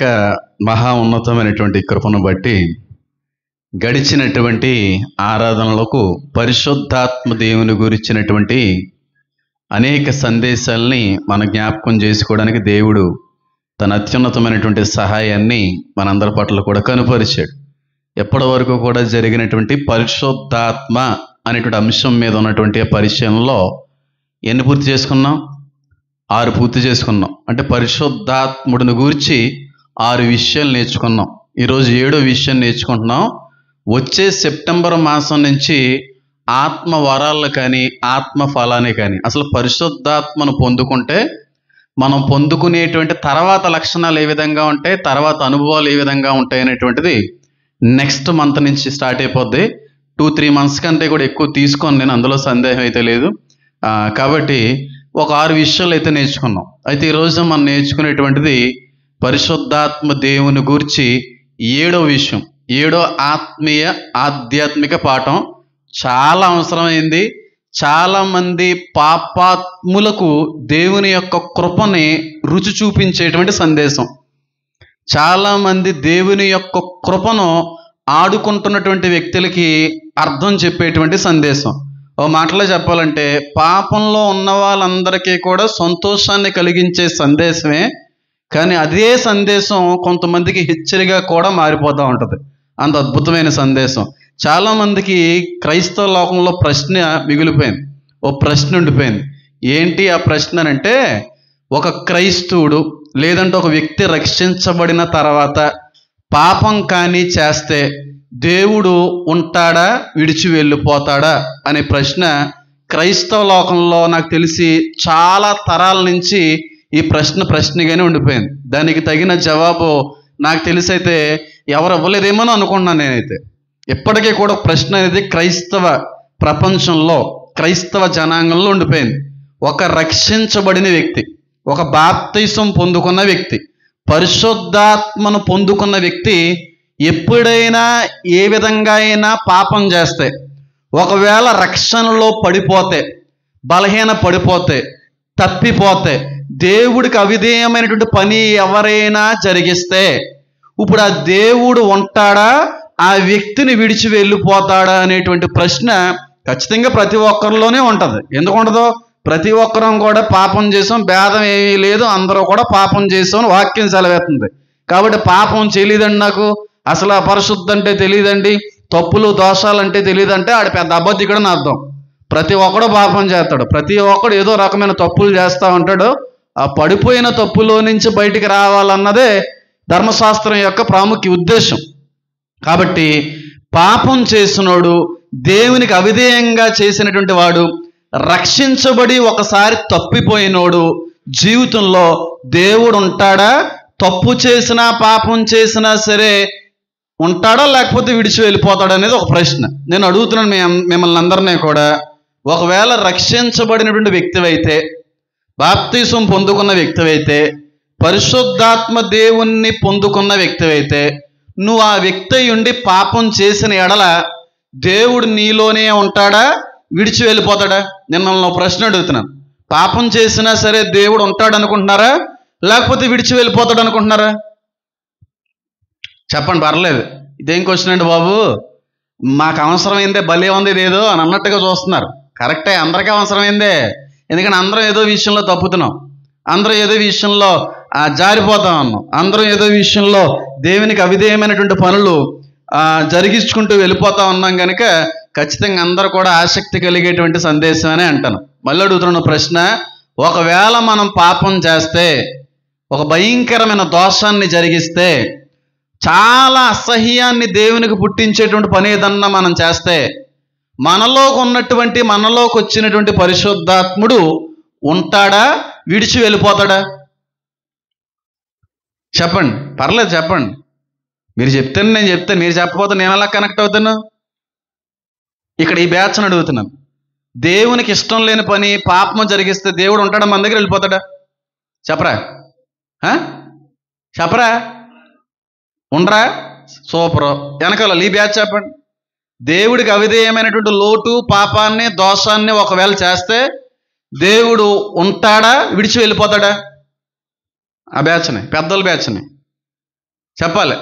యొక్క మహా ఉన్నతమైనటువంటి కృపను బట్టి గడిచినటువంటి ఆరాధనలకు పరిశుద్ధాత్మ దేవుని గురించినటువంటి అనేక సందేశాలని మన జ్ఞాపకం చేసుకోవడానికి దేవుడు తన అత్యున్నతమైనటువంటి సహాయాన్ని మనందరి పట్ల కూడా కనుపరిచాడు. ఎప్పటి వరకు కూడా జరిగినటువంటి పరిశుద్ధాత్మ అనేటువంటి అంశం మీద ఉన్నటువంటి పరిచయంలో ఎన్ని పూర్తి చేసుకున్నాం? 6 పూర్తి చేసుకున్నాం. అంటే పరిశుద్ధాత్ముడిని గురించి 6 విషయాలు నేర్చుకున్నాం. ఈరోజు 7వ విషయం నేర్చుకుంటున్నాం. వచ్చే సెప్టెంబర్ మాసం నుంచి ఆత్మ వరాలు కానీ ఆత్మ ఫలాన్ని కానీ అసలు పరిశుద్ధాత్మను పొందుకుంటే మనం పొందుకునేటువంటి తర్వాత లక్షణాలు ఏ విధంగా ఉంటాయి, తర్వాత అనుభవాలు ఏ విధంగా ఉంటాయి అనేటువంటిది నెక్స్ట్ మంత్ నుంచి స్టార్ట్ అయిపోద్ది. 2-3 మంత్స్ కంటే కూడా ఎక్కువ తీసుకోను నేను, అందులో సందేహం అయితే లేదు. కాబట్టి ఒక 6 విషయాలు అయితే నేర్చుకున్నాం. అయితే ఈరోజు మనం నేర్చుకునేటువంటిది పరిశుద్ధాత్మ దేవుని గూర్చి 7వ విషయం, 7వ ఆధ్యాత్మిక పాఠం. చాలా అవసరమైంది. చాలామంది పాపాత్ములకు దేవుని యొక్క కృపని రుచి చూపించేటువంటి సందేశం. చాలామంది దేవుని యొక్క కృపను ఆడుకుంటున్నటువంటి వ్యక్తులకి అర్థం చెప్పేటువంటి సందేశం. ఓ మాటలో చెప్పాలంటే పాపంలో ఉన్న వాళ్ళందరికీ కూడా సంతోషాన్ని కలిగించే సందేశమే, కానీ అదే సందేశం కొంతమందికి హెచ్చరిగా కూడా మారిపోతూ ఉంటుంది. అంత అద్భుతమైన సందేశం. చాలామందికి క్రైస్తవ లోకంలో ప్రశ్న మిగిలిపోయింది, ఓ ప్రశ్న ఉండిపోయింది. ఏంటి ఆ ప్రశ్న అంటే, ఒక క్రైస్తవుడు లేదంటే ఒక వ్యక్తి రక్షించబడిన తర్వాత పాపం కానీ చేస్తే దేవుడు ఉంటాడా, విడిచి వెళ్ళిపోతాడా అనే ప్రశ్న క్రైస్తవ లోకంలో నాకు తెలిసి చాలా తరాల నుంచి ఈ ప్రశ్నగానే ఉండిపోయింది. దానికి తగిన జవాబు నాకు తెలిసి అయితే ఎవరు ఇవ్వలేదేమో అనుకుంటున్నాను నేనైతే. ఇప్పటికీ కూడా ప్రశ్న అనేది క్రైస్తవ ప్రపంచంలో, క్రైస్తవ జనాంగంలో ఉండిపోయింది. ఒక రక్షించబడిన వ్యక్తి, ఒక బాప్తిసం పొందుకున్న వ్యక్తి, పరిశుద్ధాత్మను పొందుకున్న వ్యక్తి ఎప్పుడైనా ఏ విధంగా అయినా పాపం చేస్తే, ఒకవేళ రక్షణలో పడిపోతే, బలహీన పడిపోతే, తప్పిపోతే, దేవుడికి అవిధేయమైనటువంటి పని ఎవరైనా జరిగిస్తే ఇప్పుడు ఆ దేవుడు ఉంటాడా, ఆ వ్యక్తిని విడిచి వెళ్ళిపోతాడా అనేటువంటి ప్రశ్న ఖచ్చితంగా ప్రతి ఒక్కరిలోనే ఉంటుంది. ఎందుకు ఉండదు? ప్రతి ఒక్కరం కూడా పాపం చేసాం, భేదం ఏమీ లేదు, అందరూ కూడా పాపం చేసాం వాక్యం సెలవేస్తుంది. కాబట్టి పాపం తెలియదండి నాకు, అసలు పరిశుద్ధ అంటే తెలియదండి, తప్పులు దోషాలు అంటే తెలియదంటే ఆడ పెద్ద అబద్ధికుడని అర్థం. ప్రతి ఒక్కడు పాపం చేస్తాడు, ప్రతి ఒక్కడు ఏదో రకమైన తప్పులు చేస్తూ ఉంటాడు. ఆ పడిపోయిన తప్పులో నుంచి బయటికి రావాలన్నదే ధర్మశాస్త్రం యొక్క ప్రాముఖ్య ఉద్దేశం. కాబట్టి పాపం చేసినోడు, దేవునికి అవిధేయంగా చేసినటువంటి వాడు, రక్షించబడి ఒకసారి తప్పిపోయినోడు జీవితంలో దేవుడు ఉంటాడా, తప్పు చేసినా పాపం చేసినా సరే ఉంటాడా, లేకపోతే విడిచి వెళ్ళిపోతాడా అనేది ఒక ప్రశ్న. నేను అడుగుతున్నాను మిమ్మల్ని అందరినీ కూడా. ఒకవేళ రక్షించబడినటువంటి వ్యక్తివైతే, బాప్తిసం పొందుకున్న వ్యక్తివైతే, పరిశుద్ధాత్మ దేవుణ్ణి పొందుకున్న వ్యక్తివైతే, నువ్వు ఆ వ్యక్తి ఉండి పాపం చేసిన ఎడల దేవుడు నీలోనే ఉంటాడా, విడిచి వెళ్ళిపోతాడా? నిన్న ప్రశ్న అడుగుతున్నాను. పాపం చేసినా సరే దేవుడు ఉంటాడు అనుకుంటున్నారా, లేకపోతే విడిచి వెళ్ళిపోతాడు అనుకుంటున్నారా? చెప్పండి, పర్లేదు. ఇదేం క్వశ్చన్ అండి బాబు, మాకు అవసరమైందే, భలే ఉంది ఇదేదో అని అన్నట్టుగా చూస్తున్నారు. కరెక్టే, అందరికీ అవసరమైందే. ఎందుకంటే అందరం ఏదో విషయంలో తప్పుతున్నాం, అందరం ఏదో విషయంలో జారిపోతాం అన్నాం, అందరం ఏదో విషయంలో దేవునికి అవిధేయమైనటువంటి పనులు జరిగించుకుంటూ వెళ్ళిపోతా ఉన్నాం. కనుక ఖచ్చితంగా అందరూ కూడా ఆసక్తి కలిగేటువంటి సందేశం అనే అంటాను. మళ్ళీ అడుగుతున్న ప్రశ్న, ఒకవేళ మనం పాపం చేస్తే, ఒక భయంకరమైన దోషాన్ని జరిగిస్తే, చాలా అసహ్యాన్ని దేవునికి పుట్టించేటువంటి పని ఏదన్నా మనం చేస్తే, మనలోకి వచ్చినటువంటి పరిశుద్ధాత్ముడు ఉంటాడా, విడిచి వెళ్ళిపోతాడా? చెప్పండి, పర్లేదు చెప్పండి. మీరు చెప్తేనే నేను చెప్తాను, మీరు చెప్పకపోతే నేను ఎలా కనెక్ట్ అవుతాను? ఇక్కడ ఈ బ్యాచ్ని అడుగుతున్నాను. దేవునికి ఇష్టం లేని పని, పాపం జరిగిస్తే దేవుడు ఉంటాడా, మన దగ్గర వెళ్ళిపోతాడా? చెప్పరా చెప్పరా? ఉండరా? సూపరు. వెనకాల ఈ బ్యాచ్ చెప్పండి. దేవుడికి అవిధేయమైనటువంటి లోటు, పాపాన్ని, దోషాన్ని ఒకవేళ చేస్తే దేవుడు ఉంటాడా, విడిచి వెళ్ళిపోతాడా? ఆ బ్యాచ్ని, పెద్దల బ్యాచ్ని. చెప్పాలి.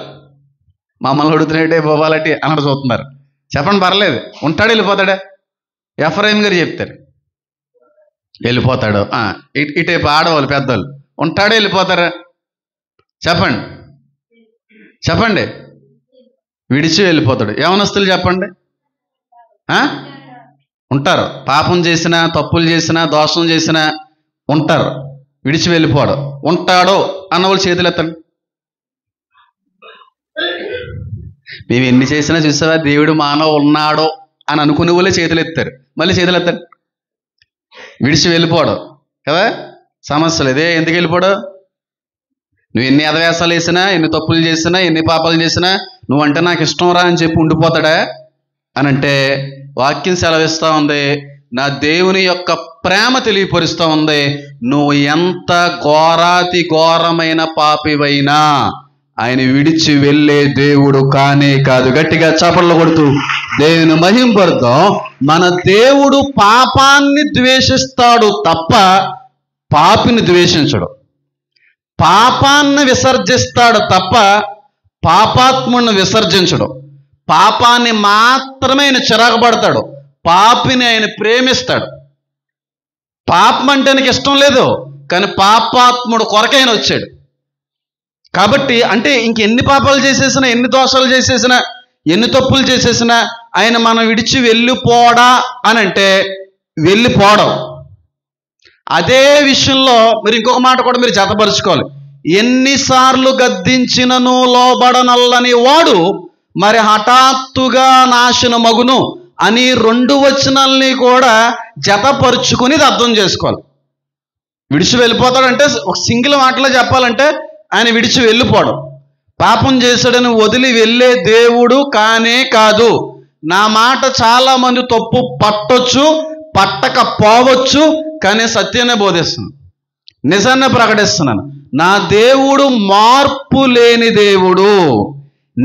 మమ్మల్ని అడుగుతున్నట్టే పోవాలంటే అన్నట్టు చూస్తున్నారు. చెప్పండి, పర్లేదు. ఉంటాడు, వెళ్ళిపోతాడా? ఎఫ్రాయిం గారు చెప్తారు, వెళ్ళిపోతాడు. ఇటేపు ఆడవాళ్ళు పెద్దవాళ్ళు, ఉంటాడు, వెళ్ళిపోతారా? చెప్పండి చెప్పండి. విడిచి వెళ్ళిపోతాడు. యవనస్తులు చెప్పండి, ఉంటారు. పాపం చేసినా, తప్పులు చేసినా, దోషం చేసినా ఉంటారు. విడిచి వెళ్ళిపోడు. ఉంటాడో అన్న వాళ్ళు చేతులు ఎత్తండి. మేము ఎన్ని చేసినా చూసావా, దేవుడు మానవ ఉన్నాడో అని అనుకునే వాళ్ళే చేతులు ఎత్తారు. మళ్ళీ చేతులు ఎత్తారు. విడిచి వెళ్ళిపోవడం కదా సమస్యలు. ఇదే ఎందుకు వెళ్ళిపోవడం? నువ్వు ఎన్ని అధవేశాలు వేసినా, ఎన్ని తప్పులు చేసినా, ఎన్ని పాపాలు చేసినా నువ్వంటే నాకు ఇష్టం రా అని చెప్పి ఉండిపోతాడా అని అంటే, వాక్యం సెలవిస్తూ ఉంది, నా దేవుని యొక్క ప్రేమ తెలియపరుస్తూ ఉంది. నువ్వు ఎంత ఘోరాతి ఘోరమైన పాపివైనా ఆయన విడిచి వెళ్ళే దేవుడు కానే కాదు. గట్టిగా చప్పట్లు కొడుతూ దేవుని మహింపరుద్దాం. మన దేవుడు పాపాన్ని ద్వేషిస్తాడు తప్ప పాపిని ద్వేషించడు. పాపాన్ని విసర్జిస్తాడు తప్ప పాపాత్ముని విసర్జించడు. పాపాన్ని మాత్రమే ఆయన చిరాకుపడతాడు, పాపిని ఆయన ప్రేమిస్తాడు. పాపం అంటే ఆయనకి ఇష్టం లేదు, కానీ పాపాత్ముడు కొరకైన వచ్చాడు. కాబట్టి అంటే ఇంకెన్ని పాపాలు చేసేసినా, ఎన్ని దోషాలు చేసేసినా, ఎన్ని తప్పులు చేసేసినా ఆయన మనం విడిచి వెళ్ళిపోడా అని అంటే వెళ్ళిపోవడం. అదే విషయంలో మీరు ఇంకొక మాట కూడా మీరు జతపరుచుకోవాలి. ఎన్నిసార్లు గద్దించినను లోబడనల్లని వాడు మరి హఠాత్తుగా నాశనమగును అని 2 వచనాల్ని కూడా జతపరుచుకుని అర్థం చేసుకోవాలి. విడిచి వెళ్ళిపోతాడంటే ఒక సింగిల్ మాటలో చెప్పాలంటే ఆయన విడిచి వెళ్ళిపోవడం. పాపం చేశాడని వదిలి వెళ్ళే దేవుడు కానే కాదు. నా మాట చాలా మంది తప్పు పట్టొచ్చు, పట్టకపోవచ్చు, కానీ సత్యాన్ని బోధిస్తున్నాను, నిజాన్ని ప్రకటిస్తున్నాను. నా దేవుడు మార్పు లేని దేవుడు.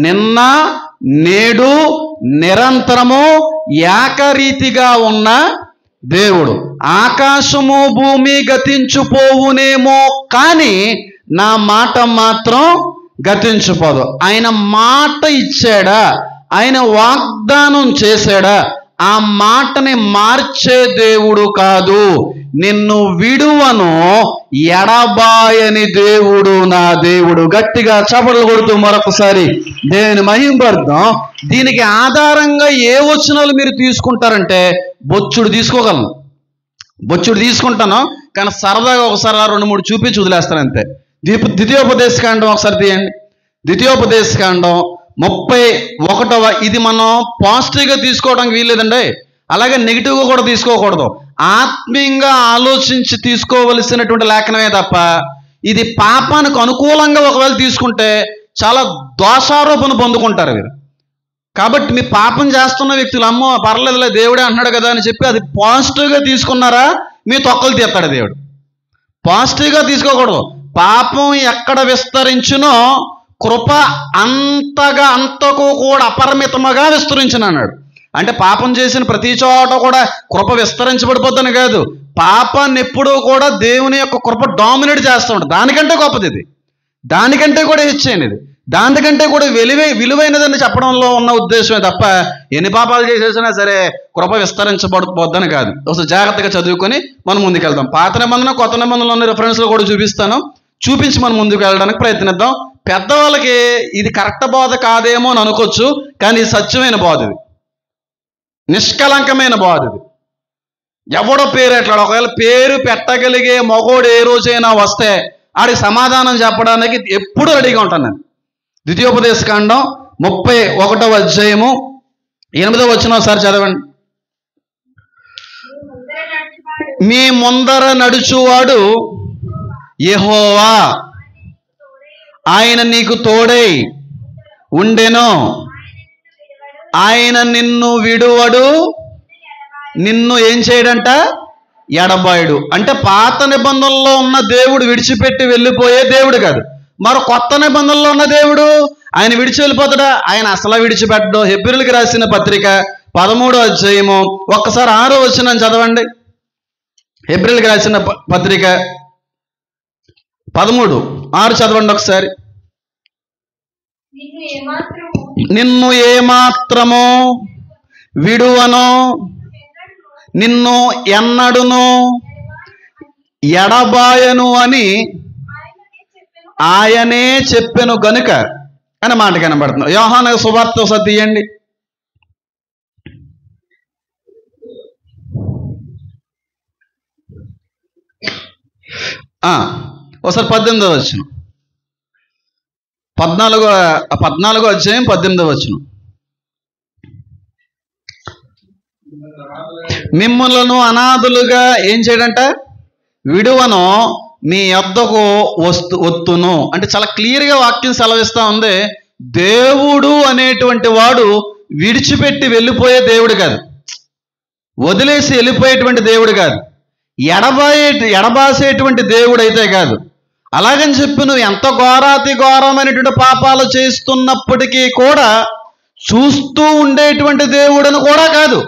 నిన్న నేడు నిరంతరము ఏకరీతిగా ఉన్న దేవుడు. ఆకాశము భూమి గతించిపోవునేమో కానీ నా మాట మాత్రం గతించిపోదు. ఆయన మాట ఇచ్చాడా, ఆయన వాగ్దానం చేశాడా, ఆ మాటని మార్చే దేవుడు కాదు. నిన్ను విడువను ఎడబాయని దేవుడు నా దేవుడు. గట్టిగా చప్పట్లు కొడుతూ మరొకసారి దేవుని మహింపరుద్దాం. దీనికి ఆధారంగా ఏ వచనాలు మీరు తీసుకుంటారంటే బొచ్చుడు తీసుకోగలను, బొచ్చుడు తీసుకుంటాను, కానీ సరదాగా ఒకసారి 2-3 చూపించి వదిలేస్తాను అంతే. ద్వితీయోపదేశకాండం ఒకసారి తీయండి. ద్వితీయోపదేశకాండం 31వ. ఇది మనం పాజిటివ్గా తీసుకోవడానికి వీల్లేదండి, అలాగే నెగిటివ్గా కూడా తీసుకోకూడదు. ఆత్మీయంగా ఆలోచించి తీసుకోవలసినటువంటి లేఖనమే తప్ప ఇది పాపానికి అనుకూలంగా ఒకవేళ తీసుకుంటే చాలా దోషారోపణ పొందుకుంటారు వీరు. కాబట్టి మీ పాపం చేస్తున్న వ్యక్తులు, అమ్మో పర్లేదులే దేవుడే అంటున్నాడు కదా అని చెప్పి అది పాజిటివ్గా తీసుకున్నారా మీ తొక్కలు తీస్తాడు దేవుడు. పాజిటివ్గా తీసుకోకూడదు. పాపం ఎక్కడ విస్తరించునో కృప అంతకు కూడా అపరిమితముగా విస్తరించును అన్నాడు. అంటే పాపం చేసిన ప్రతి చోట కూడా కృప విస్తరించబడిపోద్దని కాదు, పాపాన్ని ఎప్పుడూ కూడా దేవుని యొక్క కృప డామినేట్ చేస్తూ ఉంటుంది. దానికంటే గొప్పది ఇది, దానికంటే కూడా హెచ్చైనది, దానికంటే కూడా విలువైనదని చెప్పడంలో ఉన్న ఉద్దేశమే తప్ప ఎన్ని పాపాలు చేసేసినా సరే కృప విస్తరించబడిపోద్దని కాదు. ఒకసారి జాగ్రత్తగా చదువుకొని మనం ముందుకెళ్దాం. పాత నిబంధన కొత్త నిబంధనలో ఉన్న రిఫరెన్స్లు కూడా చూపిస్తాను, చూపించి మనం ముందుకు వెళ్ళడానికి ప్రయత్నిద్దాం. పెద్దవాళ్ళకి ఇది కరెక్ట్ బోధ కాదేమో అని అనుకోవచ్చు, కానీ ఇది సత్యమైన బోధ, ఇది నిష్కలంకమైన బోధ. ఇది ఎవడో పేరు ఎట్లాడు, ఒకవేళ పేరు పెట్టగలిగే మగోడు ఏ రోజైనా వస్తే ఆడికి సమాధానం చెప్పడానికి ఎప్పుడు రెడీగా ఉంటాను నేను. ద్వితీయోపదేశకాండం 31వ అధ్యాయము 8వ వచనం ఒకసారి చదవండి. మీ ముందర నడుచువాడు యెహోవా, ఆయన నీకు తోడై ఉండెను, ఆయన నిన్ను విడువడు, నిన్ను ఏం చేయడంట, ఎడబాయుడు. అంటే పాత నిబంధనలో ఉన్న దేవుడు విడిచిపెట్టి వెళ్ళిపోయే దేవుడు కాదు. మరో కొత్త నిబంధనలో ఉన్న దేవుడు ఆయన విడిచి వెళ్ళిపోతాడా? ఆయన అసలు విడిచిపెట్టడు. హెబ్రీయులకు రాసిన పత్రిక 13వ అధ్యాయము ఒక్కసారి 6వ వచనం చదవండి. హెబ్రీయులకు రాసిన పత్రిక 13:6 చదవండి ఒకసారి. నిన్ను ఏమాత్రము విడువను, నిన్ను ఎన్నడును ఎడబాయను అని ఆయనే చెప్పెను గనుక అనే మాట కనబడుతుంది. యోహాను సువార్త ఒకసారి తీయండి. ఒకసారి 18వ వచనం, 14వ అధ్యాయం 18వ వచనం. మిమ్ములను అనాథులుగా ఏం చేయడంట? విడువను, మీ యొద్దకు వత్తును. అంటే చాలా క్లియర్గా వాక్యం సెలవిస్తా ఉంది. దేవుడు అనేటువంటి వాడు విడిచిపెట్టి వెళ్ళిపోయే దేవుడు కాదు, వదిలేసి వెళ్ళిపోయేటువంటి దేవుడు కాదు, ఎడబాసేటువంటి దేవుడు అయితే కాదు. అలాగని చెప్పి నువ్వు ఎంత ఘోరాతి ఘోరమైనటువంటి పాపాలు చేస్తున్నప్పటికీ కూడా చూస్తూ ఉండేటువంటి దేవుడని కూడా కాదు.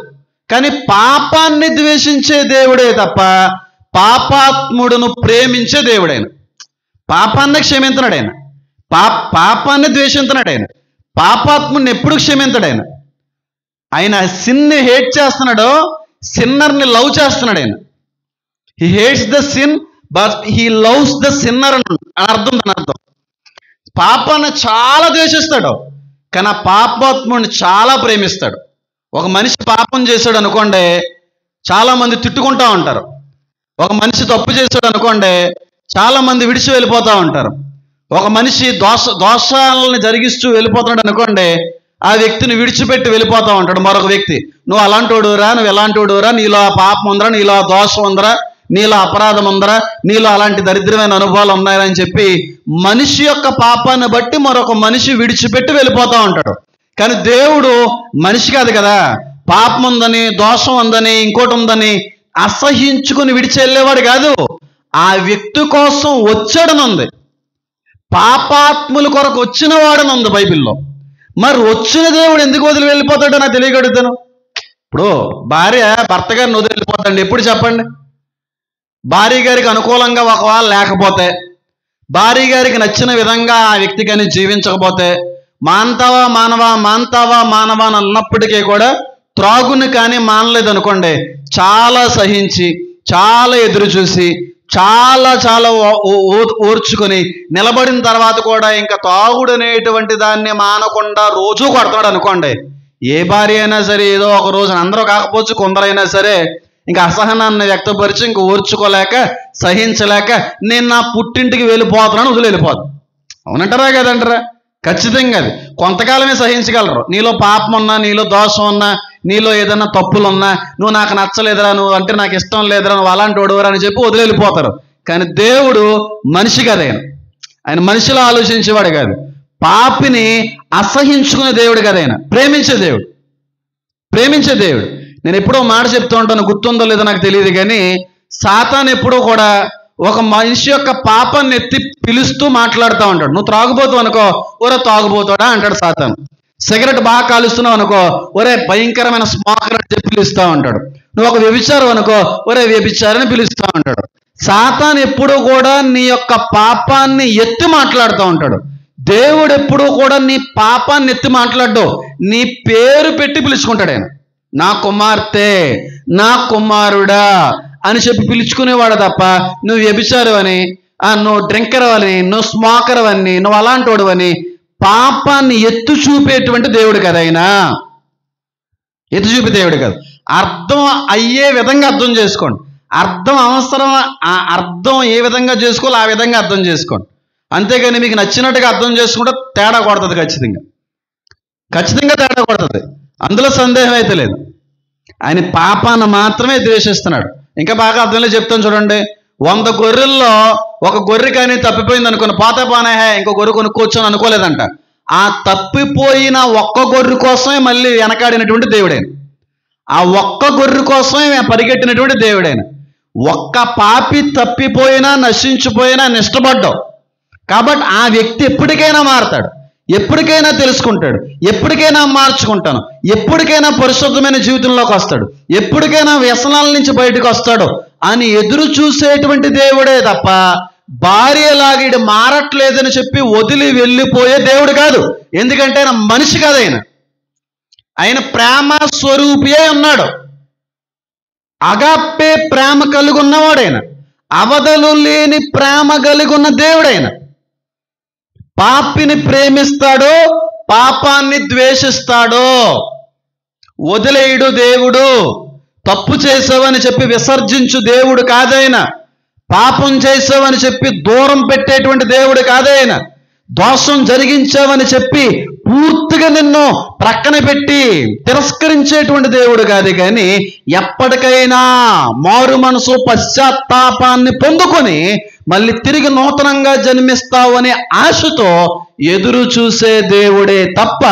కానీ పాపాన్ని ద్వేషించే దేవుడే తప్ప పాపాత్ముడును ప్రేమించే దేవుడైన. పాపాన్ని క్షమించడాడు పాపాన్ని ద్వేషించడాడు ఆయన. పాపాత్ముడిని ఎప్పుడు క్షమించడు ఆయన సిన్ని హేట్ చేస్తున్నాడో సిన్నర్ని లవ్ చేస్తున్నాడు ఆయన. He hates the sin but he loves the sinner అని అర్థం. దాని అర్థం పాపాన్ని చాలా ద్వేషిస్తాడు, కానీ ఆ పాపాత్ముడిని చాలా ప్రేమిస్తాడు. ఒక మనిషి పాపం చేశాడు అనుకోండి, చాలా మంది తిట్టుకుంటా ఉంటారు. ఒక మనిషి తప్పు చేశాడు అనుకోండి, చాలా మంది విడిచి వెళ్ళిపోతూ ఉంటారు. ఒక మనిషి దోషాలను జరిగిస్తూ వెళ్ళిపోతున్నాడు అనుకోండి, ఆ వ్యక్తిని విడిచిపెట్టి వెళ్ళిపోతూ ఉంటాడు మరొక వ్యక్తి. నువ్వు అలాంటోడురా, నువ్వు ఎలాంటోడురా, నీలో ఆ పాపం ఉందరా, నీలో ఆ దోషం ఉందరా, నీలో అపరాధం ఉందరా, నీలో అలాంటి దరిద్రమైన అనుభవాలు ఉన్నాయని చెప్పి మనిషి యొక్క పాపాన్ని బట్టి మరొక మనిషి విడిచిపెట్టి వెళ్ళిపోతూ ఉంటాడు. కానీ దేవుడు మనిషి కాదు కదా, పాపం ఉందని, దోషం ఉందని, ఇంకోటి ఉందని అసహించుకుని విడిచి వెళ్ళేవాడు కాదు. ఆ వ్యక్తి కోసం వచ్చాడనుంది, పాపాత్ముల కొరకు వచ్చిన వాడని ఉంది బైబిల్లో. మరి వచ్చిన దేవుడు ఎందుకు వదిలి వెళ్ళిపోతాడో నాకు తెలియగలుగుతాను. ఇప్పుడు భార్య భర్త గారిని వదిలి వెళ్ళిపోతాండి ఎప్పుడు చెప్పండి? భార్య గారికి అనుకూలంగా ఒకవేళ లేకపోతే, భార్య గారికి నచ్చిన విధంగా ఆ వ్యక్తి కానీ జీవించకపోతే, మానతావా మానవా అని అన్నప్పటికీ కూడా త్రాగుని కానీ మానలేదు అనుకోండి, చాలా సహించి, చాలా ఎదురు చూసి, చాలా ఓర్చుకొని నిలబడిన తర్వాత కూడా ఇంకా తాగుడు అనేటువంటి దాన్ని మానకుండా రోజు కొడతాడు అనుకోండి, ఏ భార్య అయినా సరే ఏదో ఒక రోజు, అందరూ కాకపోవచ్చు కొందరైనా సరే, ఇంకా అసహనాన్ని వ్యక్తపరిచి ఇంక ఓర్చుకోలేక సహించలేక నేను నా పుట్టింటికి వెళ్ళిపోతున్నాను వదిలి వెళ్ళిపోదు. అవునంటారా కదంటారా? ఖచ్చితంగా అది కొంతకాలమే సహించగలరు. నీలో పాపం ఉన్నా, నీలో దోషం ఉన్నా, నీలో ఏదైనా తప్పులు ఉన్నా, నువ్వు నాకు నచ్చలేదురా, నువ్వు అంటే నాకు ఇష్టం లేదురా, నువ్వు అలాంటి వాడురా అని చెప్పి వదిలి వెళ్ళిపోతారు. కానీ దేవుడు మనిషి కాదు, ఆయన మనిషిలో ఆలోచించేవాడు కాదు, పాపిని అసహించుకునే దేవుడు కదా, ఆయన ప్రేమించే దేవుడు. నేను ఎప్పుడో మాట చెప్తూ ఉంటాను, గుర్తుందో లేదో నాకు తెలియదు, కానీ సాతాను ఎప్పుడూ కూడా ఒక మనిషి యొక్క పాపాన్ని ఎత్తి పిలుస్తూ మాట్లాడుతూ ఉంటాడు. నువ్వు త్రాగుబోతావు అనుకో, ఒరే తాగుబోతాడా అంటాడు సాతాను. సిగరెట్ బాగా కాలుస్తున్నావు అనుకో, ఒరే భయంకరమైన స్మోకర్ అని చెప్పి పిలుస్తూ ఉంటాడు. నువ్వు ఒక వ్యభిచారం అనుకో, ఒరే వ్యభిచారని పిలుస్తూ ఉంటాడు. సాతాను ఎప్పుడూ కూడా నీ యొక్క పాపాన్ని ఎత్తి మాట్లాడుతూ ఉంటాడు. దేవుడు ఎప్పుడూ కూడా నీ పాపాన్ని ఎత్తి మాట్లాడ్డు, నీ పేరు పెట్టి పిలుచుకుంటాడు ఆయన. నా కుమార్తె, నా కుమారుడా అని చెప్పి పిలుచుకునేవాడు తప్ప నువ్వు వ్యభిచారు అని, నువ్వు డ్రింకర్ అని, నువ్వు స్మోకర్ అని, నువ్వు అలాంటోడు అని పాపాన్ని ఎత్తు చూపేటువంటి దేవుడు కదా ఆయన. ఎత్తు చూపే దేవుడు కాదు. అర్థం అయ్యే విధంగా అర్థం చేసుకోండి. అర్థం ఏ విధంగా చేసుకోవాలో ఆ విధంగా అర్థం చేసుకోండి. అంతేగాని మీకు నచ్చినట్టుగా అర్థం చేసుకుంటే తేడా కొడుతుంది, ఖచ్చితంగా తేడా కొడుతుంది, అందులో సందేహం అయితే లేదు. ఆయన పాపాన్ని మాత్రమే ద్వేషిస్తున్నాడు. ఇంకా బాగా అర్థంలో చెప్తాను చూడండి. 100 గొర్రెల్లో ఒక గొర్రె కానీ తప్పిపోయింది అనుకుని, పోతే పోనే ఇంకో గొర్రె కొనుక్కోవచ్చని అనుకోలేదంట. ఆ తప్పిపోయిన ఒక్క గొర్రె కోసమే మళ్ళీ వెనకాడినటువంటి దేవుడైన, ఆ ఒక్క గొర్రె కోసమే పరిగెట్టినటువంటి దేవుడైన. ఒక్క పాపి తప్పిపోయినా నశించిపోయినా ఇష్టపడ్డావు కాబట్టి ఆ వ్యక్తి ఎప్పటికైనా మారతాడు, ఎప్పటికైనా తెలుసుకుంటాడు, ఎప్పటికైనా మార్చుకుంటాను, ఎప్పటికైనా పరిశుద్ధమైన జీవితంలోకి వస్తాడు, ఎప్పటికైనా వ్యసనాల నుంచి బయటకు వస్తాడు అని ఎదురు చూసేటువంటి దేవుడే తప్ప భార్యలాగా ఈడు మారట్లేదని చెప్పి వదిలి వెళ్ళిపోయే దేవుడు కాదు. ఎందుకంటే ఆయన మనిషి కాదు, ఆయన ప్రేమ స్వరూపియే ఉన్నాడు. అగాపే ప్రేమ కలిగి ఉన్నవాడు ఆయన. అవధులు లేని ప్రేమ కలిగి ఉన్న దేవుడు ఆయన. పాపిని ప్రేమిస్తాడు, పాపాన్ని ద్వేషిస్తాడు. వదిలేయుడు దేవుడు. తప్పు చేసావని చెప్పి విసర్జించు దేవుడు కాదైనా. పాపం చేసావని చెప్పి దూరం పెట్టేటువంటి దేవుడు కాదైన. దోషం జరిగించావని చెప్పి పూర్తిగా నిన్ను ప్రక్కన పెట్టి తిరస్కరించేటువంటి దేవుడు కాదు. కానీ ఎప్పటికైనా మారు మనసు పశ్చాత్తాపాన్ని పొందుకొని మళ్ళీ తిరిగి నూతనంగా జన్మిస్తావనే ఆశతో ఎదురు చూసే దేవుడే తప్ప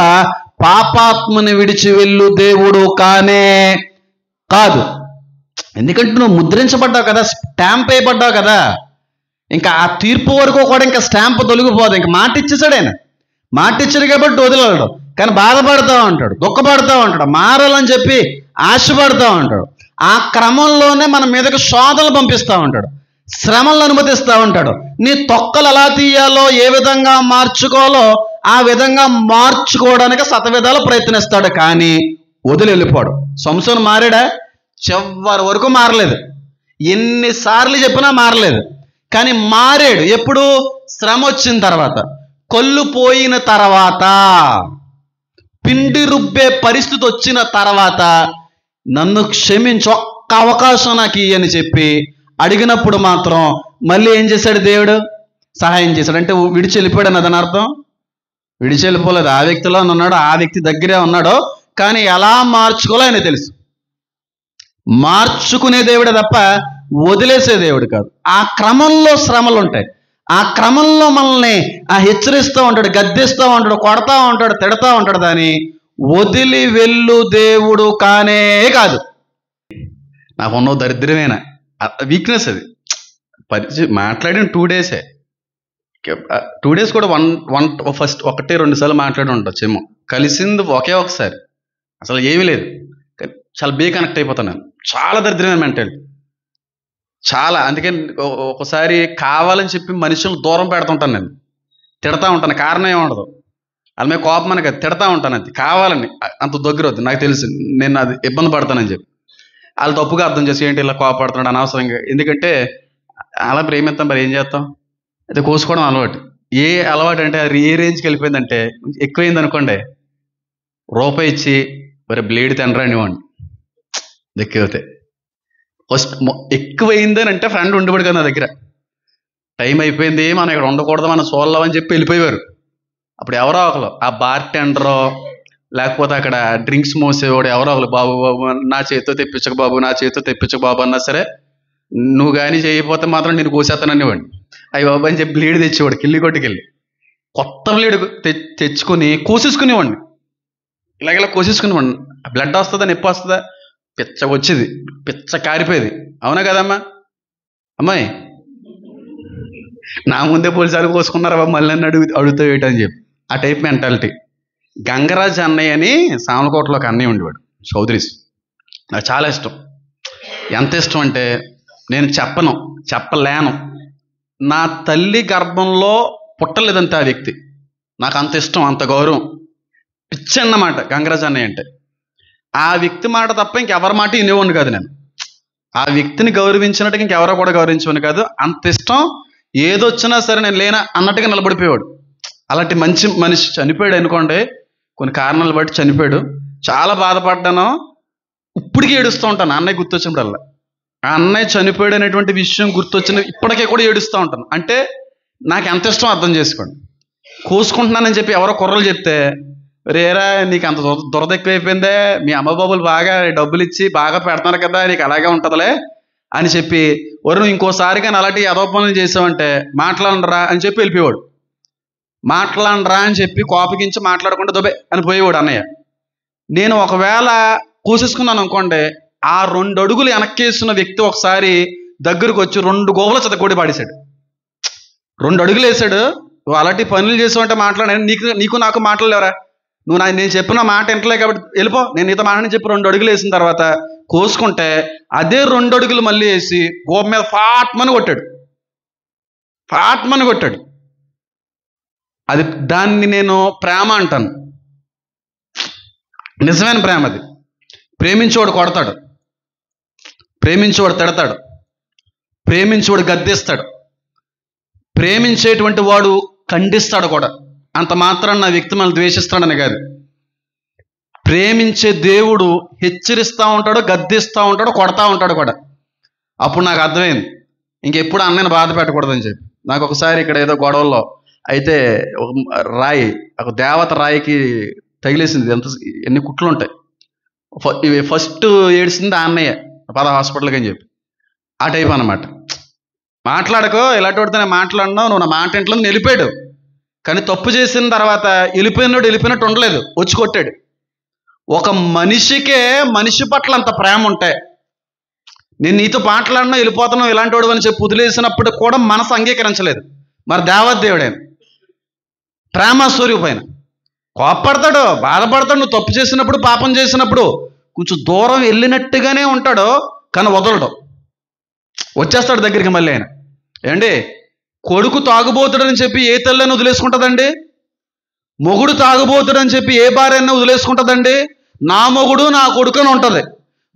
పాపాత్మని విడిచి వెళ్ళు దేవుడు కానే కాదు. ఎందుకంటే నువ్వు ముద్రించబడ్డావు కదా, స్టాంప్ వేయబడ్డావు కదా. ఇంకా ఆ తీర్పు వరకు కూడా ఇంకా స్టాంప్ తొలగిపోదు. ఇంకా మాట ఇచ్చేసాడు ఆయన. మాట ఇచ్చాడు కాబట్టి వదిలేడు. కానీ బాధపడతా ఉంటాడు, దుఃఖపడతా ఉంటాడు, మారాలని చెప్పి ఆశపడతా ఉంటాడు. ఆ క్రమంలోనే మన మీదకి శోధనలు పంపిస్తూ ఉంటాడు, శ్రమలను అనుమతిస్తూ ఉంటాడు. నీ తొక్కలు ఎలా తీయాలో, ఏ విధంగా మార్చుకోవాలో ఆ విధంగా మార్చుకోవడానికి శతవిధాలు ప్రయత్నిస్తాడు. కానీ వదిలి వెళ్ళిపోడు. సంసోను మారాడా? చివరి వరకు మారలేదు. ఎన్నిసార్లు చెప్పినా మారలేదు. కానీ మారాడు ఎప్పుడు? శ్రమ వచ్చిన తర్వాత, కొల్లు పోయిన తర్వాత, పిండి రుబ్బే పరిస్థితి వచ్చిన తర్వాత, నన్ను క్షమించి ఒక్క అవకాశం నాకు ఇయ్యని చెప్పి అడిగినప్పుడు మాత్రం మళ్ళీ ఏం చేశాడు దేవుడు? సహాయం చేశాడు. అంటే విడిచి వెళ్ళిపోయాడు అన్నదని అర్థం. విడిచి వెళ్ళిపోలేదు. ఆ వ్యక్తిలో ఉన్నాడు, ఆ వ్యక్తి దగ్గరే ఉన్నాడు. కానీ ఎలా మార్చుకోవాలో ఆయన తెలుసు. మార్చుకునే దేవుడే తప్ప వదిలేసే దేవుడు కాదు. ఆ క్రమంలో శ్రమలు ఉంటాయి. ఆ క్రమంలో మనల్ని హెచ్చరిస్తూ ఉంటాడు, గద్దిస్తూ ఉంటాడు, కొడతా ఉంటాడు, తిడతా ఉంటాడు. దాన్ని వదిలి వెళ్ళు దేవుడు కానే కాదు. నాకున్న దరిద్రమైన వీక్నెస్ అది. మాట్లాడిన 2 డేసే. 2 డేస్ కూడా ఫస్ట్ 1-2 సార్లు మాట్లాడి ఉండొచ్చేమో. కలిసింది ఒకే ఒకసారి, అసలు ఏమీ లేదు. చాలా కనెక్ట్ అయిపోతాను నేను. చాలా దరిద్రమైన మెంటాలిటీ, చాలా. అందుకని ఒకసారి కావాలని చెప్పి మనుషులను దూరం పెడుతుంటాను నేను. తిడతా ఉంటాను, కారణం ఏముండదు. వాళ్ళ మీద కోపం మనకి తిడతా ఉంటాను. అది కావాలని, అంత దగ్గర వద్దు, నాకు తెలుసు నేను అది ఇబ్బంది పడతానని చెప్పి. వాళ్ళు తప్పుగా అర్థం చేసి ఏంటి ఇలా కోపడుతున్నాడు అనవసరంగా. ఎందుకంటే అలా ప్రేమిస్తాం, మరి ఏం చేస్తాం? అయితే కోసుకోవడం అలవాటు. ఏ అలవాటు అంటే అది ఏ రేంజ్కి వెళ్ళిపోయిందంటే, ఎక్కువైంది అనుకోండి, రూపాయి ఇచ్చి మరి బ్లేడ్ తినరాని వాడిని ఎక్కువైతే. ఫస్ట్ ఎక్కువైందని అంటే ఫ్రెండ్ ఉండేవాడు కదా నా దగ్గర. టైం అయిపోయింది, మనం ఇక్కడ ఉండకూడదు, మనం చూడలేం అని చెప్పి వెళ్ళిపోయేవారు. అప్పుడు ఎవరో ఒకరు, ఆ బార్ టెండరో లేకపోతే అక్కడ డ్రింక్స్ మోసేవాడు ఎవరో ఒకరు, బాబు బాబు నా చేతితో తెప్పించక బాబు, నా చేతితో తెప్పించక బాబు అన్నా సరే, నువ్వు కానీ చేయకపోతే మాత్రం నేను కోసేస్తాననేవాడిని. అయ్యి బాబు అని చెప్పి బ్లేడ్ తెచ్చేవాడు. కిల్లి కొట్టుకెళ్ళి కొత్త బ్లేడ్ తెచ్చుకొని కోసేసుకునేవాడిని. ఇలాగ కోసేసుకునేవాడిని. బ్లడ్ వస్తుందా, నొప్పి వస్తుందా, పిచ్చ వచ్చేది, పిచ్చ కారిపోయేది. అవునా కదమ్మా అమ్మాయి? నా ముందే పోలీసారి కోసుకున్నారా బాబు, మళ్ళీ నన్ను అడుగుతావు ఏంటని చెప్పి. ఆ టైప్ మెంటాలిటీ. గంగరాజ్ అన్నయ్య అని సామలకోటలో ఒక అన్నయ్య ఉండేవాడు, చౌదరీస్. నాకు చాలా ఇష్టం. ఎంత ఇష్టం అంటే నేను చెప్పలేను. నా తల్లి గర్భంలో పుట్టలేదంతే ఆ వ్యక్తి. నాకు అంత ఇష్టం, అంత గౌరవం, పిచ్చి అన్నమాట గంగరాజ్ అన్నయ్య అంటే. ఆ వ్యక్తి మాట తప్ప ఇంకెవరి మాట వినేవాడిని కాదు నేను. ఆ వ్యక్తిని గౌరవించినట్టుగా ఇంకెవరో కూడా గౌరవించేవాడిని కాదు. అంత ఇష్టం. ఏదొచ్చినా సరే నేను లేనా అన్నట్టుగా నిలబడిపోయాడు. అలాంటి మంచి మనిషి చనిపోయాడు అనుకోండి, కొన్ని కారణాలు బట్టి చనిపోయాడు. చాలా బాధపడ్డాను. ఇప్పటికీ ఏడుస్తూ ఉంటాను అన్నయ్య గుర్తొచ్చినప్పుడల్లా. ఆ అన్నయ్య చనిపోయాడు అనేటువంటి విషయం గుర్తొచ్చిన ఇప్పటికే కూడా ఏడుస్తూ ఉంటాను. అంటే నాకు ఎంత ఇష్టం అర్థం చేసుకోండి. కోసుకుంటున్నానని చెప్పి ఎవరో కుర్రలు చెప్తే, రేరా నీకు అంత దురద ఎక్కువైపోయిందే, మీ అమ్మ బాబులు బాగా డబ్బులు ఇచ్చి బాగా పెడతారు కదా, నీకు అలాగే ఉంటుందిలే అని చెప్పి, నువ్వు ఇంకోసారి కానీ అలాంటి ఏదో పనులు చేసావంటే మాట్లాడరా అని చెప్పి వెళ్ళిపోయేవాడు. మాట్లాడరా అని చెప్పి కోపగించి మాట్లాడకుండా దొబ్బే అని పోయేవాడు అన్నయ్య. నేను ఒకవేళ కోసేసుకున్నాను అనుకోండి, ఆ 2 అడుగులు వెనక్కేసిన వ్యక్తి ఒకసారి దగ్గరకు వచ్చి 2 గోవుల చెత్త కొడి పాడేశాడు. 2 అడుగులు వేసాడు. నువ్వు అలాంటి పనులు చేసావంటే మాట్లాడాను, నీకు నాకు మాట్లాడలేవరా, నువ్వు నేను చెప్పిన మాట వింటలే కాబట్టి వెళ్ళిపో, నేను నీతో మాట్లాడని చెప్పి 2 అడుగులు వేసిన తర్వాత కోసుకుంటే అదే 2 అడుగులు మళ్ళీ వేసి గోప మీద ఫాట్మని కొట్టాడు. పాట్మని కొట్టాడు. దాన్ని నేను ప్రేమ అంటాను. నిజమైన ప్రేమ అది. ప్రేమించేవాడు కొడతాడు, ప్రేమించేవాడు తిడతాడు, ప్రేమించేవాడు గద్దిస్తాడు, ప్రేమించేటువంటి వాడు ఖండిస్తాడు కూడా. అంత మాత్రం నా వ్యక్తి మనల్ని ద్వేషిస్తాడని కాదు. ప్రేమించే దేవుడు హెచ్చరిస్తూ ఉంటాడు, గద్దిస్తూ ఉంటాడు, కొడతా ఉంటాడు కూడా. అప్పుడు నాకు అర్థమైంది ఇంకెప్పుడు అన్నని బాధ పెట్టకూడదని చెప్పి. నాకు ఒకసారి ఇక్కడ ఏదో గొడవల్లో అయితే రాయి, ఒక దేవత రాయికి తగిలేసింది. ఎన్ని కుట్లు ఉంటాయి. ఇవి ఫస్ట్ ఏడ్చింది ఆ అన్నయ్య, పద హాస్పిటల్కి అని చెప్పి. ఆ టైప్ అన్నమాట. మాట్లాడకో, ఇలాంటి వాడితో నేను మాట్లాడినావు, నువ్వు నా మాట ఇంట్లో వెళ్ళిపోయాడు. కానీ తప్పు చేసిన తర్వాత వెళ్ళిపోయినట్టు ఉండలేదు, వచ్చి కొట్టాడు. ఒక మనిషికే మనిషి పట్ల అంత ప్రేమ ఉంటే, నేను నీతో మాట్లాడినా వెళ్ళిపోతున్నావు ఇలాంటి వాడు అని చెప్పి వదిలేసినప్పుడు కూడా మనసు అంగీకరించలేదు. మరి దేవదేవుడైన ప్రేమ స్వరూపైన కోప్పడతాడు, బాధపడతాడు. నువ్వు తప్పు చేసినప్పుడు, పాపం చేసినప్పుడు కొంచెం దూరం వెళ్ళినట్టుగానే ఉంటాడు, కానీ వదలడు, వచ్చేస్తాడు దగ్గరికి మళ్ళీ. ఆయన ఏండి, కొడుకు తాగుబోతుడని చెప్పి ఏ తల్లని వదిలేసుకుంటుందండి? మొగుడు తాగుబోతుడని చెప్పి ఏ భార్య అయినా వదిలేసుకుంటుందండి? నా మొగుడు నా కొడుకు అని ఉంటుంది.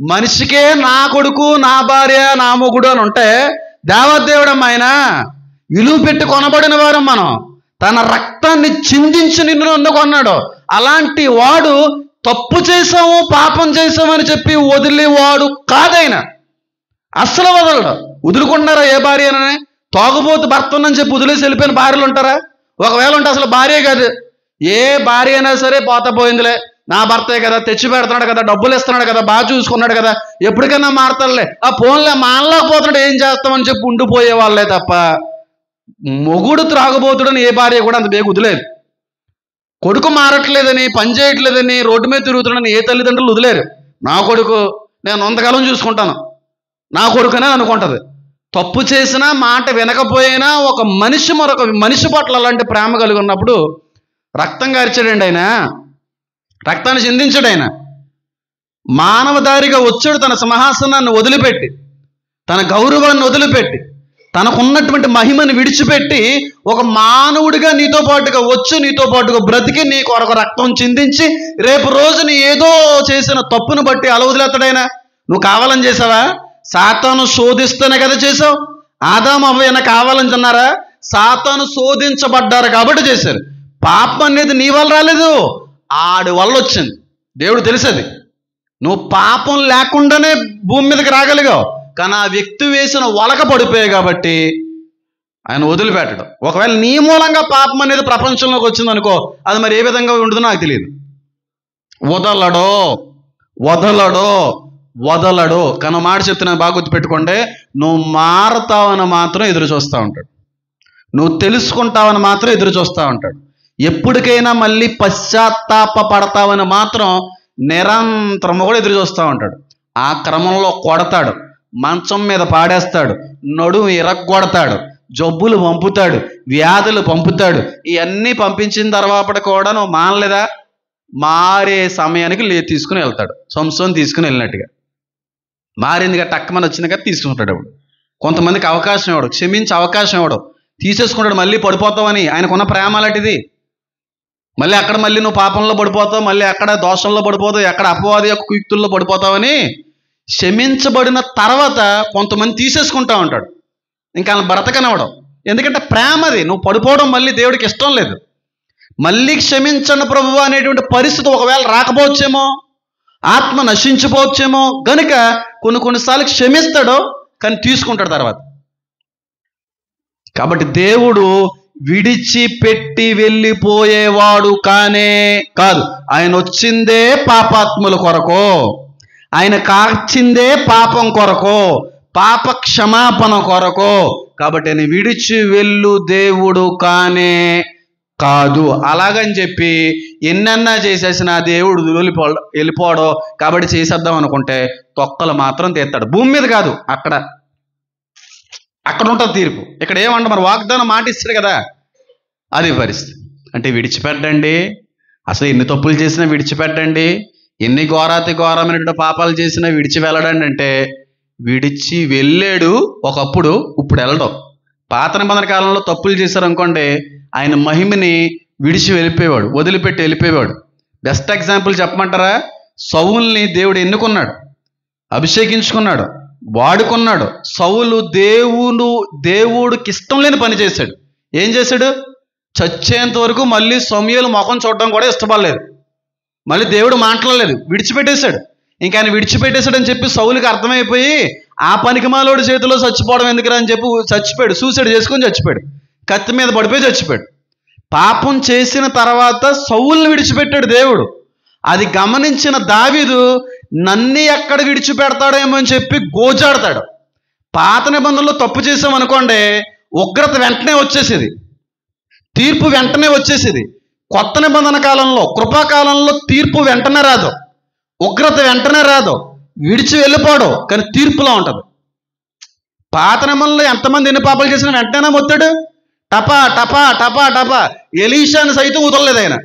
మనిషికే నా కొడుకు, నా భార్య, నా మొగుడు అని ఉంటే, దేవదేవుడమ్మ ఆయన విలువ పెట్టి కొనబడిన వారం మనం. తన రక్తాన్ని చిందించి నిన్ను కొన్నాడు. అలాంటి వాడు తప్పు చేసాము, పాపం చేసాము అని చెప్పి వదిలేవాడు కాదైన. అస్సలు వదలడు. వదులుకుంటున్నారా ఏ భార్యనని? తాగుబోతు భర్త ఉందని చెప్పి వదిలేసి వెళ్ళిపోయిన భార్యలు ఉంటారా? ఒకవేళ ఉంటే అసలు భార్య కాదు. ఏ భార్య అయినా సరే పోతా పోయిందిలే, నా భర్తే కదా, తెచ్చి పెడుతున్నాడు కదా, డబ్బులు ఇస్తున్నాడు కదా, బాగా చూసుకున్నాడు కదా, ఎప్పటికైనా మారతాడులే, ఆ ఫోన్లే మానలేకపోతున్నాడు, ఏం చేస్తామని చెప్పి ఉండిపోయే వాళ్ళే తప్ప మొగుడు త్రాగుబోతుడని ఏ భార్య కూడా అంత బేగ వదిలేదు. కొడుకు మారట్లేదని, పని చేయట్లేదని, రోడ్డు మీద తిరుగుతున్నాడని ఏ తల్లిదండ్రులు వదిలేరు. నా కొడుకు నేను అంతకాలం చూసుకుంటాను, నా కొడుకునే అనుకుంటుంది. తప్పు చేసినా, మాట వినకపోయినా ఒక మనిషి మరొక మనిషి పట్ల అలాంటి ప్రేమ కలిగి ఉన్నప్పుడు రక్తం గార్చాడండి ఆయన, రక్తాన్ని చిందించాడు ఆయన. మానవదారిగా వచ్చాడు, తన సింహాసనాన్ని వదిలిపెట్టి, తన గౌరవాన్ని వదిలిపెట్టి, తనకున్నటువంటి మహిమను విడిచిపెట్టి ఒక మానవుడిగా నీతో పాటుగా వచ్చి, నీతో పాటుగా బ్రతికి, నీ కొరకు రక్తం చిందించి, రేపు రోజుని ఏదో చేసిన తప్పును బట్టి అలా వదిలేస్తాడైనా. నువ్వు కావాలని చేసావా? సాతాను శోధిస్తేనే కదా చేసావు. ఆదాము అవ్వ కావాలని అన్నారా? సాతాను శోధించబడ్డారు కాబట్టి చేశారు. పాపం అనేది నీ వల్ల రాలేదు, ఆడి వల్ల వచ్చింది. దేవుడు తెలిసేది. నువ్వు పాపం లేకుండానే భూమి మీదకి రాగలిగావు, కానీ ఆ వ్యక్తి వేసిన వలక పడిపోయాయి కాబట్టి ఆయన వదిలిపెట్టడం. ఒకవేళ నీ మూలంగా పాపం అనేది ప్రపంచంలోకి వచ్చింది అనుకో, అది మరి ఏ విధంగా ఉంటుందో నాకు తెలియదు. వదలడో వదలడో వదలడు. కానీ మాట చెప్తున్నాను, బాగా గుర్తుపెట్టుకోండి. నువ్వు మారతావని మాత్రం ఎదురు చూస్తూ ఉంటాడు, నువ్వు తెలుసుకుంటావని మాత్రం ఎదురు చూస్తూ ఉంటాడు. ఎప్పటికైనా మళ్ళీ పశ్చాత్తాప పడతావని మాత్రం నిరంతరము కూడా ఎదురు చూస్తూ ఉంటాడు. ఆ క్రమంలో కొడతాడు, మంచం మీద పాడేస్తాడు, నడుము ఇరగ్గొడతాడు, జబ్బులు పంపుతాడు, వ్యాధులు పంపుతాడు. ఇవన్నీ పంపించిన తర్వాత కూడా నువ్వు మానలేదా? మారే సమయానికి తీసుకుని వెళ్తాడు. సంసోను తీసుకుని వెళ్ళినట్టుగా మారిందిగా, టక్కమని వచ్చిందిగా తీసుకుంటాడు. అప్పుడు కొంతమందికి అవకాశం ఇవ్వడు, క్షమించి అవకాశం ఇవ్వడు, తీసేసుకుంటాడు. మళ్ళీ పడిపోతావని ఆయనకున్న ప్రేమ అలాంటిది. మళ్ళీ అక్కడ మళ్ళీ నువ్వు పాపంలో పడిపోతావు, మళ్ళీ అక్కడ దోషంలో పడిపోతావు, ఎక్కడ అపవాది యొక్క కుయుక్తుల్లో పడిపోతావని క్షమించబడిన తర్వాత కొంతమంది తీసేసుకుంటా ఉంటాడు. ఇంకా ఆయన బ్రతకనివ్వడం. ఎందుకంటే ప్రేమది. నువ్వు పడిపోవడం మళ్ళీ దేవుడికి ఇష్టం లేదు. మళ్ళీ క్షమించండి ప్రభువా అనేటువంటి పరిస్థితి ఒకవేళ రాకపోవచ్చేమో, ఆత్మ నశించిపోవచ్చేమో, గనుక కొన్నిసార్లు క్షమిస్తాడు, కానీ తీసుకుంటాడు తర్వాత. కాబట్టి దేవుడు విడిచిపెట్టి వెళ్ళిపోయేవాడు కానే కాదు. ఆయన వచ్చిందే పాపాత్ముల కొరకు, ఆయన కాచిందే పాపం కొరకు, పాప క్షమాపణ కొరకు. కాబట్టి ఆయన విడిచి వెళ్ళు దేవుడు కానే కాదు. అలాగని చెప్పి ఎన్నన్నా చేసేసిన దేవుడు వెళ్ళిపోవడం కాబట్టి చేసేద్దాం అనుకుంటే తొక్కలు మాత్రం తీస్తాడు. భూమి మీద కాదు, అక్కడ ఉంటుంది తీర్పు. ఇక్కడ ఏమంట, మరి వాగ్దానం మాట ఇస్తాడు కదా, అది పరిస్థితి. అంటే విడిచిపెట్టండి, అసలు ఎన్ని తప్పులు చేసినా విడిచిపెట్టండి, ఎన్ని ఘోరమైనటువంటి పాపాలు చేసినా విడిచి వెళ్ళడండి అంటే, విడిచి వెళ్ళాడు ఒకప్పుడు, ఇప్పుడు వెళ్ళడం. పాత నిబంధన కాలంలో తప్పులు చేశారనుకోండి, ఆయన మహిమని విడిచి వెళ్ళిపోయేవాడు, వదిలిపెట్టి వెళ్ళిపోయేవాడు. బెస్ట్ ఎగ్జాంపుల్ చెప్పమంటారా? సౌలుని దేవుడు ఎన్నుకున్నాడు, అభిషేకించుకున్నాడు, వాడుకున్నాడు. సౌలు దేవుడికి ఇష్టం లేని పని చేశాడు. ఏం చేశాడు? చచ్చేంత వరకు మళ్ళీ సమూయేలు ముఖం చూడడం కూడా ఇష్టపడలేదు. మళ్ళీ దేవుడు మాట్లాడలేదు, విడిచిపెట్టేశాడు. ఇంకా ఆయన విడిచిపెట్టేశాడని చెప్పి సౌలుకి అర్థమైపోయి ఆ పనికిమాలోడి చేతిలో చచ్చిపోవడం ఎందుకురా అని చెప్పి చచ్చిపోయాడు. సూసైడ్ చేసుకొని చచ్చిపోయాడు, కత్తి మీద పడిపోయి చచ్చిపోయాడు. పాపం చేసిన తర్వాత సౌలుని విడిచిపెట్టాడు దేవుడు. అది గమనించిన దావీదు నన్ను ఎక్కడ విడిచిపెడతాడేమో అని చెప్పి గోజాడతాడు. పాత నిబంధనలో తప్పు చేసామనుకోండి, ఉగ్రత వెంటనే వచ్చేసేది, తీర్పు వెంటనే వచ్చేసేది. కొత్త నిబంధన కాలంలో, కృపాకాలంలో తీర్పు వెంటనే రాదు, ఉగ్రత వెంటనే రాదు, విడిచి వెళ్ళిపోవడం కానీ తీర్పులో ఉంటుంది. పాత నిబంధనలో ఎంతమంది ఎన్ని పాపాలు చేసినా వెంటనే మొత్తాడు, టపా టపా టపా టపా. ఎలీషాను సైతం వదలలేదు ఆయన,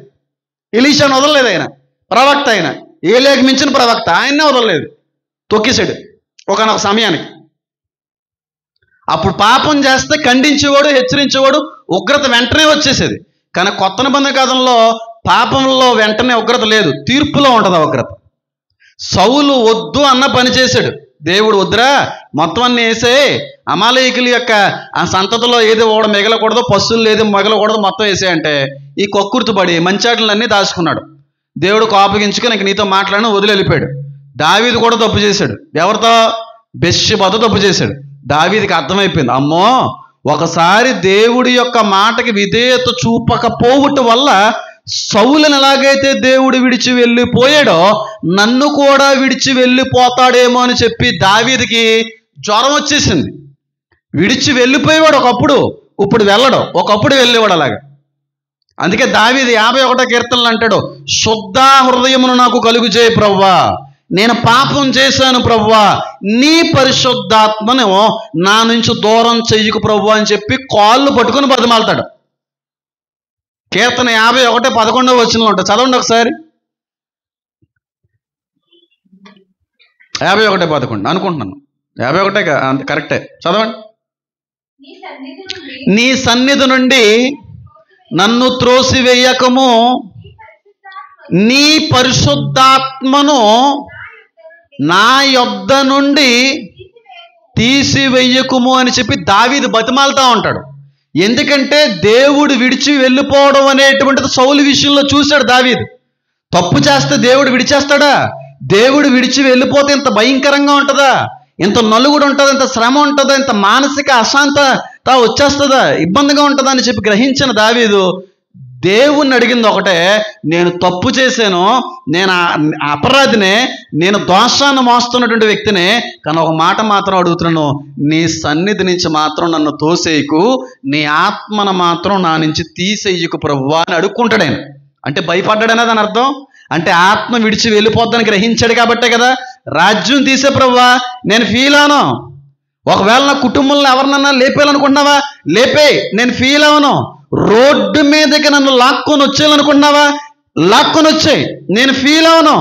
ఎలీషాను వదలలేదు ఆయన, ప్రవక్త ఆయన, ఏలియాకి మించిన ప్రవక్త, ఆయన్నే వదలలేదు, తొక్కేశాడు ఒకనొక సమయానికి. అప్పుడు పాపం చేస్తే ఖండించేవాడు, హెచ్చరించేవాడు, ఉగ్రత వెంటనే వచ్చేసేది. కానీ కొత్త నిబంధన కాలంలో పాపంలో వెంటనే ఉగ్రత లేదు, తీర్పులో ఉంటుంది ఆ ఉగ్రత. సౌలు వద్దు అన్న పని చేశాడు, దేవుడు వద్దురా మొత్తం అన్ని వేసే, అమాలేకుల యొక్క ఆ సంతతిలో ఏది ఓడ మిగలకూడదు, పశువులు ఏది మిగలకూడదు, మొత్తం వేసేయంటే ఈ కొక్కుర్తుపడి మంచాట్లన్నీ దాచుకున్నాడు. దేవుడు కోపగించుకొని ఇంక నీతో మాట్లాడిన వదిలి వెళ్ళిపోయాడు. దావీదు కూడా తప్పు చేశాడు. ఎవరితో? బెత్షెబతో తప్పు చేశాడు. దావీదుకి అర్థమైపోయింది, అమ్మో ఒకసారి దేవుడి యొక్క మాటకి విధేయత చూపకపోవటం వల్ల సౌలుని ఎలాగైతే దేవుడు విడిచి వెళ్ళిపోయాడో నన్ను కూడా విడిచి వెళ్ళిపోతాడేమో అని చెప్పి దావీదుకి జ్వరం వచ్చేసింది. విడిచి వెళ్ళిపోయేవాడు ఒకప్పుడు, ఇప్పుడు వెళ్ళడు, ఒకప్పుడు వెళ్ళేవాడు అలాగా. అందుకే దావీదు 51వ కీర్తనలు అంటాడు, శుద్ధ హృదయమును నాకు కలుగు చేయి ప్రభువా, నేను పాపం చేశాను ప్రభువా, నీ పరిశుద్ధాత్మను నా నుంచి దూరం చెయ్యకు ప్రభువా అని చెప్పి కాళ్ళు పట్టుకుని బతిమాలతాడు. కీర్తన 51:11 వచనంలో ఉంటుంది, చదవండి ఒకసారి. 51:11 అనుకుంటున్నాను, 51 కరెక్టే, చదవండి. నీ సన్నిధి నుండి నన్ను త్రోసివేయకము, నీ పరిశుద్ధాత్మను నా యొద్ద నుండి తీసివేయకుము అని చెప్పి దావీదు బతిమాలుతా ఉంటాడు. ఎందుకంటే దేవుడు విడిచి వెళ్ళిపోవడం అనేటువంటిది సౌలు విషయంలో చూశాడు దావీదు. తప్పు చేస్తే దేవుడు విడిచేస్తాడా? దేవుడు విడిచి వెళ్ళిపోతే ఇంత భయంకరంగా ఉంటుందా? ఇంత నలుగుడు ఉంటుందా? ఇంత శ్రమ ఉంటుందా? ఇంత మానసిక అశాంతత వచ్చేస్తుందా? ఇబ్బందిగా ఉంటుందా అని చెప్పి గ్రహించిన దావీదు దేవుణ్ణి అడిగింది ఒకటే, నేను తప్పు చేశాను, నేను అపరాధినే, నేను దోషాన్ని మోస్తున్నటువంటి వ్యక్తినే, కానీ ఒక మాట మాత్రం అడుగుతున్నాను, నీ సన్నిధి నుంచి మాత్రం నన్ను తోసేయకు, నీ ఆత్మను మాత్రం నా నుంచి తీసేయకు ప్రభువా అని అడుక్కుంటాడు ఆయన. అంటే భయపడ్డాడనే దాని అర్థం. అంటే ఆత్మ విడిచి వెళ్ళిపోద్దని గ్రహించాడు కాబట్టే కదా. రాజ్యం తీసే ప్రభువా నేను ఫీల్ అవను, ఒకవేళ నా కుటుంబంలో ఎవరినన్నా లేపేయాలనుకుంటున్నావా లేపే, నేను ఫీల్ అవను. రోడ్డు మీదకి నన్ను లాక్కొని వచ్చేయాలనుకుంటున్నావా లాక్కొని వచ్చాయి, నేను ఫీల్ అవను.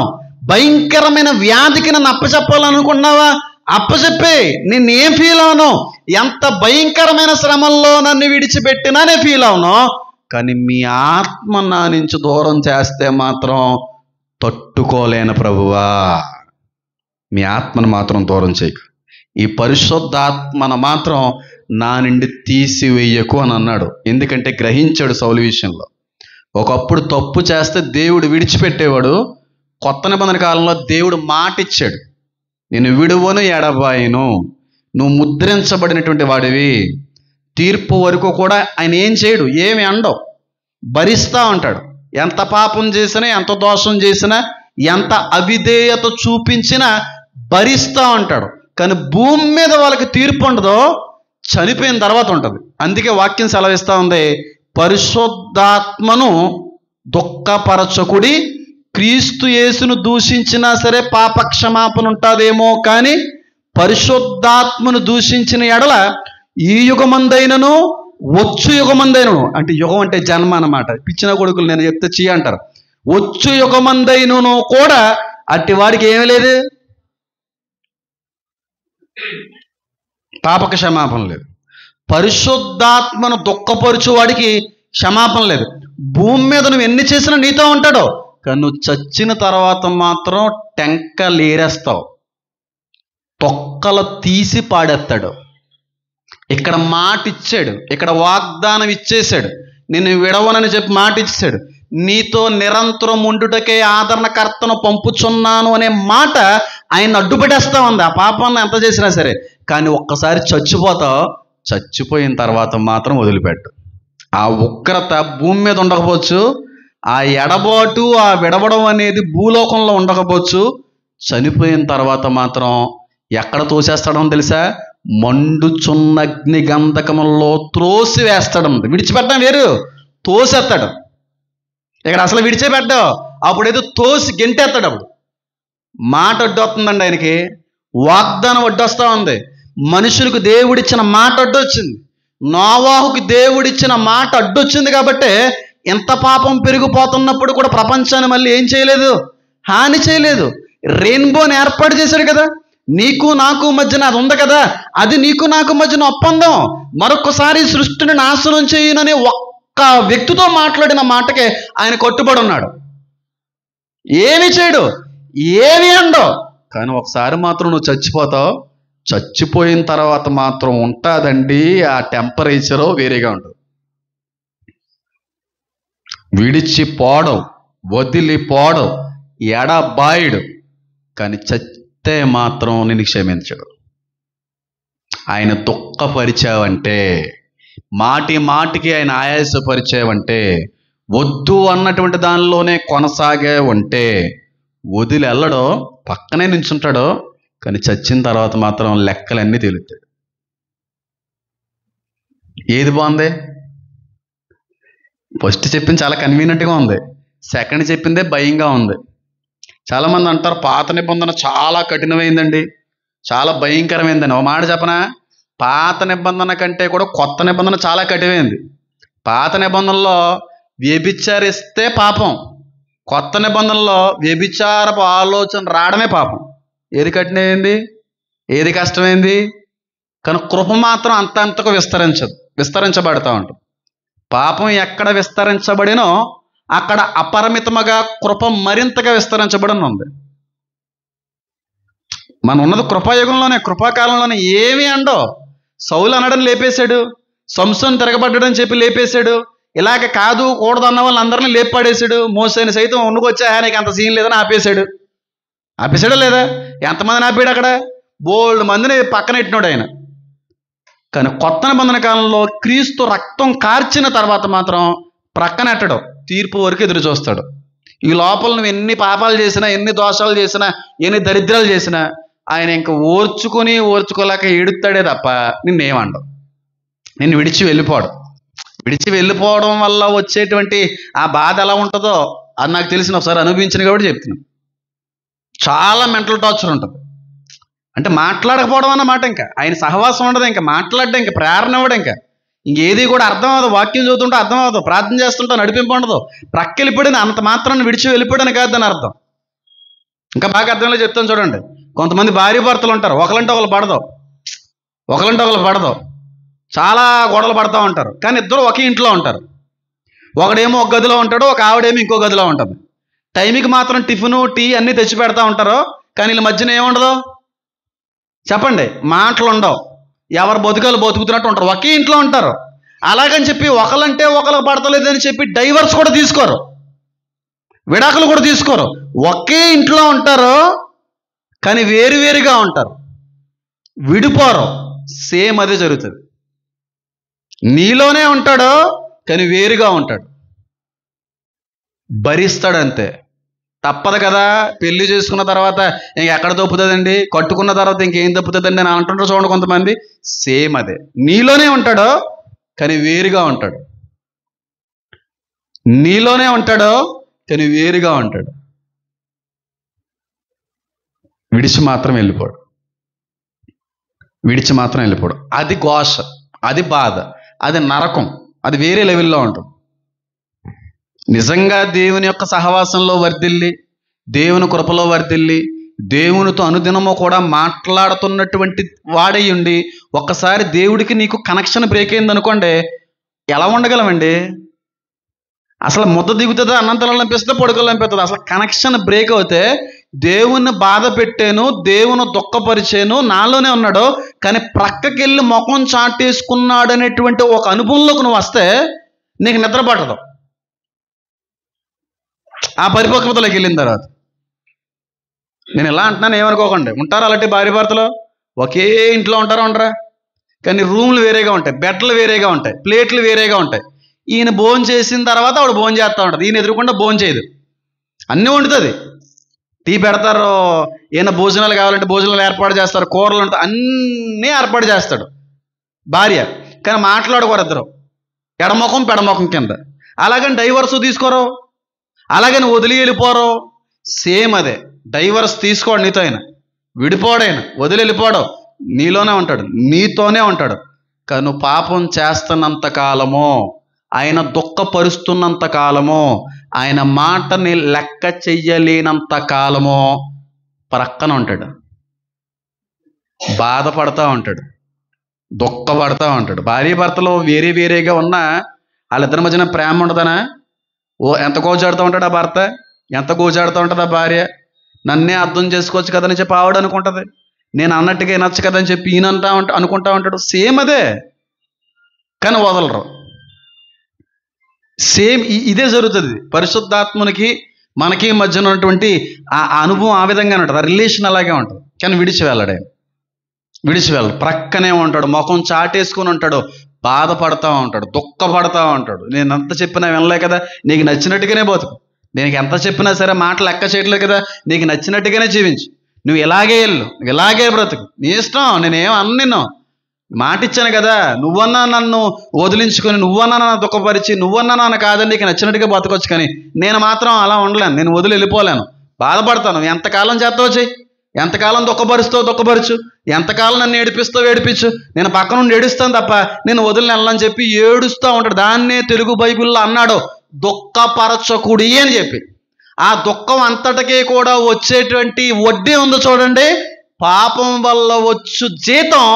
భయంకరమైన వ్యాధికి నన్ను అప్పచెప్పాలనుకుంటున్నావా అప్పచెప్పే, నేనేం ఫీల్ అవను. ఎంత భయంకరమైన శ్రమల్లో నన్ను విడిచిపెట్టినా నేను ఫీల్ అవను. కానీ మీ ఆత్మ నా నుంచి దూరం చేస్తే మాత్రం తట్టుకోలేను ప్రభువా, మీ ఆత్మను మాత్రం దూరం చేయకు, ఈ పరిశుద్ధాత్మను మాత్రం నా నుండి తీసివేయకు అని అన్నాడు. ఎందుకంటే గ్రహించాడు సౌలు విషయంలో. ఒకప్పుడు తప్పు చేస్తే దేవుడు విడిచిపెట్టేవాడు. కొత్త నిబంధన కాలంలో దేవుడు మాట ఇచ్చాడు, నేను విడువను ఎడబాయను, నువ్వు ముద్రించబడినటువంటి వాడివి. తీర్పు వరకు కూడా ఆయన ఏం చేయడు, ఏమి అండవు, భరిస్తా ఉంటాడు. ఎంత పాపం చేసినా, ఎంత దోషం చేసినా, ఎంత అవిధేయత చూపించినా భరిస్తూ ఉంటాడు. కానీ భూమి మీద వాళ్ళకి తీర్పు ఉండదో, చనిపోయిన తర్వాత ఉంటుంది. అందుకే వాక్యం సెలవిస్తూ ఉంది, పరిశుద్ధాత్మను దుఃఖపరచకుడి, క్రీస్తు యేసును దూషించినా సరే పాపక్షమాపణ ఉంటుందేమో, కానీ పరిశుద్ధాత్మను దూషించిన ఎడల ఈ యుగమందైనను వచ్చు యుగమందైనను, అంటే యుగం అంటే జన్మ అన్నమాట. పిచ్చిన కొడుకులు నేను చెప్తే చెయ్యి అంటారు. వచ్చు యుగమందైనను కూడా అట్టి వాడికి ఏమీ లేదు, పాపక క్షమాపణ లేదు. పరిశుద్ధాత్మను దుఃఖపరచువాడికి క్షమాపణ లేదు. భూమి మీద నువ్వు ఎన్ని చేసినా నీతో ఉంటాడు, కానీ నువ్వు చచ్చిన తర్వాత మాత్రం టెంకలేరేస్తావు, తొక్కలు తీసి పాడేస్తాడు. ఇక్కడ మాట ఇచ్చాడు, ఇక్కడ వాగ్దానం ఇచ్చేశాడు, నిన్ను విడవనని చెప్పి మాట ఇచ్చాడు, నీతో నిరంతరం ఉండుటకే ఆదరణకర్తను పంపుచున్నాను అనే మాట ఆయన అడ్డుపెట్టేస్తా ఉంది. ఆ పాపాన్ని ఎంత చేసినా సరే. కానీ ఒక్కసారి చచ్చిపోతావు, చచ్చిపోయిన తర్వాత మాత్రం వదిలిపెట్టు. ఆ ఉగ్రత భూమి మీద ఉండకపోవచ్చు, ఆ ఎడబాటు ఆ విడవడం అనేది భూలోకంలో ఉండకపోవచ్చు, చనిపోయిన తర్వాత మాత్రం ఎక్కడ తోసేస్తాడో తెలుసా? మండుచున్న అగ్ని గంధకములో త్రోసి వేస్తాడు. విడిచిపెట్టడం వేరు, తోసేస్తాడు. ఇక్కడ అసలు విడిచిపెట్టావు, అప్పుడేదో తోసి గెంటేస్తాడు. అప్పుడు మాట అడ్డొస్తుందండి ఆయనకి, వాగ్దానం అడ్డొస్తా ఉంది. మనుషులకు దేవుడిచ్చిన మాట అడ్డొచ్చింది, నోవాహుకి దేవుడిచ్చిన మాట అడ్డొచ్చింది. కాబట్టి ఎంత పాపం పెరిగిపోతున్నప్పుడు కూడా ప్రపంచాన్ని మళ్ళీ ఏం చేయలేదు, హాని చేయలేదు. రెయిన్బోని ఏర్పాటు చేశాడు కదా, నీకు నాకు మధ్యన అది ఉంది కదా, అది నీకు నాకు మధ్యన ఒప్పందం. మరొకసారి సృష్టిని నాశనం చేయనని ఒక్క వ్యక్తితో మాట్లాడిన మాటకే ఆయన కట్టుబడి ఉన్నాడు. ఏమి చేయడు, ఏమి అండో. కానీ ఒకసారి మాత్రం నువ్వు చచ్చిపోతావు, చచ్చిపోయిన తర్వాత మాత్రం ఉంటుందండి ఆ టెంపరేచరు వేరేగా ఉంటుంది. విడిచిపోవడం, వదిలిపోవడం, ఎడబాయుడు. కానీ చస్తే మాత్రం నేను క్షమించడు. ఆయన దుఃఖపరిచావంటే, మాటి మాటికి ఆయన ఆయాసపరిచావంటే, వద్దు అన్నటువంటి దానిలోనే కొనసాగే ఉంటే వదిలి వెళ్ళడో, పక్కనే నించుంటాడో. కానీ చచ్చిన తర్వాత మాత్రం లెక్కలన్నీ తేలుతాడు. ఏది బాగుంది? ఫస్ట్ చెప్పింది చాలా కన్వీనియంట్గా ఉంది, సెకండ్ చెప్పిందే భయంగా ఉంది. చాలామంది అంటారు పాత నిబంధన చాలా కఠినమైందండి, చాలా భయంకరమైందని. ఒక మాట చెప్పనా, పాత నిబంధన కంటే కూడా కొత్త నిబంధన చాలా కఠినమైంది. పాత నిబంధనలో వ్యభిచారిస్తే పాపం, కొత్త నిబంధనలో వ్యభిచారపు ఆలోచన రావడమే పాపం. ఏది కఠినమైంది, ఏది కష్టమైంది? కానీ కృప మాత్రం అంతకు విస్తరించబడతా ఉంటుంది. పాపం ఎక్కడ విస్తరించబడినో అక్కడ అపరిమితముగా కృప మరింతగా విస్తరించబడిన ఉంది. మనం ఉన్నది కృపాయుగంలోనే, కృపాకాలంలోనే. ఏమి అండో, సౌలు అనడం లేపేశాడు, సంసోను తిరగబడ్డాడని చెప్పి లేపేశాడు, ఇలాగ కాదు కూడదు అన్న వాళ్ళని అందరినీ లేపాడేశాడు. మోసేని సైతం వండుకొచ్చా, నీకు అంత సీన్ లేదని ఆపేశాడా లేదా? ఎంతమందిని ఆపాడు అక్కడ? బోల్డ్ మందిని పక్కన పెట్టినాడు ఆయన. కానీ కొత్త నిబంధన కాలంలో క్రీస్తు రక్తం కార్చిన తర్వాత మాత్రం ప్రక్కనెట్టడు, తీర్పు వరకు ఎదురు చూస్తాడు. ఈ లోపల నువ్వు ఎన్ని పాపాలు చేసినా, ఎన్ని దోషాలు చేసినా, ఎన్ని దరిద్రాలు చేసినా ఆయన ఇంకా ఓర్చుకోలేక ఏడుతాడే తప్ప నిన్నేమండవు. నిన్ను విడిచి వెళ్ళిపోవడం వల్ల వచ్చేటువంటి ఆ బాధ ఎలా ఉంటుందో అది నాకు తెలిసిన, ఒకసారి అనుభవించిన కాబట్టి చెప్తున్నాను. చాలా మెంటల్ టార్చర్ ఉంటుంది. అంటే మాట్లాడకపోవడం అన్నమాట. ఇంకా ఆయన సహవాసం ఉండదు, ఇంకా మాట్లాడడం, ఇంకా ప్రేరణ ఇవ్వడం, ఇంకా ఇంకేది కూడా అర్థం అవ్వదు. వాక్యం చదువుతుంటే అర్థం అవ్వదు, ప్రార్థన చేస్తుంటే నడిపింపు ఉండదు. ప్రక్కెళ్ళిపోయిన అంత మాత్రాన్ని విడిచి వెళ్ళిపోయాడని కాదు దాని అర్థం. ఇంకా బాగా అర్థంలో చెప్తాను చూడండి. కొంతమంది భార్య భర్తలు ఉంటారు, ఒకరంటే ఒకరు పడదు, చాలా గొడవలు పడతా ఉంటారు. కానీ ఇద్దరు ఒకే ఇంట్లో ఉంటారు. ఒకడేమో ఒక గదిలో ఉంటాడు, ఒక ఆవిడేమో ఇంకో గదిలో ఉంటుంది. టైంకి మాత్రం టిఫిను టీ అన్నీ తెచ్చి పెడతా ఉంటారు. కానీ వీళ్ళ మధ్యన ఏముండదు చెప్పండి, మాటలు ఉండవు. ఎవరు బతుకులు బతుకుతున్నట్టు ఉంటారు, ఒకే ఇంట్లో ఉంటారు. అలాగని చెప్పి ఒకళ్ళంటే ఒకరికి పడతలేదని చెప్పి డైవర్స్ కూడా తీసుకోరు, విడాకులు కూడా తీసుకోరు. ఒకే ఇంట్లో ఉంటారు కానీ వేరువేరుగా ఉంటారు, విడిపోరు. సేమ్ అదే జరుగుతుంది. నీలోనే ఉంటాడు కానీ వేరుగా ఉంటాడు, భరిస్తాడంతే. తప్పదు కదా, పెళ్లి చేసుకున్న తర్వాత ఇంకెక్కడ తప్పుతుందండి, కట్టుకున్న తర్వాత ఇంకేం తప్పుతుందండి అని అంటుంటారు చూడండి కొంతమంది. సేమ్ అదే, నీలోనే ఉంటాడు కానీ వేరుగా ఉంటాడు, నీలోనే ఉంటాడు కానీ వేరుగా ఉంటాడు. విడిచి మాత్రం వెళ్ళిపోడు. అది ఘోష, అది బాధ, అది నరకం, అది వేరే లెవెల్లో ఉంటుంది. నిజంగా దేవుని యొక్క సహవాసంలో వర్ధిల్లి, దేవుని కృపలో వర్ధిల్లి, దేవునితో అనుదినము కూడా మాట్లాడుతున్నటువంటి వాడై ఉండి ఒక్కసారి దేవుడికి నీకు కనెక్షన్ బ్రేక్ అయింది అనుకోండి, ఎలా ఉండగలమండి? అసలు ముద్ద దిగుతుందా, అన్నంతలో అనిపిస్తుందా, పొడుగులు అనిపిస్తుందా? అసలు కనెక్షన్ బ్రేక్ అవుతే దేవుణ్ణి బాధ పెట్టాను, దేవుని దుఃఖపరిచాను, నాలోనే ఉన్నాడు, కానీ ప్రక్కకెళ్ళి ముఖం చాటేసుకున్నాడు అనేటువంటి ఒక అనుభవంలోకి నువ్వు వస్తే నీకు నిద్ర పట్టదు. ఆ పరిపక్వతలోకి వెళ్ళిన తర్వాత నేను ఎలా అంటున్నాను ఏమనుకోకండి. ఉంటారు అలాంటి భార్య భర్తలు, ఒకే ఇంట్లో ఉంటారా ఉండరా, కానీ రూమ్లు వేరేగా ఉంటాయి, బెడ్లు వేరేగా ఉంటాయి, ప్లేట్లు వేరేగా ఉంటాయి. ఈయన భోజనం చేసిన తర్వాత ఆవిడ భోజనం చేస్తూ ఉంటుంది, ఈయన ఎదురుకుండా భోజనం చేయదు, అన్నీ వండుతుంది. టీ పెడతారు, ఈయన భోజనాలు కావాలంటే భోజనాలు ఏర్పాటు చేస్తారు, కూరలు ఉంటాయి, అన్నీ ఏర్పాటు చేస్తాడు భార్య, కానీ మాట్లాడుకోరు ఇద్దరు, ఎడముఖం పెడముఖం కింద. అలాగని డైవర్స్ తీసుకోరు, అలాగని వదిలి వెళ్ళిపోరు. సేమ్ అదే, డైవర్స్ తీసుకోడు నీతో, ఆయన విడిపోడైనా వదిలి వెళ్ళిపోడు, నీలోనే ఉంటాడు, నీతోనే ఉంటాడు. కానీ నువ్వు పాపం చేస్తున్నంత కాలము, ఆయన దుఃఖపరుస్తున్నంత కాలము, ఆయన మాటని లెక్క చెయ్యలేనంత కాలము ప్రక్కన ఉంటాడు, బాధపడతా ఉంటాడు, దుఃఖపడతా ఉంటాడు. భార్య భర్తలు వేరే వేరేగా ఉన్నా వాళ్ళిద్దరి మధ్యన ప్రేమ ఉండదనా? ఎంత గోజాడుతూ ఉంటాడు ఆ భర్త, ఎంత గోజాడుతూ ఉంటుంది ఆ భార్య. నన్నే అర్థం చేసుకోవచ్చు కదని చెప్పి ఆవిడ అనుకుంటుంది, నేను అన్నట్టుగా నచ్చ కదని చెప్పి ఈయన అనుకుంటా ఉంటాడు. సేమ్ అదే, కానీ వదలరు. సేమ్ ఇదే జరుగుతుంది. పరిశుద్ధాత్మనికి మనకి మధ్యన ఉన్నటువంటి ఆ అనుభవం ఆ విధంగానే ఉంటుంది, ఆ రిలేషన్ అలాగే ఉంటుంది. కానీ విడిచి వెళ్ళాడు, ప్రక్కనే ఉంటాడు, ముఖం చాటేసుకుని ఉంటాడు, బాధపడతా ఉంటాడు, దుఃఖపడతా ఉంటాడు. నేను ఎంత చెప్పినా వినలే కదా, నీకు నచ్చినట్టుగానే బతుకు, నేను ఎంత చెప్పినా సరే మాటలు లెక్క చేయట్లేదు కదా, నీకు నచ్చినట్టుగానే జీవించు, నువ్వు ఇలాగే వెళ్ళు, ఇలాగే బ్రతుకు, నీ ఇష్టం, నేనేం అన్న నిన్ను మాట ఇచ్చాను కదా, నువ్వన్నా నన్ను వదిలించుకొని, నువ్వన్నా నన్ను దుఃఖపరిచి, నువ్వన్నా నన్ను కాదని నీకు నచ్చినట్టుగా బతకొచ్చు, కానీ నేను మాత్రం అలా ఉండలేను, నేను వదిలి వెళ్ళిపోలేను, బాధపడతాను. ఎంతకాలం చేస్తావు చెయ్యి, ఎంతకాలం దుఃఖపరుచు, ఎంతకాలం నన్ను ఏడిపించు, నేను పక్క నుండి ఏడుస్తాను తప్ప నేను వదిలిన వెళ్ళని చెప్పి ఏడుస్తూ ఉంటాడు. దాన్నే తెలుగు బైబిల్లో అన్నాడు దుఃఖపరచకుడి అని చెప్పి. ఆ దుఃఖం అంతటికీ కూడా వచ్చేటువంటి వడ్డీ ఉంది చూడండి, పాపం వల్ల వచ్చు జీతం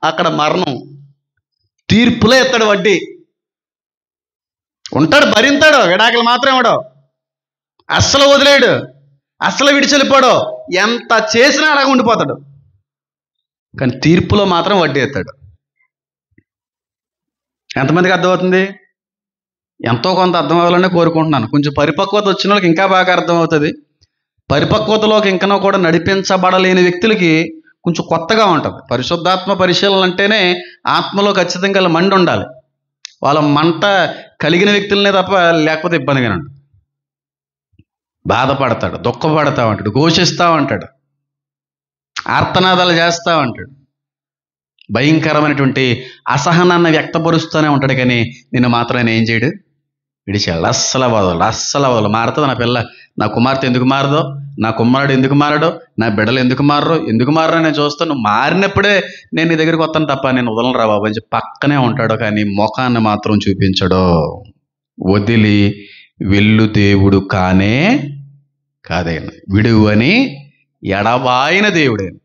అక్కడ మరణం, తీర్పులో ఎత్తాడు వడ్డీ. ఉంటాడు, భరింతాడు, విడాకులు మాత్రం ఇవ్వడు, అస్సలు వదిలేడు, అస్సలు విడిచెళ్ళిపోడు, ఎంత చేసినా అలాగ ఉండిపోతాడు, కానీ తీర్పులో మాత్రం వడ్డీ ఎత్తాడు. ఎంతమందికి అర్థమవుతుంది? ఎంతో కొంత అర్థం అవ్వాలని కోరుకుంటున్నాను. కొంచెం పరిపక్వత వచ్చిన వాళ్ళకి ఇంకా బాగా అర్థమవుతుంది. పరిపక్వతలోకి ఇంకా కూడా నడిపించబడలేని వ్యక్తులకి కొంచెం కొత్తగా ఉంటుంది. పరిశుద్ధాత్మ పరిశీలన అంటేనే ఆత్మలో ఖచ్చితంగా మండి ఉండాలి. వాళ్ళ మంట కలిగిన వ్యక్తులనే తప్ప లేకపోతే ఇబ్బందిగానే ఉంటుంది. బాధపడతాడు, దుఃఖపడతా ఉంటాడు, ఘోషిస్తూ ఉంటాడు, ఆర్తనాదాలు చేస్తూ ఉంటాడు, భయంకరమైనటువంటి అసహనాన్ని వ్యక్తపరుస్తూనే ఉంటాడు. కానీ నిన్ను మాత్రం ఆయన ఏం చేయడు, విడిచాడు. అస్సలు వదలు. మారుతుంది నా పిల్ల, నా కుమార్తె ఎందుకు మారదో, నా కుమారుడు ఎందుకు మారడో, నా బిడ్డలు ఎందుకు మారో నేను చూస్తాను. నువ్వు మారినప్పుడే నేను నీ దగ్గరికి వస్తాను తప్ప నేను వదలను రా బాబు అని చెప్పి పక్కనే ఉంటాడు, కానీ ముఖాన్ని మాత్రం చూపించడు. వదిలి వెళ్ళు దేవుడు కాదేనా, విడువు అని ఎడబాయిన దేవుడేనా.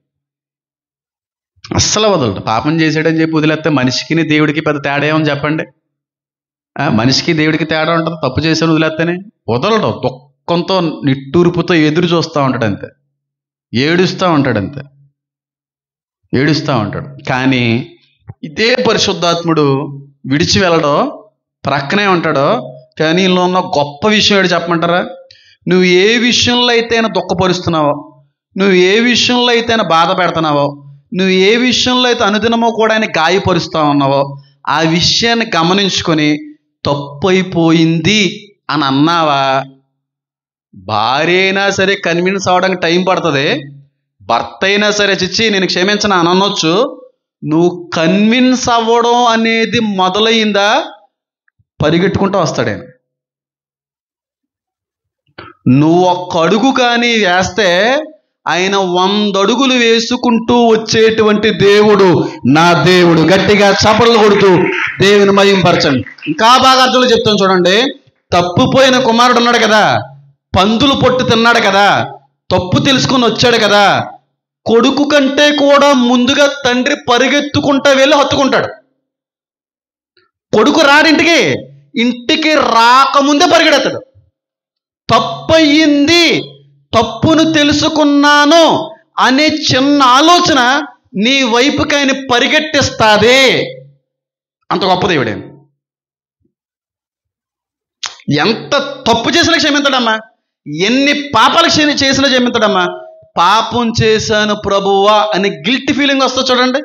అస్సలు వదలడు. పాపం చేసాడని చెప్పి వదిలేస్తే మనిషికి దేవుడికి పెద్ద తేడా ఏమని చెప్పండి? మనిషికి దేవుడికి తేడా ఉంటుంది. తప్పు చేసాను వదిలేస్తేనే వదలడు. దుఃఖంతో నిట్టూర్పుతో ఎదురు చూస్తూ ఉంటాడు, అంతే ఏడుస్తూ ఉంటాడు. కానీ ఇదే పరిశుద్ధాత్ముడు విడిచి వెళ్ళడో, ప్రక్కనే ఉంటాడో. కానీ ఇందులో ఉన్న గొప్ప విషయం ఏంటి చెప్పమంటారా? నువ్వు ఏ విషయంలో అయితే దుఃఖపరుస్తున్నావో, నువ్వు ఏ విషయంలో అయితే బాధ పెడుతున్నావో, నువ్వు ఏ విషయంలో అయితే అనుదినమో కూడా ఆయన గాయపరుస్తూ ఉన్నావో, ఆ విషయాన్ని గమనించుకొని తప్పు అయిపోయింది అని అన్నావా, భార్య అయినా సరే కన్విన్స్ అవ్వడానికి టైం పడుతుంది, భర్త అయినా సరే చిచ్చి నేను క్షమించను అని అనొచ్చు. నువ్వు కన్విన్స్ అవ్వడం అనేది మొదలైందా పరిగెట్టుకుంటూ వస్తాడు ఆయన. నువ్వు ఒక్క అడుగు కానీ వేస్తే ఆయన 100 అడుగులు వేసుకుంటూ వచ్చేటువంటి దేవుడు నా దేవుడు. గట్టిగా చప్పట్లు కొడుతూ దేవుని మహింపరచండి. ఇంకా బాగా అర్థంలో చెప్తాను చూడండి. తప్పిపోయిన కుమారుడు ఉన్నాడు కదా, పందులు పొట్టు తిన్నాడు కదా, తప్పు తెలుసుకొని వచ్చాడు కదా, కొడుకు కంటే కూడా ముందుగా తండ్రి పరిగెత్తుకుంటా వెళ్ళి హత్తుకుంటాడు. కొడుకు రాడింటికి, ఇంటికి రాకముందే పరిగెడతాడు. తప్పయింది, తప్పును తెలుసుకున్నాను అనే చిన్న ఆలోచన నీ వైపుకి ఆయన పరిగెట్టిస్తాదే. అంత గొప్ప దేవుడే. ఎంత తప్పు చేసినా క్షమించడమ్మా, ఎన్ని పాపాలు చేసినా క్షమించడమ్మా. పాపం చేశాను ప్రభువా అని గిల్ట్ ఫీలింగ్ వస్తుంది చూడండి,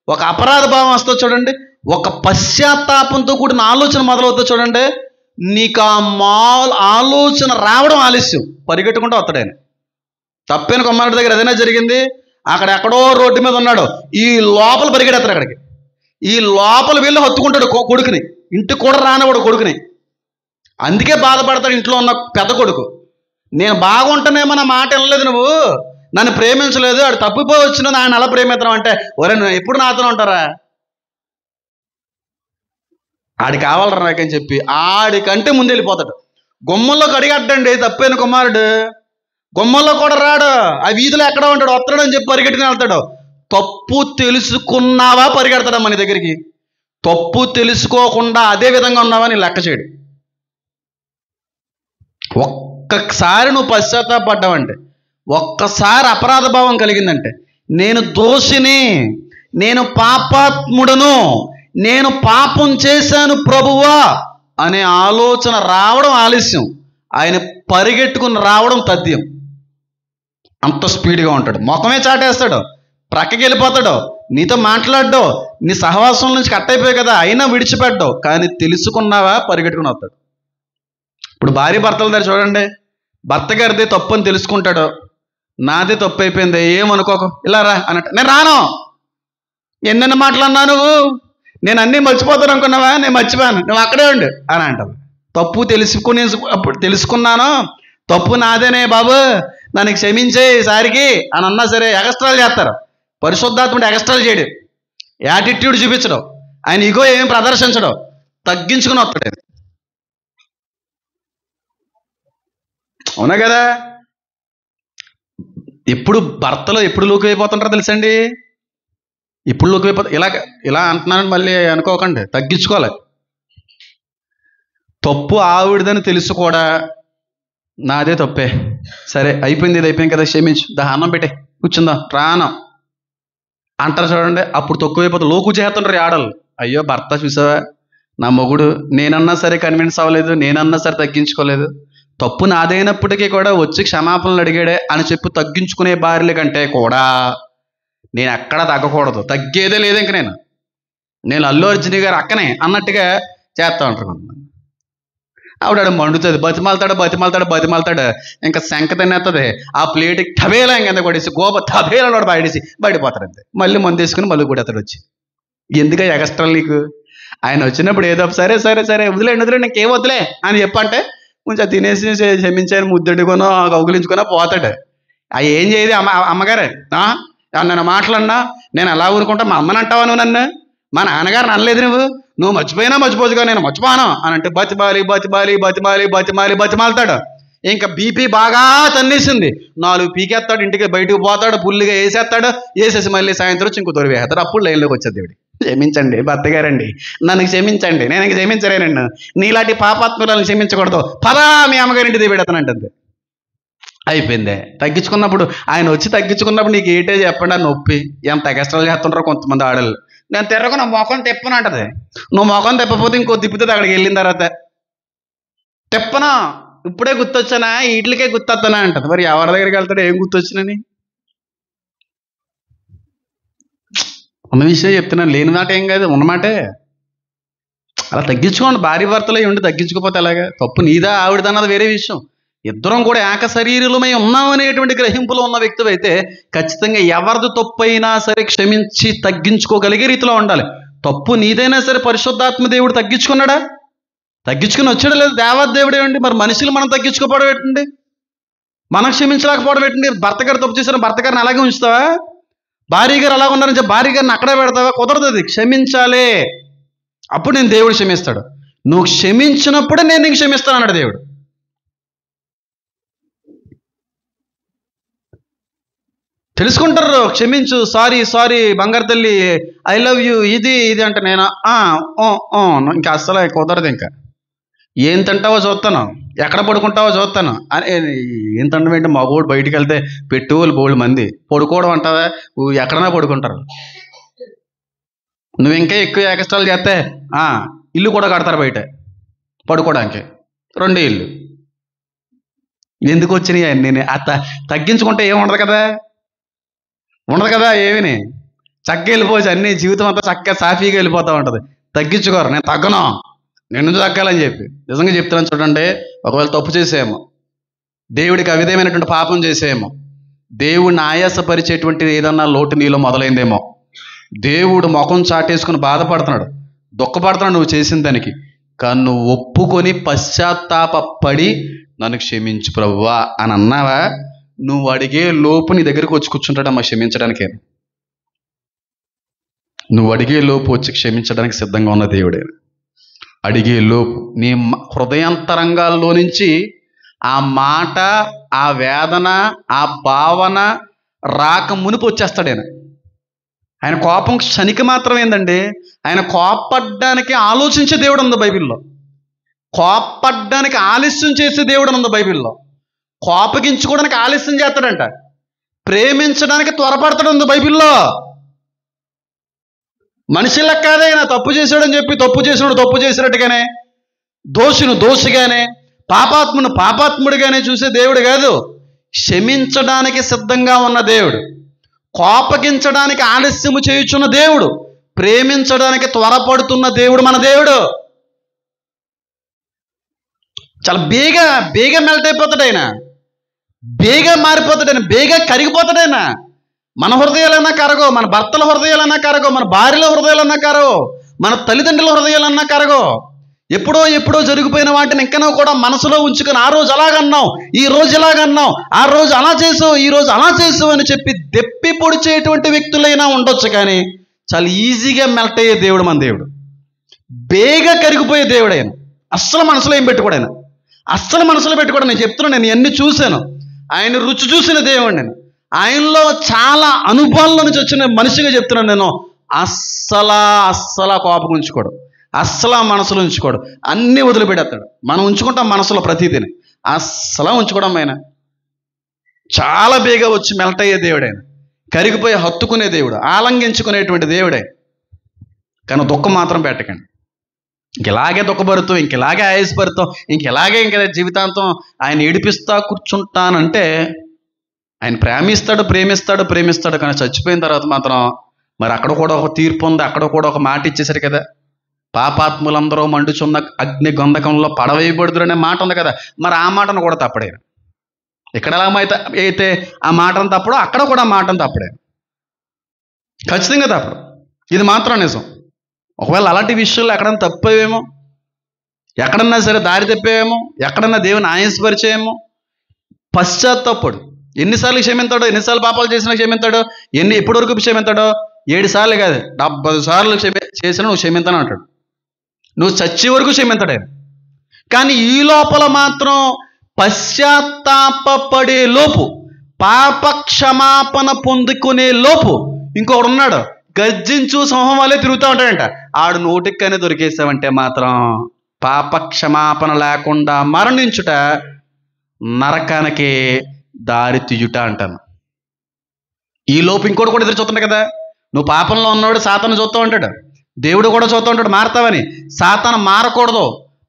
ఒక అపరాధ భావం వస్తుంది చూడండి, ఒక పశ్చాత్తాపంతో కూడిన ఆలోచన మొదలవుతుంది చూడండి. నీకు ఆ ఆలోచన రావడం ఆలస్యం, పరిగెట్టుకుంటూ వస్తాడు ఆయన. తప్పైన కుమారుడి దగ్గర ఏదైనా జరిగింది, అక్కడ ఎక్కడో రోడ్డు మీద ఉన్నాడు, ఈ లోపల పరిగెడతాడు అక్కడికి, ఈ లోపల వెళ్ళి హత్తుకుంటాడు కొడుకుని, ఇంటికి కూడా రానివాడు కొడుకుని. అందుకే బాధపడతాడు ఇంట్లో ఉన్న పెద్ద కొడుకు. నేను బాగుంటానేమో నా మాట వినలేదు, నువ్వు నన్ను ప్రేమించలేదు, ఆడు తప్పిపోయి వచ్చిన ఆయన అలా ప్రేమించడం అంటే, ఒరే నువ్వు ఎప్పుడు నాతో ఉంటారా, ఆడి కావాలరా నాకని చెప్పి ఆడికంటే ముందు వెళ్ళిపోతాడు. గుమ్మంలోకి అడిగడ్డండి తప్పైన కుమారుడు, గుమ్మంలో కూడా రాడు, ఆ వీధిలో ఎక్కడ ఉంటాడు, వస్తాడు అని చెప్పి పరిగెట్టుకుని వెళ్తాడు. తప్పు తెలుసుకున్నావా పరిగెడతాడా మన దగ్గరికి, తప్పు తెలుసుకోకుండా అదే విధంగా ఉన్నావా నీ లెక్క చేయడు. ఒక్కసారి నువ్వు పశ్చాత్తాపడ్డావంటే, ఒక్కసారి అపరాధ భావం కలిగిందంటే, నేను దోషిని, నేను పాపాత్ముడను, నేను పాపం చేశాను ప్రభువా అనే ఆలోచన రావడం ఆలస్యం, ఆయన పరిగెట్టుకుని రావడం తథ్యం. అంత స్పీడ్గా ఉంటాడు, ముఖమే చాటేస్తాడు, ప్రక్కకి వెళ్ళిపోతాడు, నీతో మాట్లాడ్డావు, నీ సహవాసం నుంచి కట్ అయిపోయావు కదా, అయినా విడిచిపెట్టావు, కానీ తెలుసుకున్నావా పరిగెట్టుకుని వస్తాడు. ఇప్పుడు భార్య భర్తల దగ్గర చూడండి, భర్త గారిదే తప్పు అని తెలుసుకుంటాడు, నాదే తప్పు అయిపోయింది ఏమనుకోకు ఇలా రా అన్నట్టు, నేను రాను, ఎన్నెన్ని మాటలన్నా నువ్వు, నేను అన్నీ మర్చిపోతాను అనుకున్నావా, నేను మర్చిపోయాను, నువ్వు అక్కడే ఉండు అని అంటావు. తప్పు అప్పుడు తెలుసుకున్నాను, తప్పు నాదేనే బాబు, నన్ను క్షమించే ఈసారికి అని అన్నా సరే ఎగస్ట్రాలు చేస్తారు. పరిశుద్ధాత్ముడు ఎగస్ట్రాలు చేయడు, యాటిట్యూడ్ చూపించడం, ఆయన ఇగో ఏం ప్రదర్శించడం, తగ్గించుకుని వస్తాడు. అవునా కదా? ఎప్పుడు భర్తలో ఎప్పుడు లోకి అయిపోతుంటారో తెలుసండి, ఇప్పుడు లోకి అయిపోతా. ఇలా అంటున్నానని మళ్ళీ అనుకోకండి, తగ్గించుకోవాలి. తప్పు ఆవిడదని తెలుసు కూడా, నాదే తప్పే, సరే అయిపోయింది, ఇది అయిపోయింది కదా, క్షమించు, అన్నం పెట్టే కూర్చుందాం రాను అంటారు చూడండి. అప్పుడు తక్కువైపోతుంది, లోకు చేస్తుంటారు ఆడలు. అయ్యో భర్త చూసావా, నా మొగుడు నేనన్నా సరే కన్విన్స్ అవ్వలేదు, నేనన్నా సరే తగ్గించుకోలేదు, తప్పు నాదైనప్పటికీ కూడా వచ్చి క్షమాపణలు అడిగాడే అని చెప్పి తగ్గించుకునే భార్యల కంటే కూడా నేను ఎక్కడ తగ్గకూడదు, తగ్గేదే లేదు ఇంక నేను అల్లు అర్జున్ గారు అక్కనే అన్నట్టుగా చేస్తా ఉంటారు కొంతమంది. ఆవిడ మండుతుంది, బతిమాలతాడు, ఇంకా శంక తినేస్తుంది, ఆ ప్లేట్కి తబేలా ఇంకెంత కొడేసి గోప తబేలా బయటేసి బయటపోతాడు అంతే. మళ్ళీ మందు వేసుకుని మళ్ళీ కూడా అతడు వచ్చి, ఎందుక ఎగస్ట్రా నీకు, ఆయన వచ్చినప్పుడు ఏదో సరే సరే సరే వదిలేండి ఇంకేం వదిలే అని చెప్పంటే కొంచెం తినేసి క్షమించాను ముద్దెడుకొనో కౌగులించుకొనో పోతాడు. అవి ఏం చేయదు అమ్మగారే, నన్ను మాట్లాడినా నేను ఎలా ఊరుకుంటా, మా అమ్మని అంటావా నువ్వు, నన్ను మా నాన్నగారిని అనలేదు, నువ్వు మర్చిపోయినా మర్చిపోతుగా నేను మర్చిపోను అని అంటే బతిమాలుతాడు. ఇంకా బీపీ బాగా తన్నేసింది, 4 పీకేస్తాడు, ఇంటికి బయటకు పోతాడు, పుల్లిగా వేసేసి మళ్ళీ సాయంత్రం వచ్చి ఇంకో దొరి వేస్తాడు. అప్పుడు లైన్లోకి వచ్చేది దేవుడి, క్షమించండి భర్త గారండి, నన్ను క్షమించండి, నేను ఇంక క్షమించలేనండి, నీలాంటి పాపాత్ములను క్షమించకూడదు, పదా మీ అమ్మగారింటి దేవుడతానంటుంది. అయిపోయిందే. తగ్గించుకున్నప్పుడు ఆయన వచ్చి తగ్గించుకున్నప్పుడు నీకు ఏంటే చెప్పండి, ఆ నొప్పి ఎంత ఎక్స్ట్రాలు చేస్తుంటారో కొంతమంది ఆడలు. నేను తిరగ నా మొఖం తిప్పను అంటది, నువ్వు మొఖం తిప్పపోతే ఇంకో తిప్పుతుంది, అక్కడికి వెళ్ళిన తర్వాత తిప్పనా, ఇప్పుడే గుర్తొచ్చానా, వీటికే గుర్తొస్తానా అంటది. మరి ఎవరి దగ్గరికి వెళ్తాడు, ఏం గుర్తొచ్చినని ఉన్న విషయం చెప్తున్నాను, లేని మాట ఏం కాదు, ఉన్నమాటే. అలా తగ్గించుకోండి, భార్య భర్తలే ఉండి తగ్గించుకోపోతే అలాగా, తప్పు నీదా ఆవిడదన్నది వేరే విషయం. ఇద్దరం కూడా ఏక శరీరులమై ఉన్నాం అనేటువంటి గ్రహింపులో ఉన్న వ్యక్తి అయితే ఖచ్చితంగా ఎవరిది తప్పు అయినా సరే క్షమించి తగ్గించుకోగలిగే రీతిలో ఉండాలి. తప్పు నీదైనా సరే పరిశుద్ధాత్మ దేవుడు తగ్గించుకున్నాడా, తగ్గించుకుని వచ్చాడా లేదు, దేవాదేవుడే అండి. మరి మనుషులు మనం తగ్గించుకోపోవడం ఏంటండి, మనం క్షమించలేకపోవడం ఏంటండి. భర్త గారు తప్పు చేసిన భర్త గారిని అలాగే ఉంచుతావా, భార్య గారు అలా ఉన్నారని చెప్పి భార్య గారిని అక్కడే పెడతావా, కుదరదు. అది క్షమించాలి, అప్పుడు నేను దేవుడు క్షమిస్తాడు. నువ్వు క్షమించినప్పుడే నేను నీకు క్షమిస్తాను అన్నాడు దేవుడు. తెలుసుకుంటారు, క్షమించు, సారీ సారీ బంగారు తల్లి, ఐ లవ్ యూ, ఇది ఇది అంటే నేను ఇంకా అస్సలు కుదరదు. ఇంకా ఏం తింటావో చూస్తాను, ఎక్కడ పడుకుంటావో చూస్తాను అని. ఏం తినడం ఏంటి, మగోడు బయటికి వెళ్తే పెట్టుకోవాలి బోళ్ళు మంది, పడుకోవడం అంటావా, ఎక్కడైనా పడుకుంటారు. నువ్వు ఇంకా ఎక్కువ ఎక్స్ట్రాలు చేస్తే ఇల్లు కూడా కడతారు బయట పడుకోవడానికి, 2 ఇల్లు. ఎందుకు వచ్చినాయి అన్నీ? తగ్గించుకుంటే ఏముండదు కదా, ఉండదు కదా ఏమిని, చక్కగా వెళ్ళిపోవచ్చు, అన్ని జీవితం అంతా చక్కగా సాఫీగా వెళ్ళిపోతూ ఉంటుంది. తగ్గించుకోరు, నేను తగ్గను, నేను తగ్గాలని చెప్పి. నిజంగా చెప్తున్నాను చూడండి, ఒకవేళ తప్పు చేసేమో, దేవుడికి అవిధమైనటువంటి పాపం చేసేమో, దేవుడిని ఆయాసపరిచేటువంటి ఏదన్నా లోటు నీలో మొదలైందేమో, దేవుడు ముఖం చాటేసుకుని బాధపడుతున్నాడు, దుఃఖపడుతున్నాడు నువ్వు చేసిన దానికి. కానీ నువ్వు ఒప్పుకొని పశ్చాత్తాపడి నన్ను క్షమించు ప్రభువా అని అన్నావా, నువ్వు అడిగే లోపు నీ దగ్గరికి వచ్చి కూర్చుంటాడమ్మా క్షమించడానికే. నువ్వు అడిగే లోపు వచ్చి క్షమించడానికి సిద్ధంగా ఉన్న దేవుడే. అడిగే లోపు నీ హృదయాంతరంగాల్లో నుంచి ఆ మాట, ఆ వేదన, ఆ భావన రాక మునుపు వచ్చేస్తాడు ఆయన. ఆయన కోపం క్షణిక మాత్రం ఏందండి, ఆయన కోపడ్డానికి ఆలోచించే దేవుడు ఉంది బైబిల్లో, కోపడ్డానికి ఆలస్యం చేసే దేవుడు ఉంది బైబిల్లో. కోపగించుకోవడానికి ఆలస్యం చేస్తాడంట, ప్రేమించడానికి త్వరపడతాడు ఉంది బైబిల్లో. మనిషిలా కాదే ఆయన తప్పు చేశాడని చెప్పి తప్పు చేసినాడు తప్పు చేసినట్టుగానే, దోషిను దోషిగానే, పాపాత్మును పాపాత్ముడిగానే చూసే దేవుడు కాదు. క్షమించడానికి సిద్ధంగా ఉన్న దేవుడు, కోపగించడానికి ఆలస్యము చేయుచున్న దేవుడు, ప్రేమించడానికి త్వరపడుతున్న దేవుడు మన దేవుడు. చాలా బేగా మెల్ట్ అయిపోతాడు ఆయన, బేగా మారిపోతాడు ఆయన, బేగా కరిగిపోతాడు. మన హృదయాలన్నా కరగో, మన భర్తల హృదయాలన్నా కరగో, మన భార్యల హృదయాలన్నా కరగో, మన తల్లిదండ్రుల హృదయాలన్నా కరగో. ఎప్పుడో జరిగిపోయిన వాటిని ఇంకనో కూడా మనసులో ఉంచుకొని, ఆ రోజు అలాగన్నావు, ఈ రోజు ఇలాగన్నావు, ఆ రోజు అలా చేసావు, ఈ రోజు అలా చేసావు అని చెప్పి దెప్పి పొడిచేటువంటి వ్యక్తులైనా ఉండొచ్చు. కానీ చాలా ఈజీగా మెల్ట్ అయ్యే దేవుడు మన దేవుడు, బేగా కరిగిపోయే దేవుడు ఆయన. అస్సలు మనసులో ఏం పెట్టుకోడు ఆయన, అస్సలు మనసులో పెట్టుకోడు. నేను చెప్తున్నాను, నేను ఎన్ని చూశాను, ఆయన రుచి చూసిన దేవుడు నేను. ఆయనలో చాలా అనుభవాల నుంచి వచ్చిన మనిషిగా చెప్తున్నాను నేను. అస్సలా కోపం ఉంచుకోడు, అస్సలా మనసులో ఉంచుకోడు, అన్నీ వదిలిపెడతాడు. మనం ఉంచుకుంటాం మనసులో ప్రతిదీని, అస్సలా ఉంచుకోవడం ఆయన. చాలా బేగా వచ్చి మెల్ట్ అయ్యే దేవుడు ఆయన, కరిగిపోయి హత్తుకునే దేవుడు, ఆలంఘించుకునేటువంటి దేవుడే. కానీ దుఃఖం మాత్రం పెట్టకండి. ఇంకెలాగే దుఃఖపడుతూ, ఇంకెలాగే ఆయాసపడుతూ, ఇంకెలాగే జీవితాంతం ఆయన ఏడిపిస్తా కూర్చుంటానంటే, ఆయన ప్రేమిస్తాడు. కానీ చచ్చిపోయిన తర్వాత మాత్రం మరి అక్కడ కూడా ఒక తీర్పు ఉంది, అక్కడ కూడా ఒక మాట ఇచ్చేశారు కదా, పాపాత్ములందరూ మండుచున్న అగ్ని గంధకంలో పడవేయబడుదురు అనే మాట ఉంది కదా. మరి ఆ మాటను కూడా తప్పడే. ఇక్కడ ఎలా అయితే ఆ మాటను తప్పడో, అక్కడ కూడా ఆ మాటను తప్పడే, ఖచ్చితంగా తప్పడు. ఇది మాత్రం నిజం. ఒకవేళ అలాంటి విషయాల్లో ఎక్కడన్నా తప్పేమో, ఎక్కడన్నా సరే దారి తప్పేమో, ఎక్కడన్నా దేవుని ఆయాసపరిచేమో, పశ్చాత్తాపడు. ఎన్నిసార్లు క్షమింతాడో, ఎన్నిసార్లు పాపాలు చేసినా క్షమింతాడో, ఎప్పటి వరకు క్షమింతాడో, 7 సార్లు కాదు 70 సార్లు చేసినా నువ్వు క్షమింతాను అంటాడు. నువ్వు చచ్చే వరకు క్షమింతాడు ఆయన. కానీ ఈ లోపల మాత్రం పశ్చాత్తాపడే లోపు, పాప క్షమాపణ పొందుకునే లోపు ఇంకొకడు ఉన్నాడు, గర్జించు సింహం వల్లే తిరుగుతూ ఉంటాడంట. ఆడు నోటికనే దొరికేసావంటే మాత్రం పాప క్షమాపణ లేకుండా మరణించుట, నరకానికి దారి తీయుట అంటాను. ఈ లోపు ఇంకోటి కూడా ఎదురు చూస్తుంటాడు కదా. నువ్వు పాపంలో ఉన్నవాడు సాతాను చూస్తూ ఉంటాడు, దేవుడు కూడా చూస్తూ ఉంటాడు మారతావని. సాతాను మారకూడదు,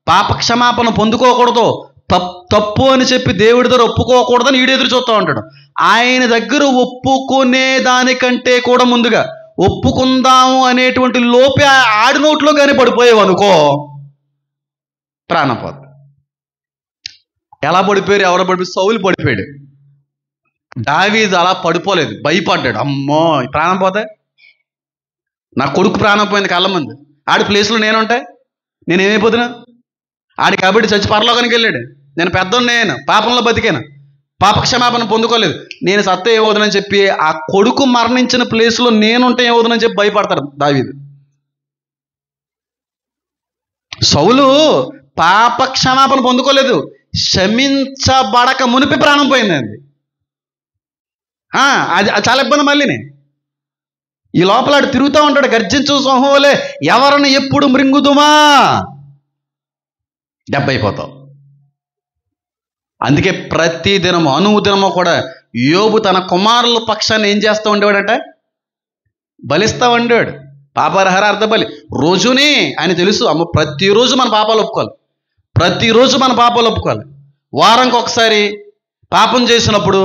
పాప క్షమాపణ పొందుకోకూడదు, తప్పు అని చెప్పి దేవుడి దగ్గర ఒప్పుకోకూడదని ఈడు ఎదురు చూస్తూ ఉంటాడు. ఆయన దగ్గర ఒప్పుకునే దానికంటే కూడా ముందుగా ఒప్పుకుందాము అనేటువంటి లోపే ఆడి నోట్లో కానీ పడిపోయావు అనుకో, ప్రాణం పోదు. ఎలా పడిపోయారు, ఎవరు పడిపోయి? సౌలు పడిపోయాడు. దావీదు అలా పడిపోలేదు, భయపడ్డాడు. అమ్మో ప్రాణం పోతే, నా కొడుకు ప్రాణం పోయింది కళ్ళ ముందు, ఆడి ప్లేస్లో నేనుంటే నేనేమైపోతున్నా? ఆడి కాబట్టి చచ్చి పరలోకానికి వెళ్ళాడు. నేను పెద్దోడు, నేను పాపంలో బతికాను, పాప క్షమాపణ పొందుకోలేదు, నేను సత్తే ఏమవుతుందని చెప్పి ఆ కొడుకు మరణించిన ప్లేస్లో నేనుంటే ఏమవుతుందని చెప్పి భయపడతాడు దావీదు. సౌలు పాప క్షమాపణ పొందుకోలేదు, క్షమించబడక మునిపి ప్రాణం పోయిందండి. అది చాలా ఇబ్బంది. మళ్ళీనే ఈ లోపల ఆడు తిరుగుతూ ఉంటాడు గర్జించు సింహంవలే, ఎవరిని ఎప్పుడు మృంగుదుమా, దెబ్బ అయిపోతావు. అందుకే ప్రతి దినము అనుదినము కూడా యోబు తన కుమారుల పక్షాన్ని ఏం చేస్తూ ఉండేవాడట, బలిస్తూ ఉండేవాడు. పాపారహార అర్థ బలి రోజుని ఆయన తెలుసు. అమ్మ ప్రతిరోజు మన పాపాలు ఒప్పుకోవాలి, ప్రతిరోజు మన పాపాలు ఒప్పుకోవాలి. వారంకి ఒకసారి పాపం చేసినప్పుడు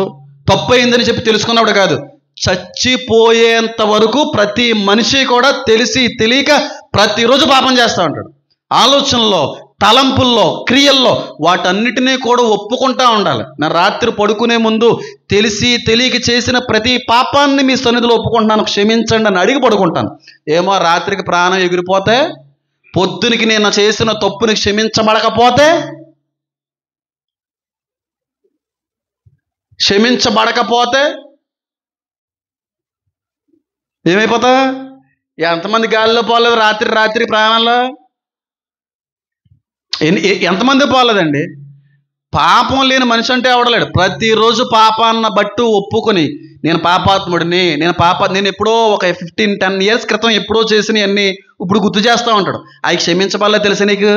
తప్పు అయిందని చెప్పి తెలుసుకున్నప్పుడు కాదు, చచ్చిపోయేంత వరకు ప్రతి మనిషి కూడా తెలిసి తెలియక ప్రతిరోజు పాపం చేస్తూ ఉంటాడు. ఆలోచనలో, తలంపుల్లో, క్రియల్లో వాటన్నిటినీ కూడా ఒప్పుకుంటా ఉండాలి. నా రాత్రి పడుకునే ముందు తెలిసి తెలియక చేసిన ప్రతి పాపాన్ని మీ సన్నిధిలో ఒప్పుకుంటున్నాను, క్షమించండి అని అడిగి పడుకుంటాను. ఏమో రాత్రికి ప్రాణం ఎగిరిపోతే, పొద్దునికి నేను చేసిన తప్పుని క్షమించబడకపోతే ఏమైపోతా? ఎంతమంది గాలిలో పోలేదు రాత్రి ప్రాణాల్లో? ఎంతమంది పోలేదండి? పాపం లేని మనిషి అంటే ఎవడలేడు. ప్రతిరోజు పాపాన్న బట్టు ఒప్పుకొని నేను పాపాత్ముడిని, నేను ఎప్పుడో ఒక 10 years క్రితం ఎప్పుడో చేసిన అన్ని ఇప్పుడు గుర్తు చేస్తూ ఉంటాడు. అవి క్షమించబడలేదు తెలుసా నీకు?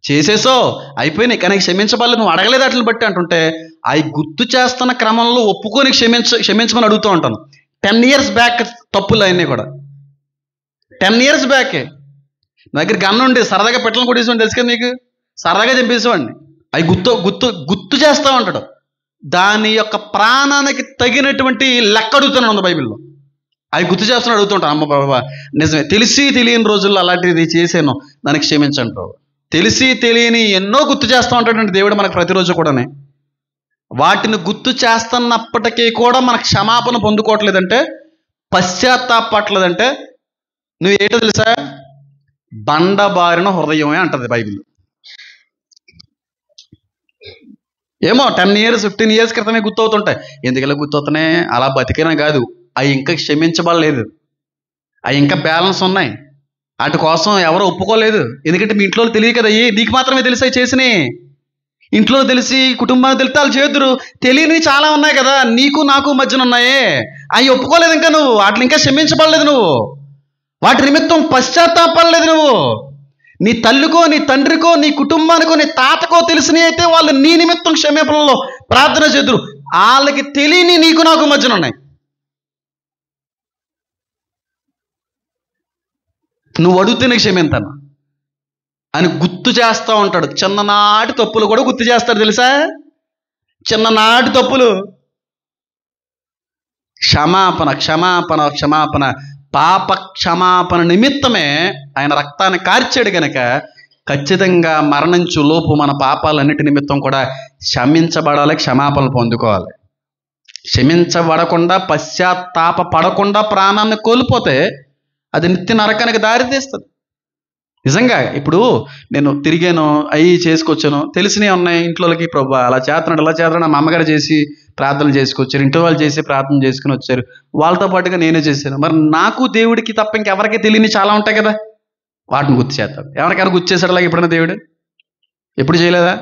చేసేసో అయిపోయినాయి, కానీ క్షమించబడలేదు, నువ్వు అడగలేదు వాటిని బట్టి అంటుంటే అవి గుర్తు చేస్తున్న క్రమంలో ఒప్పుకొని క్షమించమని అడుగుతూ ఉంటాను. 10 years బ్యాక్ తప్పులు అవన్నీ కూడా 10 years బ్యాకే. నా దగ్గర గన్ను ఉండి సరదాగా పెట్టలను కొట్టేసి తెలుసు కదా నీకు, సరదాగా చంపేసేవాడిని. అవి గుర్తు చేస్తూ ఉంటాడు. దాని యొక్క ప్రాణానికి తగినటువంటి లెక్క అడుగుతున్నాను ఉంది బైబిల్లో. అవి గుర్తు చేస్తున్నాడు, అడుగుతుంటాను. అమ్మ బాబా నిజమే, తెలిసి తెలియని రోజుల్లో అలాంటిది చేసాను, దానికి క్షమించండి బాబు. తెలిసి తెలియని ఎన్నో గుర్తు చేస్తూ ఉంటాడండి దేవుడు మనకు ప్రతిరోజు కూడానే. వాటిని గుర్తు చేస్తున్నప్పటికీ కూడా మనకు క్షమాపణ పొందుకోవట్లేదంటే, పశ్చాత్తాపట్లేదంటే నువ్వు ఏంటో తెలుసా, బండబారిన హృదయమే అంటది బైబిల్. ఏమో 10 years 15 years క్రితమే గుర్తవుతుంటాయి. ఎందుకలా గుర్తవుతున్నాయి? అలా బతికినా కాదు, అవి ఇంకా క్షమించబడలేదు, అవి ఇంకా బ్యాలెన్స్ ఉన్నాయి. వాటి కోసం ఎవరు ఒప్పుకోలేదు. ఎందుకంటే మీ ఇంట్లో తెలియదు కదా, నీకు మాత్రమే తెలిసి అవి చేసినాయి. ఇంట్లో తెలిసి, కుటుంబానికి తెలిసి వాళ్ళు చేతురు, తెలియని చాలా ఉన్నాయి కదా, నీకు నాకు మధ్యన ఉన్నాయే, అవి ఒప్పుకోలేదు ఇంకా నువ్వు, వాటిని ఇంకా క్షమించబడలేదు నువ్వు, వాటి నిమిత్తం పశ్చాత్తాపడలేదు నువ్వు. నీ తల్లికో, నీ తండ్రికో, నీ కుటుంబానికో, నీ తాతకో తెలిసినవి అయితే వాళ్ళు నీ నిమిత్తం క్షమాపణలో ప్రార్థన చేతురు. వాళ్ళకి తెలియని నీకు నాకు మధ్యన ఉన్నాయి. నువ్వు అడుగుతూనే క్షమింతాను అని గుర్తు చేస్తూ ఉంటాడు. చిన్ననాటి తప్పులు కూడా గుర్తు చేస్తాడు తెలుసా, చిన్ననాటి తప్పులు. క్షమాపణ పాప క్షమాపణ నిమిత్తమే ఆయన రక్తాన్ని కార్చాడు గనక ఖచ్చితంగా మరణించు లోపు మన పాపాలన్నిటి నిమిత్తం కూడా క్షమించబడాలి, క్షమాపణలు పొందుకోవాలి. క్షమించబడకుండా, పశ్చాత్తాప పడకుండా ప్రాణాన్ని కోల్పోతే అది నిత్య నరకానికి దారితీస్తుంది. నిజంగా ఇప్పుడు నేను తిరిగాను, అవి చేసుకొచ్చాను, తెలిసినవి ఉన్నాయి ఇంట్లోకి, ప్రభు అలా చేస్తున్నాడు మా అమ్మగారు చేసి ప్రార్థనలు చేసుకొచ్చారు, ఇంట్లో వాళ్ళు చేసి ప్రార్థన చేసుకుని వచ్చారు, వాళ్ళతో పాటుగా నేనే చేశాను. మరి నాకు దేవుడికి తప్ప ఇంకెవరికి తెలియని చాలా ఉంటాయి కదా, వాటిని గుర్తు చేస్తాడు. ఎవరికైనా గుర్తు చేశాడు అలాగే ఎప్పుడైనా దేవుడు? ఎప్పుడు చేయలేదా?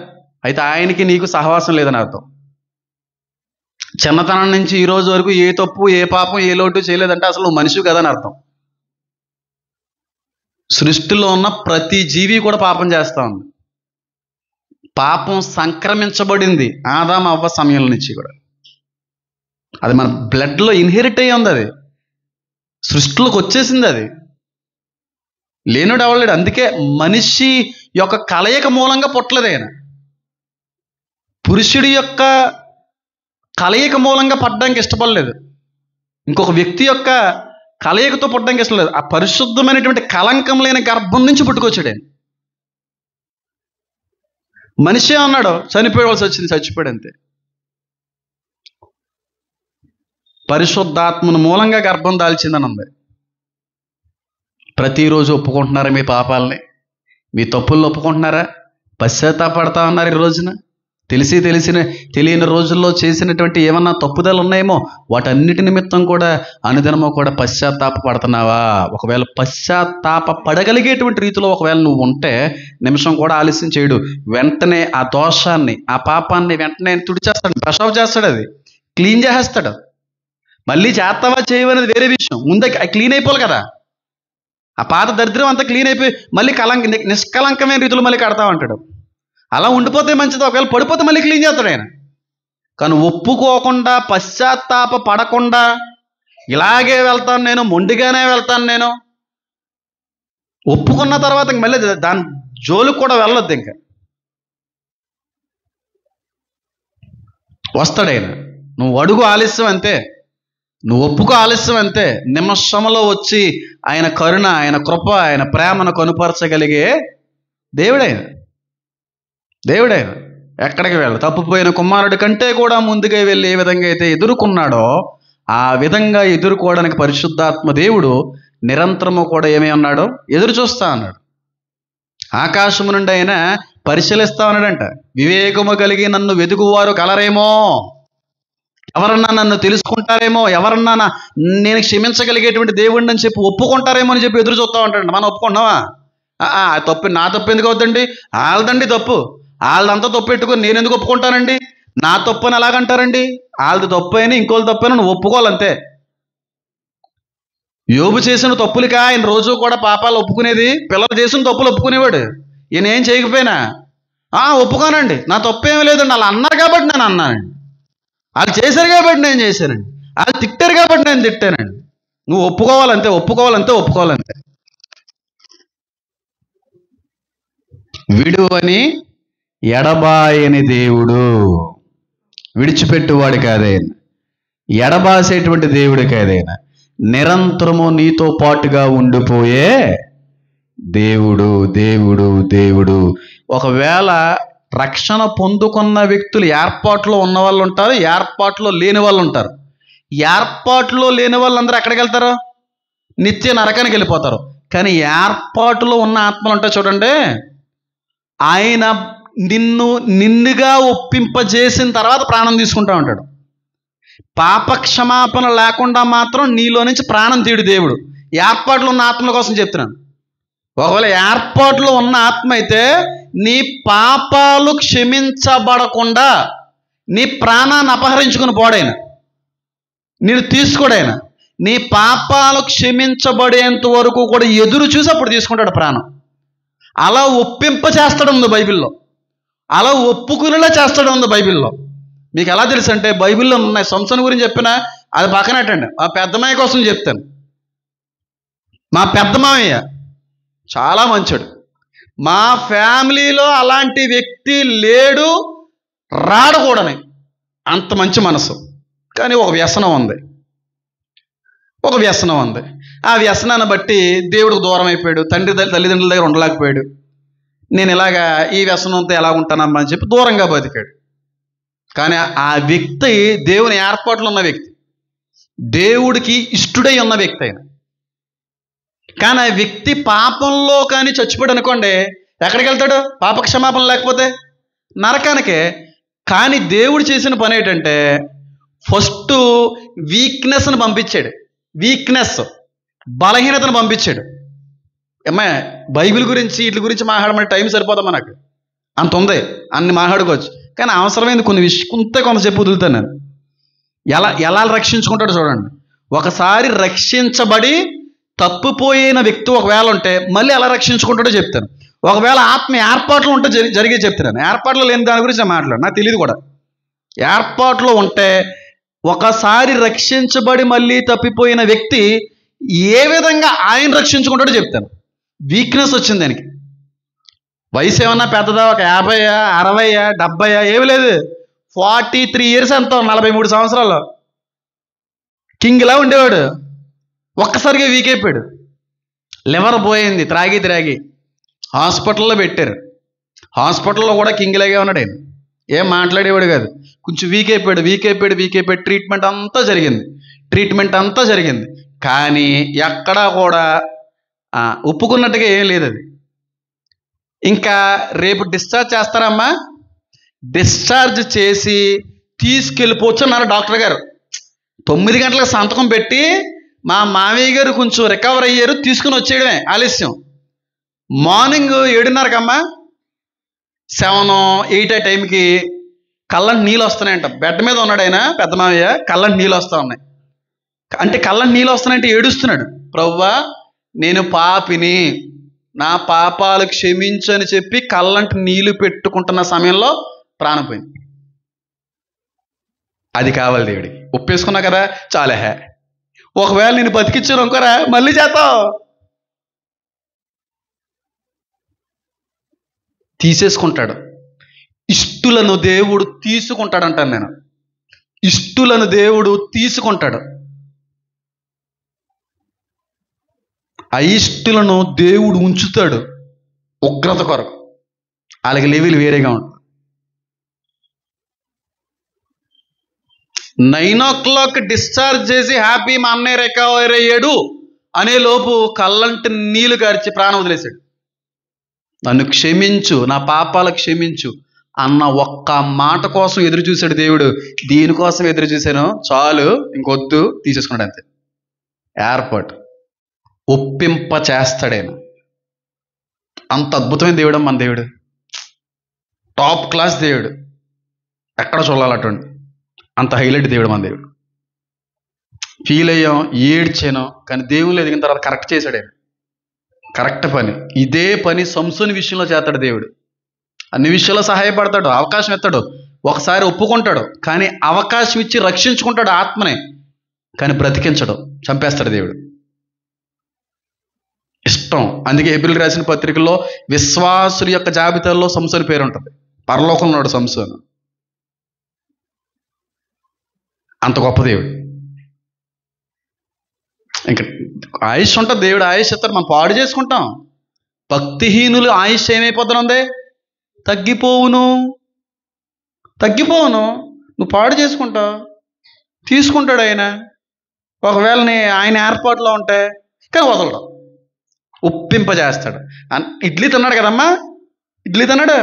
అయితే ఆయనకి నీకు సహవాసం లేదని అర్థం. చిన్నతనం నుంచి ఈ రోజు వరకు ఏ తప్పు, ఏ పాపం, ఏ లోటు చేయలేదంటే అసలు నువ్వు మనిషి కదని అర్థం. సృష్టిలో ఉన్న ప్రతి జీవి కూడా పాపం చేస్తూ ఉంది. పాపం సంక్రమించబడింది ఆదాము అవ్వ సమయం నుంచి కూడా. అది మన బ్లడ్లో ఇన్హెరిట్ అయ్యి ఉంది, అది సృష్టిలోకి వచ్చేసింది, అది లేనుడు అవ్వలేడు. అందుకే మనిషి యొక్క కలయిక మూలంగా పుట్టలేదు ఆయన. పురుషుడి యొక్క కలయిక మూలంగా పడ్డానికి ఇష్టపడలేదు, ఇంకొక వ్యక్తి యొక్క కలయికతో పుట్టడానికి ఇష్టం లేదు. ఆ పరిశుద్ధమైనటువంటి కలంకం లేని గర్భం నుంచి పుట్టుకొచ్చాడు ఆయన. మనిషే అన్నాడు, చనిపోవాల్సి వచ్చింది, చచ్చిపోయాడు అంతే. పరిశుద్ధాత్మను మూలంగా గర్భం దాల్చిందని ఉంది. ప్రతిరోజు ఒప్పుకుంటున్నారా మీ పాపాలని? మీ తప్పులను ఒప్పుకుంటున్నారా? పశ్చాత్తాపడతా ఉన్నారు ఈ రోజున? తెలియని రోజుల్లో చేసినటువంటి ఏమన్నా తప్పుదలు ఉన్నాయేమో వాటన్నిటి నిమిత్తం కూడా అనుదినమో కూడా పశ్చాత్తాప పడుతున్నావా? ఒకవేళ పశ్చాత్తాప పడగలిగేటువంటి రీతిలో ఒకవేళ నువ్వు ఉంటే నిమిషం కూడా ఆలస్యం చేయడు, వెంటనే ఆ దోషాన్ని, ఆ పాపాన్ని వెంటనే తుడిచేస్తాడు, బ్రష్ ఆఫ్ చేస్తాడు, అది క్లీన్ చేసేస్తాడు. మళ్ళీ చేస్తావా చేయవనేది వేరే విషయం. ముందే క్లీన్ అయిపోవాలి కదా. ఆ పాత దరిద్రం అంతా క్లీన్ అయిపోయి మళ్ళీ నిష్కలంకమైన రీతిలో మళ్ళీ కడతా ఉంటాడు. అలా ఉండిపోతే మంచిది. ఒకవేళ పడిపోతే మళ్ళీ క్లీన్ చేస్తాడు ఆయన. కానీ ఒప్పుకోకుండా, పశ్చాత్తాప పడకుండా, ఇలాగే వెళ్తాను నేను, మొండిగానే వెళ్తాను నేను, ఒప్పుకున్న తర్వాత ఇంక మళ్ళీ దాని జోలికి కూడా వెళ్ళొద్దు. ఇంకా వస్తాడు ఆయన. నువ్వు అడుగు ఆలస్యం అంతే, నువ్వు ఒప్పుకో ఆలస్యం అంతే. నిమిషంలో వచ్చి ఆయన కరుణ, ఆయన కృప, ఆయన ప్రేమను కనుపరచగలిగే దేవుడైన. ఎక్కడికి వెళ్ళ తప్పిపోయిన కుమారుడి కంటే కూడా ముందుగా వెళ్ళి ఏ విధంగా అయితే ఎదుర్కొన్నాడో ఆ విధంగా ఎదుర్కోవడానికి పరిశుద్ధాత్మ దేవుడు నిరంతరము కూడా ఏమై ఉన్నాడో ఎదురు చూస్తా అన్నాడు. ఆకాశము నుండి ఆయన పరిశీలిస్తా ఉన్నాడంట. వివేకము కలిగి నన్ను వెతుకువారు కలరేమో, ఎవరన్నా నన్ను తెలుసుకుంటారేమో, ఎవరన్నా నేను క్షమించగలిగేటువంటి దేవుడిని అని చెప్పి ఒప్పుకుంటారేమో అని చెప్పి ఎదురు చూస్తూ ఉంటాడు. మనం ఒప్పుకున్నావా? తప్పు నా తప్పు ఎందుకు అవుతుందండి? వాళ్ళదండి తప్పు. వాళ్ళదంతా తప్పు పెట్టుకుని నేను ఎందుకు ఒప్పుకుంటానండి? నా తప్పు అని ఎలాగంటారండి? వాళ్ళది తప్పు అయినా ఇంకోళ్ళు తప్పు అయినా నువ్వు ఒప్పుకోవాలంతే. యోబు చేసిన తప్పులకా ఆయన రోజు కూడా పాపాలు ఒప్పుకునేది? పిల్లలు చేసిన తప్పులు ఒప్పుకునేవాడు. ఈయన ఏం చేయకపోయినా ఒప్పుకోనండి, నా తప్పు ఏమీ లేదండి, వాళ్ళు అన్నారు కాబట్టి నేను అన్నానండి, వాళ్ళు చేశారు కాబట్టి నేను చేశానండి, వాళ్ళు తిట్టారు కాబట్టి నేను తిట్టానండి. నువ్వు ఒప్పుకోవాలంతే. విడువని ఎడబాయని దేవుడు, విడిచిపెట్టువాడు కాదైనా, ఎడబాసేటువంటి దేవుడు కాదైనా, నిరంతరము నీతో పాటుగా ఉండిపోయే దేవుడు. ఒకవేళ రక్షణ పొందుకున్న వ్యక్తులు ఏర్పాట్లో ఉన్న వాళ్ళు ఉంటారు, ఏర్పాట్లో లేని వాళ్ళు ఉంటారు. ఏర్పాట్లో లేని వాళ్ళందరూ ఎక్కడికి వెళ్తారు? నిత్య నరకానికి వెళ్ళిపోతారు. కానీ ఏర్పాటులో ఉన్న ఆత్మలు ఉంటాయి చూడండి, ఆయన నిన్నుగా ఒప్పింపజేసిన తర్వాత ప్రాణం తీసుకుంటా ఉంటాడు. పాప క్షమాపణ లేకుండా మాత్రం నీలో నుంచి ప్రాణం తీడు దేవుడు. ఏర్పాట్లో ఉన్న ఆత్మల కోసం చెప్తున్నాను. ఒకవేళ ఏర్పాట్లో ఉన్న ఆత్మ అయితే నీ పాపాలు క్షమించబడకుండా నీ ప్రాణాన్ని అపహరించుకుని పోడైన, నేను తీసుకోడైనా, నీ పాపాలు క్షమించబడేంత వరకు కూడా ఎదురు చూసి అప్పుడు తీసుకుంటాడు ప్రాణం. అలా ఒప్పింప చేస్తాడు ఉంది బైబిల్లో, అలా ఒప్పుకునేలా చేస్తాడు ఉంది బైబిల్లో. మీకు ఎలా తెలుసు అంటే బైబిల్లో ఉన్నాయి. సంసోను గురించి చెప్పినా అది పక్కనట్టండి, మా పెద్దమాయ కోసం చెప్తాను. మా పెద్ద మామయ్య చాలా మంచోడు. మా ఫ్యామిలీలో అలాంటి వ్యక్తి లేడు, రాడకూడని అంత మంచి మనసు. కానీ ఒక వ్యసనం ఉంది. ఆ వ్యసనాన్ని బట్టి దేవుడికి దూరం అయిపోయాడు, తల్లిదండ్రుల దగ్గర ఉండలేకపోయాడు. నేను ఇలాగా ఈ వ్యసనంతో ఎలా ఉంటానమ్మా అని చెప్పి దూరంగా బతికాడు. కానీ ఆ వ్యక్తి దేవుని ఏర్పాట్లు ఉన్న వ్యక్తి, దేవుడికి ఇష్టడై ఉన్న వ్యక్తి అయిన. కానీ ఆ వ్యక్తి పాపంలో కానీ చచ్చిపోయాడు అనుకోండి, ఎక్కడికి వెళ్తాడు? పాప క్షమాపణ లేకపోతే నరకానికే. కానీ దేవుడు చేసిన పని ఏంటంటే ఫస్ట్ వీక్నెస్ని పంపించాడు. బలహీనతను పంపించాడు. బైబిల్ గురించి వీటి గురించి మాట్లాడమంటే టైం సరిపోతాం మనకు, అంత ఉంది, అన్ని మాట్లాడుకోవచ్చు. కానీ అవసరమైంది కొంతసేపు వదులుతాను నేను. ఎలా రక్షించుకుంటాడో చూడండి. ఒకసారి రక్షించబడి తప్పిపోయిన వ్యక్తి ఒకవేళ ఉంటే మళ్ళీ ఎలా రక్షించుకుంటాడో చెప్తాను. ఒకవేళ ఆత్మ ఏర్పాట్లు ఉంటే జరిగే చెప్తున్నాను. ఏర్పాట్లు లేని దాని గురించి నేను మాట్లాడు, నాకు తెలియదు కూడా. ఏర్పాట్లు ఉంటే ఒకసారి రక్షించబడి మళ్ళీ తప్పిపోయిన వ్యక్తి ఏ విధంగా ఆయన రక్షించుకుంటాడో చెప్తాను. వీక్నెస్ వచ్చింది దానికి. వయసు ఏమన్నా పెద్దదా? ఒక 50, 60, 70 ఏమి లేదు, 43 years ఎంతో, 43 సంవత్సరాలు కింగ్లా ఉండేవాడు. ఒక్కసారిగా వీక్ అయిపోయాడు. లివర్ పోయింది, త్రాగి హాస్పిటల్లో పెట్టారు. హాస్పిటల్లో కూడా కింగ్లాగే ఉన్నాడు ఆయన. ఏం మాట్లాడేవాడు కాదు. కొంచెం వీక్ అయిపోయాడు. ట్రీట్మెంట్ అంతా జరిగింది. కానీ ఎక్కడా కూడా ఒప్పుకున్నట్టుగా ఏం లేదు. అది ఇంకా రేపు డిశ్చార్జ్ చేస్తారమ్మా, డిశ్చార్జ్ చేసి తీసుకెళ్ళిపోవచ్చు అన్నారు డాక్టర్ గారు. 9 గంటలకు సంతకం పెట్టి మా మామయ్య గారు కొంచెం రికవర్ అయ్యారు, తీసుకుని వచ్చేయడమే ఆలస్యం. మార్నింగ్ 7:30కమ్మా, 7, 8 ఆ టైంకి కళ్ళంటి నీళ్ళు వస్తున్నాయంట. బెడ్ మీద ఉన్నాడు ఆయన, పెద్ద మామయ్య, కళ్ళంటి నీళ్ళు వస్తూ ఉన్నాయి. అంటే కళ్ళంటి నీళ్ళు వస్తున్నాయంటే ఏడుస్తున్నాడు. ప్రభువా నేను పాపిని, నా పాపాలు క్షమించు అని చెప్పి కళ్ళంటి నీళ్లు పెట్టుకుంటున్న సమయంలో ప్రాణం పోయింది. అది కావాలి దేవుడికి. ఒప్పేసుకున్నా కదా చాలే. ఒకవేళ నేను బతికించాను అనుకోరా మళ్ళీ చేస్తావు. తీసేసుకుంటాడు. ఇష్టులను దేవుడు తీసుకుంటాడు అంటాను నేను. ఇష్టులను దేవుడు తీసుకుంటాడు. అయిష్టులను దేవుడు ఉంచుతాడు ఉగ్రత కొరకు. వాళ్ళకి లెవెల్ వేరేగా ఉంటుంది. 9 o'clock డిశ్చార్జ్ చేసి హ్యాపీ మా అన్నయ్య రికవర్ అయ్యాడు అనే లోపు కళ్ళంటి నీళ్లు కార్చి ప్రాణం వదిలేశాడు. నన్ను క్షమించు, నా పాపాలు క్షమించు అన్న ఒక్క మాట కోసం ఎదురు చూశాడు దేవుడు. దీనికోసం ఎదురు చూశాను, చాలు ఇంకొద్దు, తీసేసుకున్నాడు అంతే. ఏర్పాటు ఒప్పింప చేస్తాడేనా. అంత అద్భుతమైన దేవుడు మన దేవుడు. టాప్ క్లాస్ దేవుడు. ఎక్కడ చూడాలి అటువంటి అంత హైలైట్ దేవుడు మన దేవుడు. ఫీల్ అయ్యాం, ఏడ్చాను, కానీ దేవుళ్ళు ఎదిగిన తర్వాత కరెక్ట్ చేశాడు ఆయన. కరెక్ట్ పని. ఇదే పని సంసోని విషయంలో చేస్తాడు దేవుడు. అన్ని విషయాల్లో సహాయపడతాడు, అవకాశం ఇస్తాడు, ఒకసారి ఒప్పుకుంటాడు, కానీ అవకాశం ఇచ్చి రక్షించుకుంటాడు ఆత్మనే, కానీ బ్రతికించడు, చంపేస్తాడు దేవుడు. ఇష్టం. అందుకే హెబ్రీయులకు రాసిన పత్రికల్లో విశ్వాసుల యొక్క జాబితాలో సంసోని పేరు ఉంటుంది. పరలోకంలో ఉన్నాడు సంసోను. అంత గొప్ప దేవుడు. ఇంకా ఆయుష్ ఉంటుంది, దేవుడు ఆయుష్ ఇస్తాడు, మనం పాడు చేసుకుంటాం. భక్తిహీనులు ఆయుష్ ఏమైపోతుంది? తగ్గిపోవును. నువ్వు పాడు చేసుకుంటావు. తీసుకుంటాడు ఆయన. ఒకవేళ ఆయన ఏర్పాట్లో ఉంటే కానీ వదలడం, ఒప్పింపజేస్తాడు. ఇడ్లీ తిన్నాడు కదమ్మా, ఇడ్లీ తిన్నాడు.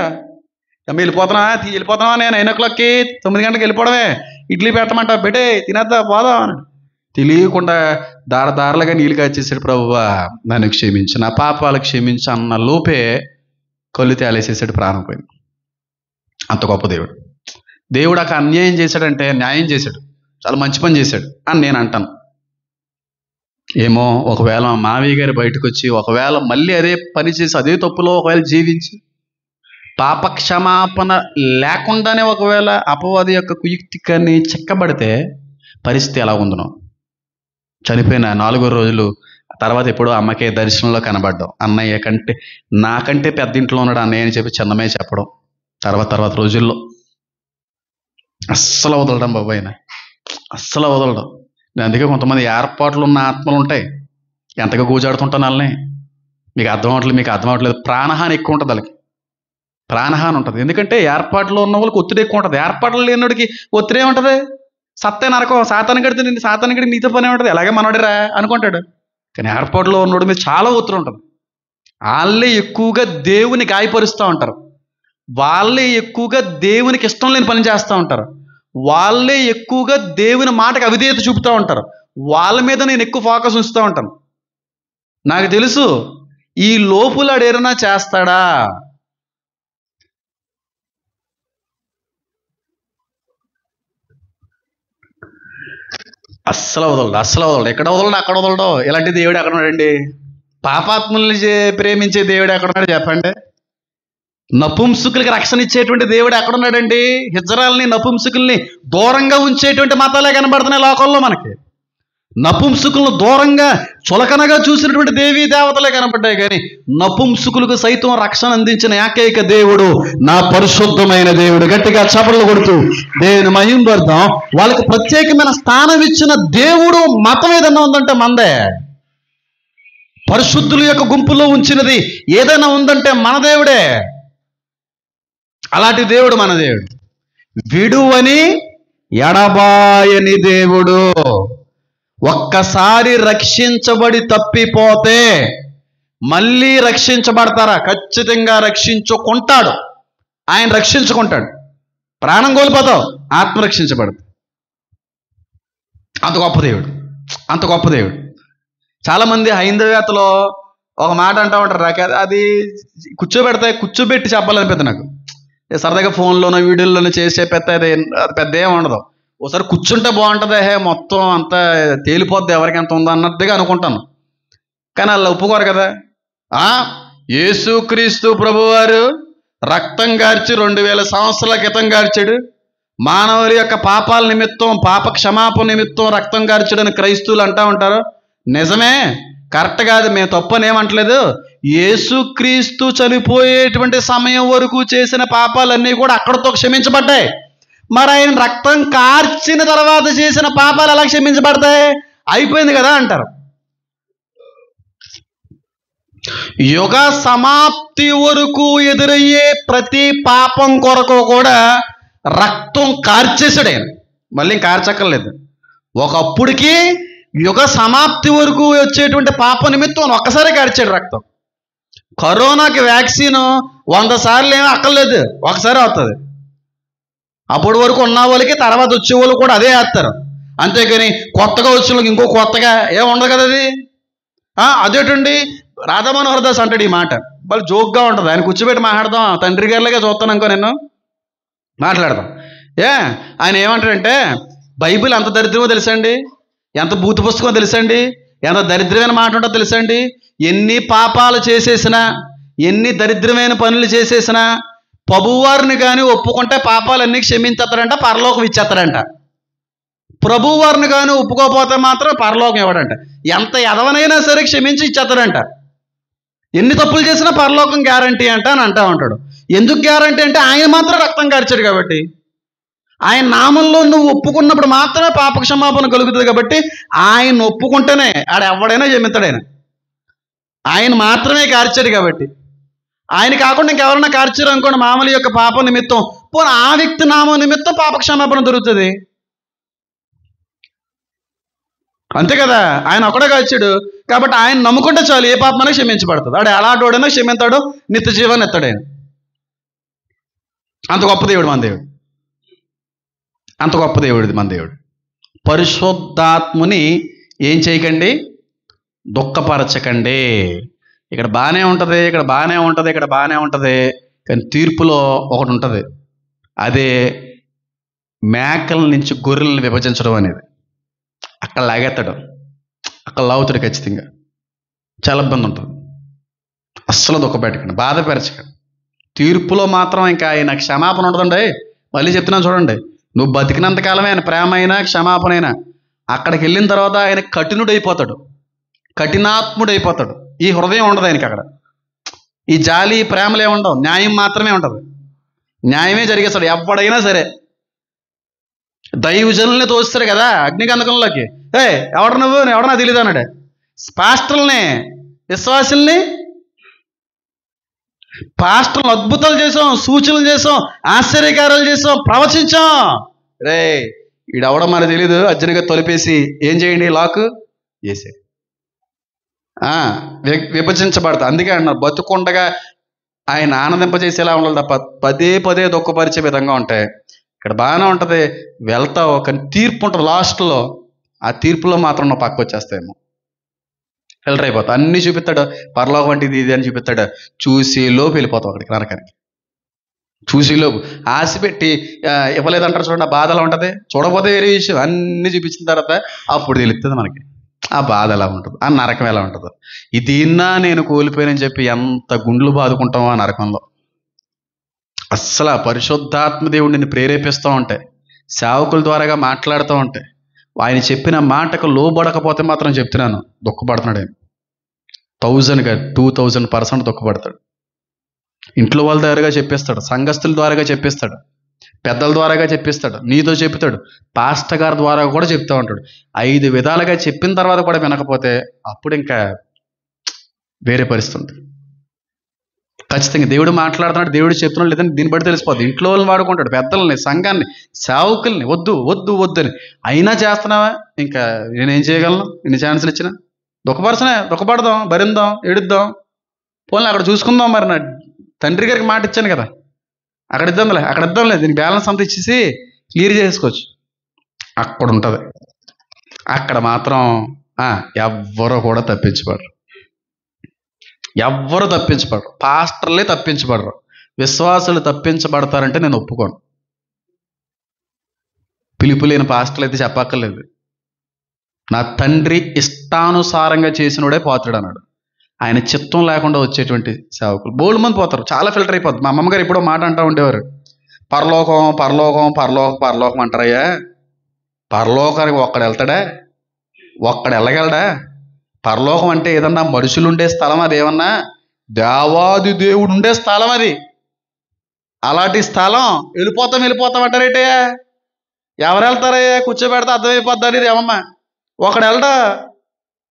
అమ్మ వెళ్ళిపోతున్నావా నేను 9 o'clockకి 9 గంటలకు వెళ్ళిపోవడమే, ఇడ్లీ పెట్టమంటా, పెట్టే తినేద్దా పోదాం అన్నాడు. తెలియకుండా దారదారలుగా నీళ్ళు కాచేసాడు. ప్రభువా నన్ను క్షమించు, నా పాపాలు క్షమించు అన్న లోపే కళ్ళు తేలేసేసాడు, ప్రాణం పోయింది. అంత గొప్ప దేవుడు. దేవుడు అక్కడ అన్యాయం చేశాడంటే న్యాయం చేశాడు, చాలా మంచి పని చేశాడు అని నేను అంటాను. ఏమో ఒకవేళ మావయ్య గారు బయటకు వచ్చి ఒకవేళ మళ్ళీ అదే పని చేసి అదే తప్పులో ఒకవేళ జీవించి పాపక్షమాపణ లేకుండానే ఒకవేళ అపవాది యొక్క కుయుక్తికాన్ని చెక్కబడితే పరిస్థితి ఎలా ఉందనో. చనిపోయిన 4 రోజులు తర్వాత ఎప్పుడో అమ్మకే దర్శనంలో కనబడ్డాం. అన్నయ్య కంటే నాకంటే పెద్ద ఇంట్లో ఉన్నాడు అన్నయ్య అని చెప్పి చిన్నమ్మాయి చెప్పడం. తర్వాత రోజుల్లో అస్సలు వదలడం బాబు ఆయన, అస్సలు వదలడం. అందుకే కొంతమంది ఏర్పాట్లు ఉన్న ఆత్మలు ఉంటాయి, ఎంతగా కూజాడుతుంటాను వాళ్ళని. మీకు అర్థమవట్లేదు. ప్రాణహాని ఎక్కువ ఉంటుంది వాళ్ళకి, ప్రాణహాని ఉంటుంది. ఎందుకంటే ఏర్పాట్లో ఉన్న వాళ్ళకి ఒత్తిడి ఎక్కువ ఉంటుంది. ఏర్పాట్లు లేనివాడికి ఒత్తిడి ఏముంటుంది? సత్తే నరకం, సాతానికి నీతో పని ఉంటుంది, అలాగే మనోడిరా అనుకుంటాడు. కానీ ఏర్పాటులో ఉన్నోడి మీద చాలా ఒత్తిడి ఉంటుంది. వాళ్ళే ఎక్కువగా దేవుని గాయపరుస్తూ ఉంటారు, వాళ్ళే ఎక్కువగా దేవునికి ఇష్టం లేని పని చేస్తూ ఉంటారు, వాళ్ళే ఎక్కువగా దేవుని మాటకు అవిధేయత చూపుతూ ఉంటారు. వాళ్ళ మీద నేను ఎక్కువ ఫోకస్ ఉంచుతూ ఉంటాను. నాకు తెలుసు ఈ లోపులాడు ఏదైనా చేస్తాడా. అస్సలు వదలడు. ఎక్కడ వదలడు, అక్కడ వదలడు. ఇలాంటి దేవుడు ఎక్కడ ఉన్నాడండి? పాపాత్ముల్ని ప్రేమించే దేవుడు ఎక్కడున్నాడు చెప్పండి? నపుంసకులకి రక్షణ ఇచ్చేటువంటి దేవుడు ఎక్కడున్నాడండి? హిజ్రాల్ని నపుంసకుల్ని దూరంగా ఉంచేటువంటి మతాలే కనబడుతున్నాయి లోకంలో మనకి. నపుంసకులను దూరంగా చులకనగా చూసినటువంటి దేవీ దేవతలే కనబడ్డాయి. కానీ నపుంసకులకు సైతం రక్షణ అందించిన ఏకైక దేవుడు నా పరిశుద్ధమైన దేవుడు. గట్టిగా చపలు కొడుతూ దేవుని మహింపడతాం. వాళ్ళకి ప్రత్యేకమైన స్థానం ఇచ్చిన దేవుడు మతం ఏదైనా ఉందంటే మందే. పరిశుద్ధుల యొక్క గుంపులో ఉంచినది ఏదైనా ఉందంటే మన దేవుడే. అలాంటి దేవుడు మన దేవుడు. విడువని ఎడబాయని దేవుడు. ఒక్కసారి రక్షించబడి తప్పిపోతే మళ్ళీ రక్షించబడతారా? ఖచ్చితంగా రక్షించుకుంటాడు. ఆయన రక్షించుకుంటాడు. ప్రాణం కోల్పోతావు, ఆత్మ రక్షించబడదు. అంత గొప్ప దేవుడు. చాలామంది హైందవేత్తలో ఒక మాట అంటూ ఉంటారు, నాకు అది కూర్చోబెట్టి చెప్పాలనిపిస్తుంది నాకు. సరదాగా ఫోన్లోనో వీడియోలోనో చేసి చెప్పేస్తే అది పెద్ద ఏమి ఉండదు. ఒకసారి కూర్చుంటే బాగుంటుంది, మొత్తం అంతా తేలిపోద్ది ఎవరికి ఎంత ఉందో అన్నట్టుగా అనుకుంటాను. కానీ వాళ్ళు ఒప్పుకోరు కదా. యేసుక్రీస్తు ప్రభువారు రక్తం గార్చి 2000 సంవత్సరాల క్రితం గార్చాడు. మానవుల యొక్క పాపాల నిమిత్తం, పాప క్షమాపణ నిమిత్తం రక్తం గార్చాడని క్రైస్తవులు అంటూ ఉంటారు. నిజమే, కరెక్ట్ కాదు, మేము తప్పని ఏమంటలేదు. యేసుక్రీస్తు చనిపోయేటువంటి సమయం వరకు చేసిన పాపాలన్నీ కూడా అక్కడితో క్షమించబడ్డాయి. మరి ఆయన రక్తం కార్చిన తర్వాత చేసిన పాపాలు ఎలా క్షమించబడతాయి? అయిపోయింది కదా అంటారు. యుగ సమాప్తి వరకు ఎదురయ్యే ప్రతి పాపం కొరకు కూడా రక్తం కార్చేసాడు ఆయన. మళ్ళీ కార్చక్కర్లేదు. ఒకప్పుడుకి యుగ సమాప్తి వరకు వచ్చేటువంటి పాప నిమిత్తం ఒక్కసారి కార్చాడు రక్తం. కరోనాకి వ్యాక్సిన్ 100 సార్లు ఏమీ అక్కర్లేదు, ఒకసారి అవుతుంది. అప్పటి వరకు ఉన్న వాళ్ళకి, తర్వాత వచ్చే వాళ్ళు కూడా అదే వేస్తారు. అంతేకాని కొత్తగా వచ్చిన వాళ్ళకి ఇంకో కొత్తగా ఉండదు కదా అది. అదేటండి రాధా మనోహర్ దాస్ అంటాడు ఈ మాట, వాళ్ళు జోక్గా ఉంటుంది. ఆయన కూర్చోబెట్టి మాట్లాడదాం, తండ్రి గారిలాగా చూస్తాను అనుకో, నేను మాట్లాడదాం. ఆయన ఏమంటాడంటే, బైబిల్ ఎంత దరిద్రమో తెలుసండి, ఎంత భూత పుస్తకమో తెలుసండి, ఎంత దరిద్రమైన మాట ఉంటుందో తెలుసండి. ఎన్ని పాపాలు చేసేసినా, ఎన్ని దరిద్రమైన పనులు చేసేసినా ప్రభువారిని కానీ ఒప్పుకుంటే పాపాలన్నీ క్షమించేస్తాడంట, పరలోకం ఇచ్చేస్తాడంట. ప్రభువారిని కానీ ఒప్పుకోకపోతే మాత్రం పరలోకం ఇవ్వడంట. ఎంత ఎదవనైనా సరే క్షమించి ఇచ్చేస్తాడంట. ఎన్ని తప్పులు చేసినా పరలోకం గ్యారంటీ అంట అని అంటూ ఉంటాడు. ఎందుకు గ్యారంటీ అంటే ఆయన మాత్రం రక్తం కార్చాడు కాబట్టి. ఆయన నామంలో నువ్వు ఒప్పుకున్నప్పుడు మాత్రమే పాప క్షమాపణ కలుగుతుంది కాబట్టి ఆయన ఒప్పుకుంటేనే ఎవడైనా క్షమిస్తాడు. ఆయన మాత్రమే కార్చాడు కాబట్టి. ఆయన కాకుండా ఇంకెవరైనా కార్చారు అనుకోండి మామూలు యొక్క పాప నిమిత్తం, పోనీ ఆ వ్యక్తి నామం నిమిత్తం పాప క్షమాపణ దొరుకుతుంది. అంతే కదా, ఆయన ఒకడే కార్చాడు కాబట్టి ఆయన నమ్ముకుంటే చాలు, ఏ పాపమైనా క్షమించబడుతుంది. ఎలాంటోడైనా క్షమింతాడు, నిత్య జీవాన్ని ఎత్తాడు ఆయన. అంత గొప్ప దేవుడు మన దేవుడు, అంత గొప్ప దేవుడిది మన దేవుడు. పరిశుద్ధాత్ముని ఏం చేయకండి, దుఃఖపరచకండి. ఇక్కడ బాగానే ఉంటుంది, ఇక్కడ బాగానే ఉంటుంది, ఇక్కడ బాగానే ఉంటుంది. కానీ తీర్పులో ఒకటి ఉంటుంది, అదే మేకల నుంచి గొర్రెలను విభజించడం అనేది. అక్కడ లాగేస్తాడు, అక్కడ లాగుతాడు ఖచ్చితంగా. చాలా ఇబ్బంది ఉంటుంది. అస్సలు దుఃఖపెట్టకండి, బాధపరచకండి. తీర్పులో మాత్రం ఇంకా ఆయన క్షమాపణ ఉంటుందండి. మళ్ళీ చెప్తున్నాను చూడండి, నువ్వు బతికినంతకాలమే ఆయన ప్రేమ అయినా క్షమాపణ అయినా, అక్కడికి వెళ్ళిన తర్వాత ఆయన కఠినుడైపోతాడు, కఠినాత్ముడైపోతాడు. ఈ హృదయం ఉండదు ఆయనకి. అక్కడ ఈ జాలి ప్రేమలే ఉండవు, న్యాయం మాత్రమే ఉంటుంది. న్యాయమే జరిగేస్తాడు ఎవడైనా సరే. దైవజనుల్ని తోస్తారు కదా అగ్నిగంధకంలోకి. ఎవడు నువ్వు, ఎవడన్నా తెలియదు అన్నాడు. పాస్టర్లని, విశ్వాసుల్ని, పాస్టర్లు అద్భుతాలు చేసాం, సూచనలు చేసాం, ఆశ్చర్యకారాలు చేసాం, ప్రవచించాం. ఈడెవడో మనకు తెలీదు, అర్జునుగా తొలిపేసి ఏం చేయండి, లాక్ చేసే విభజించబడతా. అందుకే అన్నారు బతుకుండగా ఆయన ఆనందింపజేసేలా ఉండాలి తప్ప పదే పదే దుఃఖపరిచే విధంగా ఉంటాయి. ఇక్కడ బాగానే ఉంటుంది, వెళ్తావు, కానీ తీర్పు ఉంటుంది లాస్ట్లో. ఆ తీర్పులో మాత్రం నువ్వు పక్క వచ్చేస్తాయేమో, ఫిల్టర్ అయిపోతావు. అన్నీ చూపిస్తాడు, పరలోకం వంటిది ఇది అని చూపిస్తాడు. చూసేలోపు వెళ్ళిపోతావు అక్కడికి, నరకానికి. చూసేలోపు ఆశ పెట్టి ఇవ్వలేదంటారు చూడండి, ఆ బాధ ఎలా ఉంటుంది. చూడకపోతే వేరే విషయం, అన్నీ చూపించిన తర్వాత అప్పుడు తెలుస్తుంది మనకి ఆ బాధ ఎలా ఉంటుందో, ఆ నరకం ఎలా ఉంటుందో. ఇదిన్నా నేను కోల్పోయానని చెప్పి ఎంత గుండ్లు బాదుకుంటామో ఆ నరకంలో. అస్సలు పరిశుద్ధాత్మ దేవుడు నిన్ను ప్రేరేపిస్తూ ఉంటాయి, సేవకుల ద్వారాగా మాట్లాడుతూ ఉంటాయి. ఆయన చెప్పిన మాటకు లోబడకపోతే మాత్రం చెప్తున్నాను, దుఃఖపడుతున్నాడు ఆయన. 1000 కాదు 2000% దుఃఖపడతాడు. ఇంట్లో వాళ్ళ ద్వారాగా చెప్పిస్తాడు, సంఘస్థుల ద్వారాగా చెప్పిస్తాడు, పెద్దల ద్వారాగా చెప్పిస్తాడు, నీతో చెప్తాడు, పాస్టర్ గారి ద్వారా కూడా చెప్తూ ఉంటాడు. 5 విధాలుగా చెప్పిన తర్వాత కూడా వినకపోతే అప్పుడు ఇంకా వేరే పరిస్థితి ఉంటుంది. ఖచ్చితంగా దేవుడు మాట్లాడుతున్నాడు, దేవుడు చెప్తున్నాడు లేదని దీన్ని బట్టి తెలిసిపోద్ది. ఇంట్లో వాళ్ళని వాడుకుంటాడు, పెద్దల్ని, సంఘాన్ని, సేవకుల్ని, వద్దు వద్దు వద్దని. అయినా చేస్తున్నావా, ఇంకా నేనేం చేయగలను, ఇన్ని ఛాన్సులు ఇచ్చిన. దుఃఖపడదాం, భరిందాం, ఏడుద్దాం, పోనీ అక్కడ చూసుకుందాం. మరి నా తండ్రి గారికి మాట ఇచ్చాను కదా, అక్కడ ఇద్దాంలే, దీనికి బ్యాలెన్స్ అంతా ఇచ్చేసి క్లియర్ చేసుకోవచ్చు. అక్కడ ఉంటుంది. అక్కడ మాత్రం ఎవ్వరూ కూడా తప్పించబడరు, ఎవ్వరు తప్పించబడరు. పాస్టర్లే తప్పించబడరు, విశ్వాసులు తప్పించబడతారంటే నేను ఒప్పుకోను. పిలుపు లేని పాస్టర్లు అయితే చెప్పక్కర్లేదు. నా తండ్రి ఇష్టానుసారంగా చేసినోడే పోతాడు అన్నాడు. ఆయన చిత్తం లేకుండా వచ్చేటువంటి సేవకులు బోల్డ్ మంది పోతారు. చాలా ఫిల్టర్ అయిపోద్ది. మా అమ్మమ్మగారు ఎప్పుడో మాట అంటూ ఉండేవారు, పరలోకం పరలోకం పరలోకం పరలోకం అంటారయ్యా. పరలోకానికి ఒక్కడు వెళ్తాడా? ఒక్కడు వెళ్ళగలడా? పరలోకం అంటే ఏదన్నా మనుషులు ఉండే స్థలం, అది ఏమన్నా దేవాది దేవుడు ఉండే స్థలం అది. అలాంటి స్థలం వెళ్ళిపోతాం అంటారేటయ్యా? ఎవరు వెళ్తారయ్యా? కూర్చోబెడితే అర్థమైపోద్ది అనేది అమ్మమ్మ. ఒకడు వెళ్ళడా?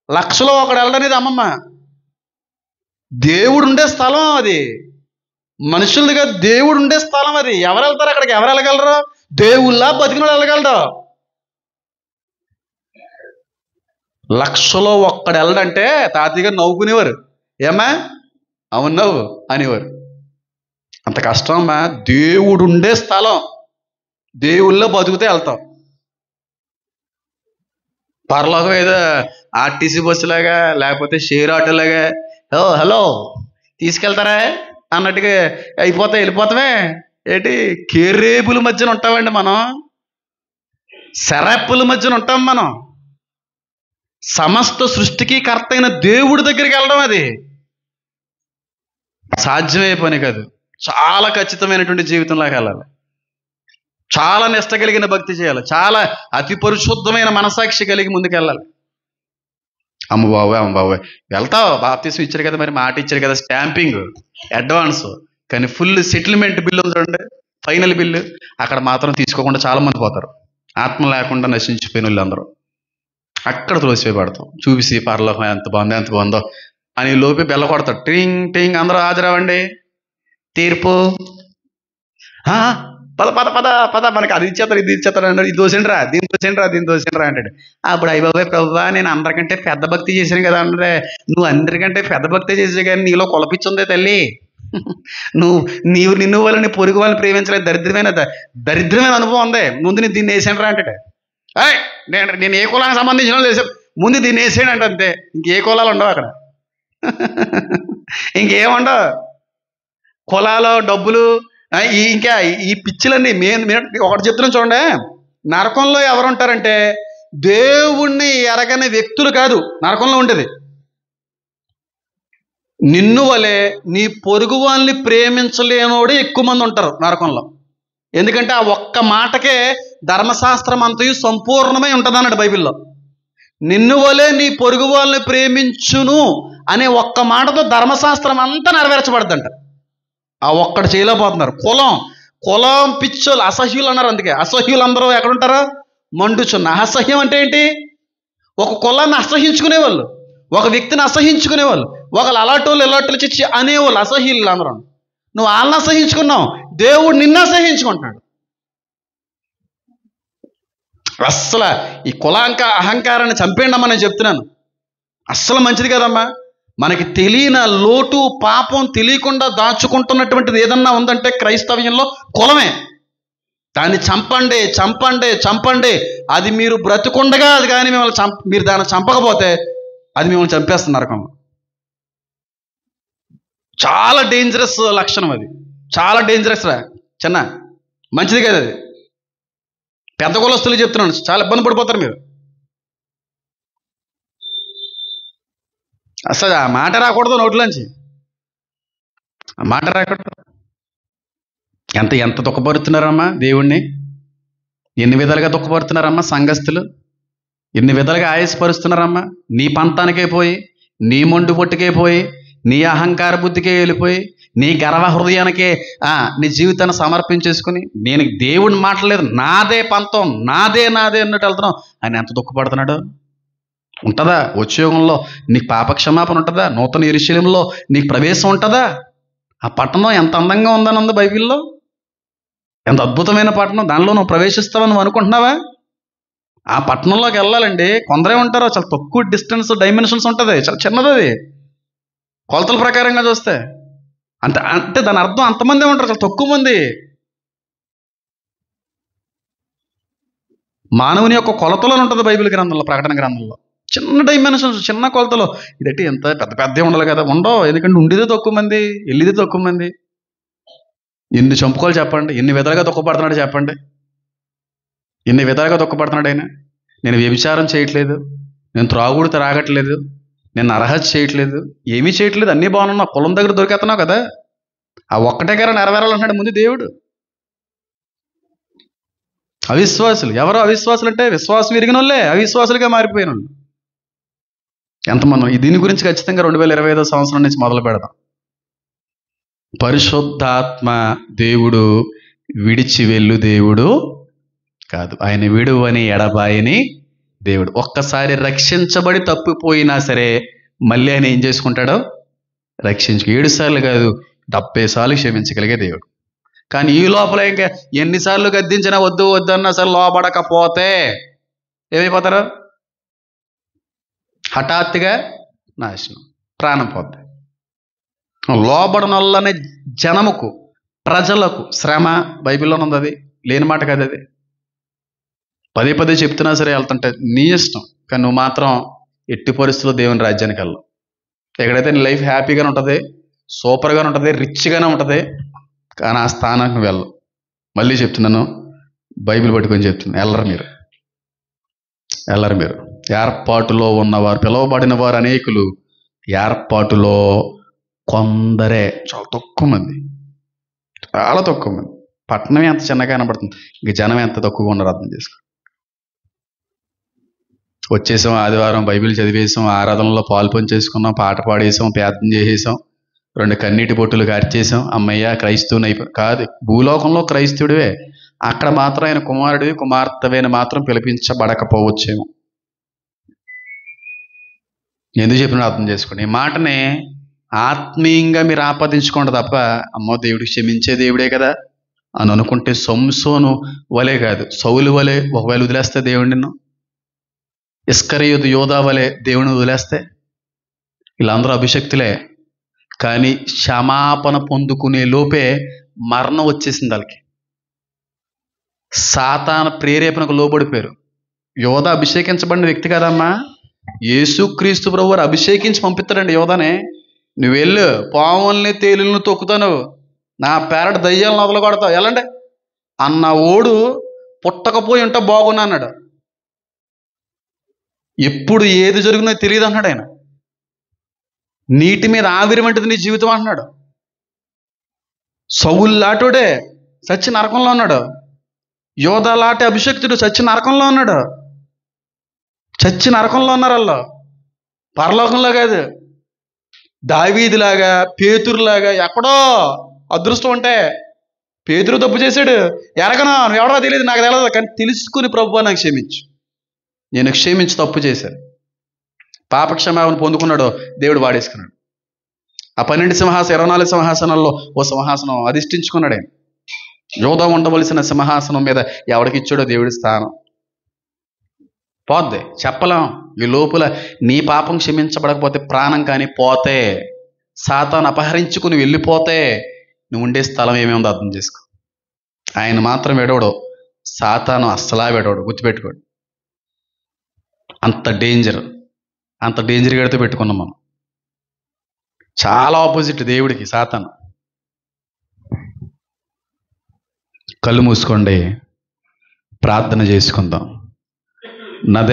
లక్షలో ఒకడు వెళ్ళడనేది అమ్మమ్మ. దేవుడు ఉండే స్థలం అది, మనుషులుగా దేవుడు ఉండే స్థలం అది. ఎవరు వెళ్తారు అక్కడికి? ఎవరు వెళ్ళగలరు? దేవుళ్ళ బతికినోడు వెళ్ళగలడు. లక్షలో ఒక్కడు వెళ్ళడంటే తాతయ్యగా నవ్వుకునేవారు. ఏమ్మా అవును నవ్వు అనేవారు. అంత కష్టమమ్మా. దేవుడు ఉండే స్థలం, దేవుళ్ళో బతుకుతే వెళ్తాం. పరలోకం ఏదో ఆర్టీసీ బస్సులాగా లేకపోతే షేర్ ఆటోలాగా ఓ హలో తీసుకెళ్తారా అన్నట్టుగా వెళ్ళిపోతామే. ఏంటి కేరేపుల మధ్యన ఉంటామండి మనం, శరప్పుల మధ్యన ఉంటాం మనం. సమస్త సృష్టికి కర్త అయిన దేవుడి దగ్గరికి వెళ్ళడం అది సాధ్యమయ్యే పని కాదు. చాలా ఖచ్చితమైనటువంటి జీవితంలోకి వెళ్ళాలి, చాలా నిష్ట కలిగిన భక్తి చేయాలి, చాలా అతి పరిశుద్ధమైన మనసాక్షి కలిగి ముందుకెళ్ళాలి. అమ్మ బాబోయ్ వెళ్తావు, బాప్తీసం ఇచ్చారు కదా, మరి మాట ఇచ్చారు కదా, స్టాంపింగ్ అడ్వాన్స్, కానీ ఫుల్ సెటిల్మెంట్ బిల్లు చూడండి, ఫైనల్ బిల్లు అక్కడ మాత్రం తీసుకోకుండా చాలా మంది పోతారు. ఆత్మ లేకుండా నశించిపోయిన వాళ్ళందరూ అక్కడ త్రోసివేయబడతాం. చూపిసి పరలోకం ఎంత బాగుందో అని లోపే బెల్ల కొడతాడు, టింగ్ టింగ్ అందరూ హాజరవ్వండి, తీర్పు. పద పద పద పద మనకి అది ఇచ్చేస్తారు ఇది ఇచ్చేస్తారు అంటాడు. ఇది దోసేండ్రా దీని దోసేండ్రా అంటాడు. అప్పుడు అయ్యబాబాయ్ ప్రభువా నేను అందరికంటే పెద్ద భక్తి చేశాను కదా అంటే, నువ్వు అందరికంటే పెద్ద భక్తి చేసే కానీ నీలో కొలపిచ్చుందే తల్లి. నిన్ను వాళ్ళని పొరుగు వాళ్ళని ప్రేమించలేదు, దరిద్రమైన అనుభవం ఉంది. ముందు నేను దీన్ని వేసాను రా అంటాడు. నేను ఏ కులానికి సంబంధించిన వేసాను, ముందు దీన్ని వేసాడు అంటే అంతే. ఇంకే కులాలు ఉండవు అక్కడ, ఇంకేముండవు. కులాలు డబ్బులు ఇంకా ఈ పిచ్చిలన్నీ ఒకటి చెప్తున్నాను చూడండి. నరకంలో ఎవరు ఉంటారంటే దేవుణ్ణి ఎరగని వ్యక్తులు కాదు నరకంలో ఉండేది. నిన్ను వలె నీ పొరుగు వాళ్ళని ప్రేమించలేనోడే ఎక్కువ మంది ఉంటారు నరకంలో. ఎందుకంటే ఆ ఒక్క మాటకే ధర్మశాస్త్రం అంతయు సంపూర్ణమై ఉంటుంది అన్నాడు బైబిల్లో. నిన్ను వలె నీ పొరుగు వాళ్ళని ప్రేమించును అనే ఒక్క మాటతో ధర్మశాస్త్రం అంతా నెరవేర్చబడద్దంట. ఆ ఒక్కటి చేయలేకపోతున్నారు. కులం పిచ్చోళ్ళు అసహ్యులు అన్నారు. అందుకే అసహ్యులు అందరూ ఎక్కడుంటారో మండుచున్న. అసహ్యం అంటే ఏంటి? ఒక కులాన్ని అసహించుకునేవాళ్ళు, ఒక వ్యక్తిని అసహించుకునేవాళ్ళు, ఒకళ్ళు అలాటోళ్ళు ఇలాటోళ్ళు చిచ్చి అనేవాళ్ళు అసహ్యులు అందరూ. నువ్వు వాళ్ళని అసహించుకున్నావు, దేవుడు నిన్ను అసహించుకుంటున్నాడు. అస్సలు ఈ అహంకారాన్ని చంపేయండమ్మా నేను చెప్తున్నాను. అస్సలు మంచిది కదమ్మా. మనకి తెలియని లోటు పాపం తెలియకుండా దాచుకుంటున్నటువంటిది ఏదన్నా ఉందంటే క్రైస్తవ్యంలో కులమే. దాన్ని చంపండి. అది మీరు బ్రతుకుండగా అది కానీ మీరు దాన్ని చంపకపోతే అది మిమ్మల్ని చంపేస్తుంది నరకంలో. చాలా డేంజరస్ లక్షణం అది, చాలా డేంజరస్ రా చిన్న, మంచిది కదా అది. పెద్ద కులస్తులు చెప్తున్నాను, చాలా ఇబ్బంది పడిపోతారు మీరు. అసలు ఆ మాట రాకూడదు నోట్లోంచి, ఆ మాట రాకూడదు. ఎంత దుఃఖపరుతున్నారమ్మా దేవుణ్ణి, ఎన్ని విధాలుగా దుఃఖపరుతున్నారమ్మా సంఘస్థులు, ఎన్ని విధాలుగా ఆయాసపరుస్తున్నారమ్మా. నీ పంతానికే పోయి, నీ మొండు పొట్టుకే పోయి, నీ అహంకార బుద్ధికే వెళ్ళిపోయి, నీ గర్వ హృదయానికే నీ జీవితాన్ని సమర్పించేసుకుని, నేను దేవుడిని మాట్లాడలేదు, నాదే పంతం, నాదే అన్నట్టు వెళ్తున్నావు. ఆయన ఎంత దుఃఖపడుతున్నాడు. ఉంటుందా ఉద్యోగంలో నీకు పాపక్షమాపణ ఉంటుందా? నూతన యెరూషలేములో నీకు ప్రవేశం ఉంటుందా? ఆ పట్టణం ఎంత అందంగా ఉందని ఉంది బైబిల్లో, ఎంత అద్భుతమైన పట్టణం, దానిలో నువ్వు ప్రవేశిస్తావని నువ్వు అనుకుంటున్నావా? ఆ పట్టణంలోకి వెళ్ళాలండి కొందరే ఉంటారో, చాలా తక్కువ డిస్టెన్స్ డైమెన్షన్స్ ఉంటుంది, చాలా చిన్నది అది కొలతల ప్రకారంగా చూస్తే. అంటే దాని అర్థం అంతమంది ఉంటారు, చాలా తక్కువ మంది. మానవుని యొక్క కొలతలో ఉంటుంది బైబిల్ గ్రంథంలో, ప్రకటన గ్రంథంలో చిన్న డైమెన్షన్స్, చిన్న కొలతలో. ఇదైతే ఎంత పెద్ద ఉండాలి కదా, ఉండవు. ఎందుకంటే ఉండేదే తక్కువ మంది, వెళ్ళేదే తక్కువ మంది. ఎన్ని చంపుకోవాలి చెప్పండి, ఎన్ని విధాలుగా దుఃఖపడుతున్నాడు చెప్పండి. ఇన్ని విధాలుగా దుఃఖపడుతున్నాడు ఆయన. నేను వ్యభిచారం చేయట్లేదు, నేను త్రాగుడు త్రాగట్లేదు, నేను నరహత్య చేయట్లేదు, ఏమీ చేయట్లేదు, అన్నీ బాగున్నావు, కులం దగ్గర దొరికేస్తున్నావు కదా, ఆ ఒక్కటే గారు నెరవేరాలంటున్నాడు ముందు దేవుడు. అవిశ్వాసులు ఎవరో, అవిశ్వాసులు అంటే విశ్వాసం విరిగిన వాళ్ళే అవిశ్వాసులుగా మారిపోయిన వాళ్ళు ఎంతమంది. దీని గురించి ఖచ్చితంగా 2025 సంవత్సరం నుంచి మొదలు పెడదాం. పరిశుద్ధాత్మ దేవుడు విడిచి వెళ్ళు దేవుడు కాదు, ఆయన విడువని ఎడబాయని దేవుడు. ఒక్కసారి రక్షించబడి తప్పిపోయినా సరే మళ్ళీ ఆయన ఏం చేసుకుంటాడో రక్షించు. 7 సార్లు కాదు, 70 సార్లు క్షమించగలిగే దేవుడు. కానీ ఈ లోపల ఇంకా ఎన్నిసార్లు గద్దించినా వద్దు వద్దు అన్నా సరే లోపడకపోతే ఏమైపోతారు? హఠాత్తుగా నాశనం, ప్రాణం పోద్ది. లోబడనొల్లనే జనముకు, ప్రజలకు శ్రమ బైబిల్లోనే ఉంది, అది లేని మాట కాదు. అది పదే పదే చెప్తున్నా సరే వెళ్తుంటే నీ ఇష్టం, కానీ నువ్వు మాత్రం ఎట్టి పరిస్థితుల్లో దేవుని రాజ్యానికి వెళ్ళవు. ఎక్కడైతే నీ లైఫ్ హ్యాపీగానే ఉంటుంది, సూపర్గానే ఉంటుంది, రిచ్గానే ఉంటుంది, కానీ ఆ స్థానానికి వెళ్ళవు. మళ్ళీ చెప్తున్నాను, బైబిల్ పట్టుకొని చెప్తున్నాను, వెళ్ళరు మీరు. ఏర్పాటులో ఉన్నవారు, పిలువబడిన వారు అనేకులు, ఏర్పాటులో కొందరే, చాలా తక్కువ మంది, చాలా తక్కువ మంది. పట్టణం ఎంత చిన్నగా కనబడుతుంది, ఇంక జనం ఎంత తక్కువగా ఉన్నారు అర్థం చేసుకో. వచ్చేసాం, ఆదివారం బైబిల్ చదివేసాం, ఆరాధనలో పాలు చేసుకున్నాం, పాట పాడేసాం, ప్రార్థన చేసేసాం, 2 కన్నీటి బొట్టులు కార్చేసాం, అమ్మయ్య క్రైస్తవుని అయిపోయి కాదు. భూలోకంలో క్రైస్తవుడివే, అక్కడ మాత్రం ఆయన కుమారుడివి కుమార్తెవేని మాత్రం పిలిపించబడకపోవచ్చేమో. ఎందుకు చెప్పినా అర్థం చేసుకోండి. ఈ మాటని ఆత్మీయంగా మీరు ఆపాదించుకోండి తప్ప, అమ్మో దేవుడు క్షమించే దేవుడే కదా అని అనుకుంటే సంసోను వలే కాదు, సౌలు వలే ఒకవేళ వదిలేస్తే దేవుడు నిన్ను, ఇస్కరియోతు యోధా వలే దేవుని వదిలేస్తే, వీళ్ళందరూ అభిషక్తులే. కానీ క్షమాపణ పొందుకునే లోపే మరణం వచ్చేసింది వాళ్ళకి. సాతాను ప్రేరేపణకు లోబడిపోయారు. యోధా అభిషేకించబడిన వ్యక్తి కదమ్మా, యేసుక్రీస్తు ప్రభు వారు అభిషేకించి పంపిస్తాడండి యోధానే. నువ్వు వెళ్ళు, పాముల్ని తేలుల్ని తొక్కుతాను, నా పేరట దయ్యాలను వదలగొడతావు, వెళ్ళండి అన్న ఓడు పుట్టకపోయి ఉంటే బాగున్నా అన్నాడు. ఎప్పుడు ఏది జరిగినో తెలియదు అన్నాడు ఆయన. నీటి మీద ఆవిరి వంటిది నీ జీవితం అంటున్నాడు. సౌలు లాటోడే చచ్చి నరకంలో ఉన్నాడు, యోధా లాంటి అభిషక్తుడు చచ్చి నరకంలో ఉన్నాడు. చచ్చి నరకంలో ఉన్నారు వాళ్ళు, పరలోకంలో కాదు. దావీదులాగా, పేతురులాగా ఎక్కడో అదృష్టం ఉంటే, పేతురు తప్పు చేశాడు, ఎరగను, నువ్వు ఎవడో తెలియదు, నాకు తెలియదు, కానీ తెలుసుకుని ప్రభువా నాకు క్షమించు, నేను క్షమించి తప్పు చేశాను, పాపక్షమాపణ పొందుకున్నాడు, దేవుడు వాడేసుకున్నాడు. ఆ 12 సింహాసనం 24 సింహాసనాల్లో ఓ సింహాసనం అధిష్ఠించుకున్నాడు ఆయన. యోధా ఉండవలసిన సింహాసనం మీద ఎవడికిచ్చాడో దేవుడి స్థానం పోద్ది, చెప్పలేం. ఈ లోపల నీ పాపం క్షమించబడకపోతే, ప్రాణం కానీ పోతే, సాతాను అపహరించుకుని వెళ్ళిపోతే, నువ్వు ఉండే స్థలం ఏమేమి ఉందో అర్థం చేసుకో. ఆయన మాత్రం వెడవడు, సాతాను అస్సలా వెడవడు, గుర్తుపెట్టుకోడు. అంత డేంజర్ గడితో పెట్టుకున్నాం మనం. చాలా ఆపోజిట్ దేవుడికి సాతాను. కళ్ళు మూసుకోండి, ప్రార్థన చేసుకుందాం. నదే